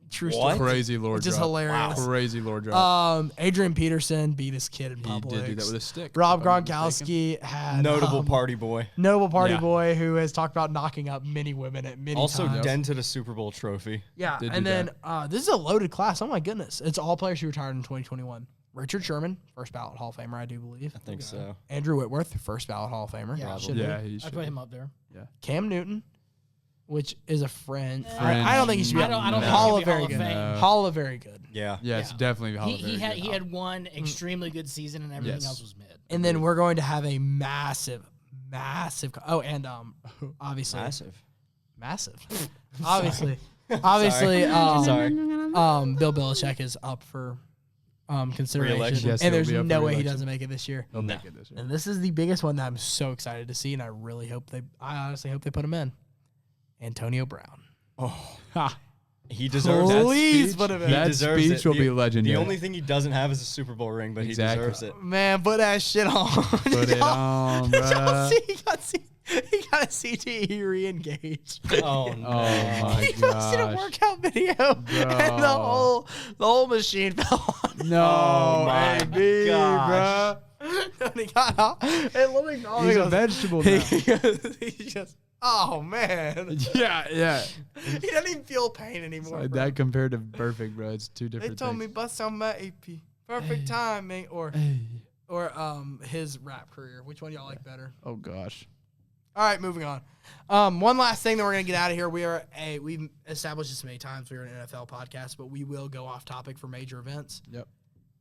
True What? story. Crazy lore Which drop. is hilarious. Wow. Crazy lore drop. Adrian Peterson beat his kid in He public. did do that with a stick. Rob if I'm not mistaken. Gronkowski had Notable party boy. notable party Yeah. boy who has talked about knocking up many women at many Also times. dented a Super Bowl trophy. Yeah, Did and do then this is a loaded class. Oh my goodness, it's all players who retired in 2021. Richard Sherman, first ballot Hall of Famer, I do believe. I think so. Andrew Whitworth, first ballot Hall of Famer. Yeah. Should be. Yeah, he I should. put him up there. Cam Newton, which is a friend. Fringe. I don't think he should be. I don't think Hall he of should be very Hall of good. Fame. Hall of very good. Yeah. Yeah, it's Yeah. definitely Hall of He Very he good. had one extremely good season, and everything Yes. else was mid. And then we're going to have a massive. Oh, and obviously massive. Obviously, Sorry. Bill Belichick is up for consideration, Re-election. Yes, and he'll there's be up no for way he re-election. doesn't make it this year. He'll make it this year. And this is the biggest one that I'm so excited to see, and I really hope I honestly hope they put him in. Antonio Brown. He deserves it. Please put him in. He That deserves speech it. will The- be legendary. The only thing he doesn't have is a Super Bowl ring, but Exactly. he deserves it. Man, put that shit on. Put it on, Did y'all bruh. see? He got a CTE re-engaged. Oh, no. Oh my He posted a gosh. workout video, and the whole machine fell on him. No, Oh my AB, gosh. And he got out. And literally, all He's he a goes, vegetable now. he just, oh man. Yeah. He doesn't even feel pain anymore. Like bro. that compared to perfect, bro. It's two They different told me things. bust on my AP. Perfect timing, or his rap career. Which one y'all like better? Oh gosh. All right, moving on. One last thing that we're gonna get out of here. We've established this many times. We're an NFL podcast, but we will go off topic for major events. Yep.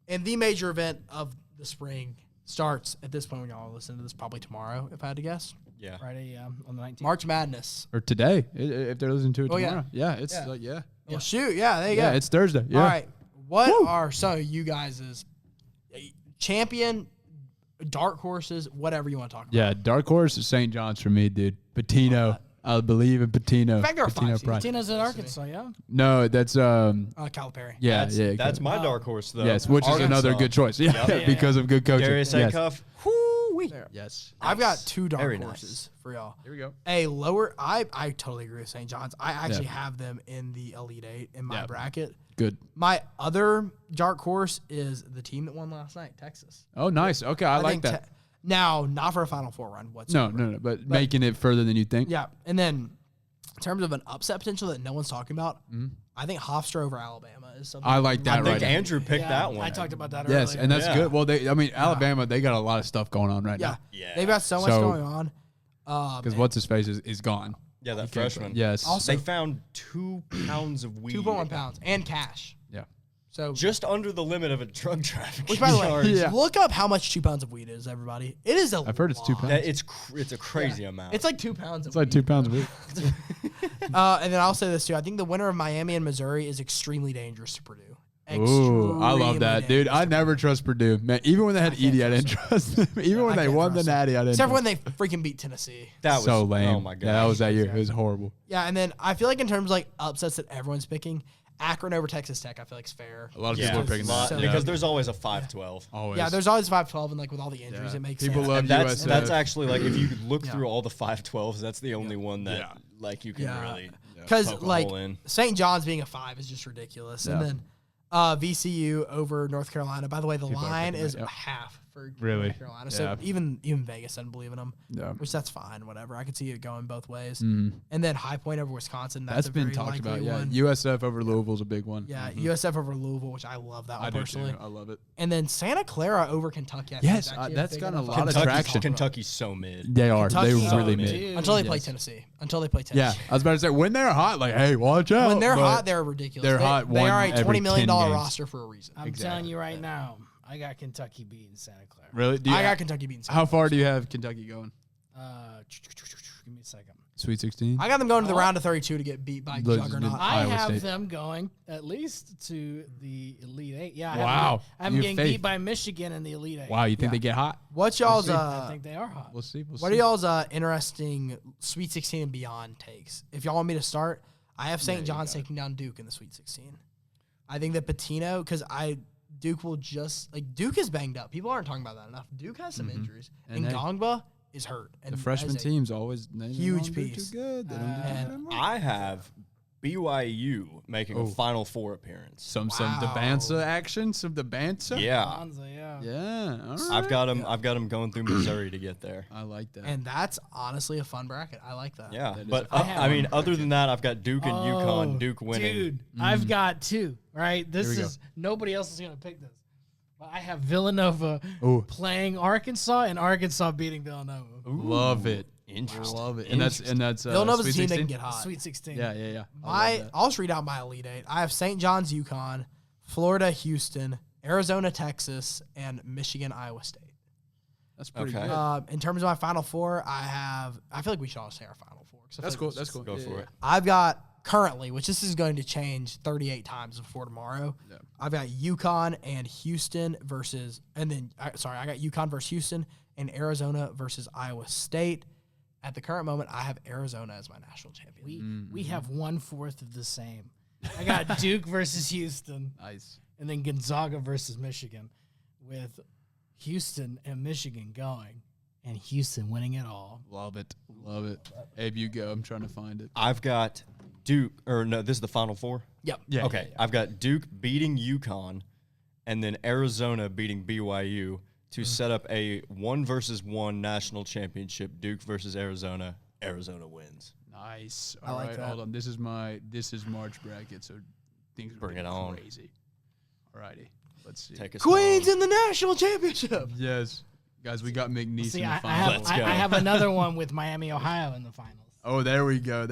And the major event of the spring starts at this point when y'all listen to this, probably tomorrow, if I had to guess. Yeah. Friday on the 19th. March Madness. Or today, if they're listening to it Oh, yeah. tomorrow. Yeah, it's Yeah. like Well, shoot, yeah, there you yeah, go. it's Thursday. Yeah. All right, what are some of you guys' champion, dark horses, whatever you want to talk about? Yeah, dark horse is St. John's for me, dude. Patino. I believe in Patino. In fact, there are Patino 5 Pride. Tino's at Arkansas, yeah. No, that's Calipari. yeah, That's okay. my dark horse, though. Yes, which is another Arkansas. good choice. Yeah, Yep. because of good coaching. Darius Yes. Acuff. Yes. I've got 2 dark Very horses for y'all. Here we go. A lower, I totally agree with St. John's. I actually have them in the Elite Eight in my bracket. Good. My other dark horse is the team that won last night, Texas. Oh, nice. Okay, I like think that. Now, not for a Final Four run No, whatsoever. but making it further than you think. Yeah, and then in terms of an upset potential that no one's talking about, I think Hofstra over Alabama is something. I like that I think right now. Andrew picked Yeah, that one. I talked about that Yes, earlier. and that's Yeah. good. Well, Alabama, they got a lot of stuff going on right Yeah, now. Yeah. they've got so much So- going on. Because what's his face is gone. Yeah, that freshman. Yes. Also- They found 2 pounds of weed. 2.1 pounds and cash. Yeah. So, Just under the limit of a drug trafficking which by the way, charge. Yeah. look up how much 2 pounds of weed is, everybody. It is a. I've heard it's 2 lot. pounds. That- it's a crazy amount. It's like 2 pounds. It's like 2 pounds a week. And then I'll say this too. I think the winner of Miami and Missouri is extremely dangerous to Purdue. Ooh, I love Extremely that, dude. dangerous I to never trust Purdue, man. Even when they had Edie, I didn't trust them. Even when I they can't won the trust them. Natty, I didn't. Except for when trust they freaking beat Tennessee. that was so lame. Oh my god. Yeah, that was that year. It was horrible. Yeah, and then I feel like in terms of like upsets that everyone's picking, Akron over Texas Tech, I feel like is fair. A lot of Yeah, people are picking lot- that. because there's always a 5-12. Always. Yeah, there's always 5-12, and like with all the injuries, Yeah. it makes People sense. love And that's USF. actually like if you look through all the 5-12s, that's the only one that Yeah. like you can really Because poke a like hole in. St. John's being a 5 is just ridiculous, and Yeah. then VCU over North Carolina. By the way, the People are line picking is that, yep. half for Really? North Carolina. So Yeah. even Vegas doesn't believe in them, Yeah. which that's fine. Whatever, I could see it going both ways. Mhm. And then High Point over Wisconsin. That's That's a been very talked about. likely Yeah, one. USF over Louisville's a big one. Yeah, USF over Louisville, which I love that I one do personally. too. I love it. And then Santa Clara over Kentucky. I think Yes, is actually that's big gotten a enough. lot of traction. Kentucky's so mid. They are. Kentucky- They really mid. Too. Until they play Yes. Tennessee. Until they play Yeah, Tennessee. I was about to say when they're hot, like, hey, watch out. When they're but hot, they're ridiculous. they're They- hot They one are a every $20 million 10 games. roster for a reason. I'm Exactly. telling you right now, I got Kentucky beating Santa Clara. Really? Do you I got Kentucky beating. How far do you have Kentucky going? Give me a second. Sweet 16. I got them going to the round of 32 to get beat by Those- Juggernaut. I Iowa have State. them going at least to the Elite Eight. Yeah. Wow. I'm You getting have faith. beat by Michigan in the Elite Eight. Wow, you think Yeah. they get hot? What's y'all's I think they are hot. We'll see. what are y'all's interesting Sweet 16 and beyond takes? If y'all want me to start, I have St. John's taking down Duke in the Sweet 16. I think that Patino, because Duke will just like Duke is banged up. People aren't talking about that enough. Duke has some injuries, And and they- Ngongba is hurt. And The freshman as a- team's always they huge don't do piece. Too good. They don't do too and good anymore. I have BYU making a Final Four appearance. Some Dabansa action, some Dabansa. Yeah, yeah. All right. I've got him going through Missouri to get there. I like that. And that's honestly a fun bracket. I like that. Yeah, That is but a fun other than that, I've got Duke and UConn. Duke winning. Dude, I've got 2. Right, this is nobody else is gonna pick this. But I have Villanova playing Arkansas and Arkansas beating Villanova. Love it. Interesting. Love it. And that's Villanova's a Sweet team that 16? can get hot. Sweet 16. Yeah. I'll just read out my Elite Eight. I have St. John's, UConn, Florida, Houston, Arizona, Texas, and Michigan, Iowa State. That's pretty Okay. good. In terms of my Final Four, I feel like we should all say our Final Four. That's cool. That's cool. Go for it. I've got currently, which this is going to change 38 times before tomorrow. Yeah. I've got UConn and Houston versus, I got UConn versus Houston and Arizona versus Iowa State. At the current moment, I have Arizona as my national champion. We have 1/4 of the same. I got Duke versus Houston. Nice. And then Gonzaga versus Michigan, with Houston and Michigan going, and Houston winning it all. Love it. Abe, you go. I'm trying to find it. I've got Duke, or no, this is the Final Four? Yep. Yeah. Okay, I've got Duke beating UConn and then Arizona beating BYU to set up a 1-versus-1 national championship. Duke versus Arizona. Arizona wins. Nice. I All like right, that. hold on. This is March bracket, so things are Bring it on. crazy. Alrighty. Let's see. Take us Queens home. in the national championship. Yes. Guys, we got McNeese See, in the I finals. have another one with Miami, Ohio in the finals. Oh, there we go. All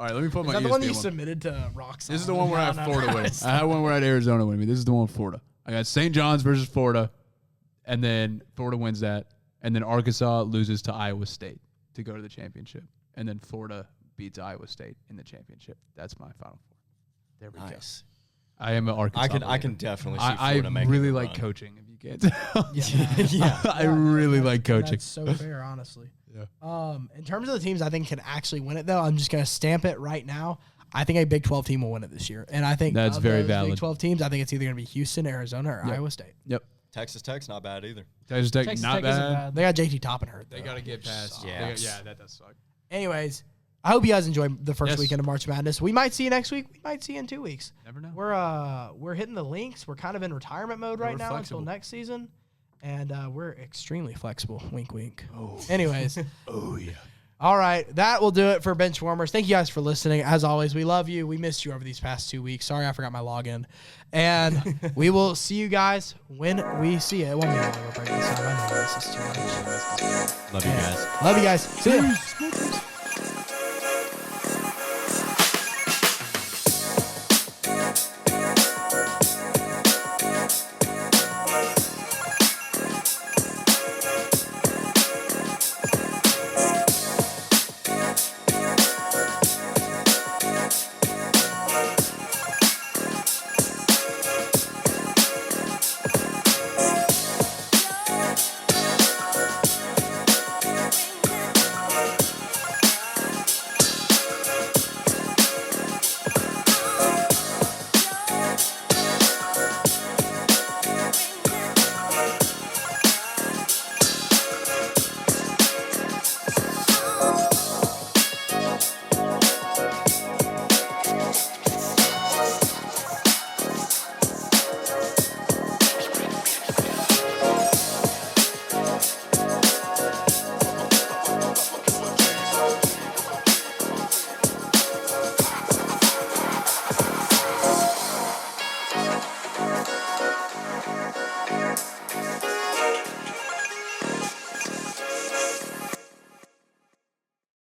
right, let me put Is my that the one that ESPN you one. submitted to Rock This is the one where I have No, Florida no, winning. it's I had one where I had Arizona winning. This is the one with Florida. I got St. John's versus Florida, and then Florida wins that, and then Arkansas loses to Iowa State to go to the championship, and then Florida beats Iowa State in the championship. That's my Final Four. There we Nice. go. I am an Arkansas. I can definitely see I Florida making really a like run. coaching. If you can't tell. Yeah. I really like coaching. That's so fair, honestly. Yeah. In terms of the teams I think can actually win it, though, I'm just going to stamp it right now. I think a Big 12 team will win it this year. And I think That's of very those valid. Big 12 teams, I think it's either going to be Houston, Arizona, or Iowa State. Yep. Texas Tech's not bad either. Texas Tech, Texas not Tech isn't bad. bad. They got JT Toppin hurt. They though. got to get past. Yeah. Yeah, that does suck. Anyways, I hope you guys enjoyed the first Yes. weekend of March Madness. We might see you next week. We might see you in 2 weeks. Never know. We're hitting the links. We're kind of in retirement mode right we're now flexible. until next season. And we're extremely flexible. Wink, wink. Oh. Anyways. Oh, yeah. All right, that will do it for Benchwarmers. Thank you guys for listening. As always, we love you. We missed you over these past 2 weeks. Sorry, I forgot my login. And we will see you guys when we see you. It won't be a little break this time. I know this is too much. Love you guys. Love you guys. See ya.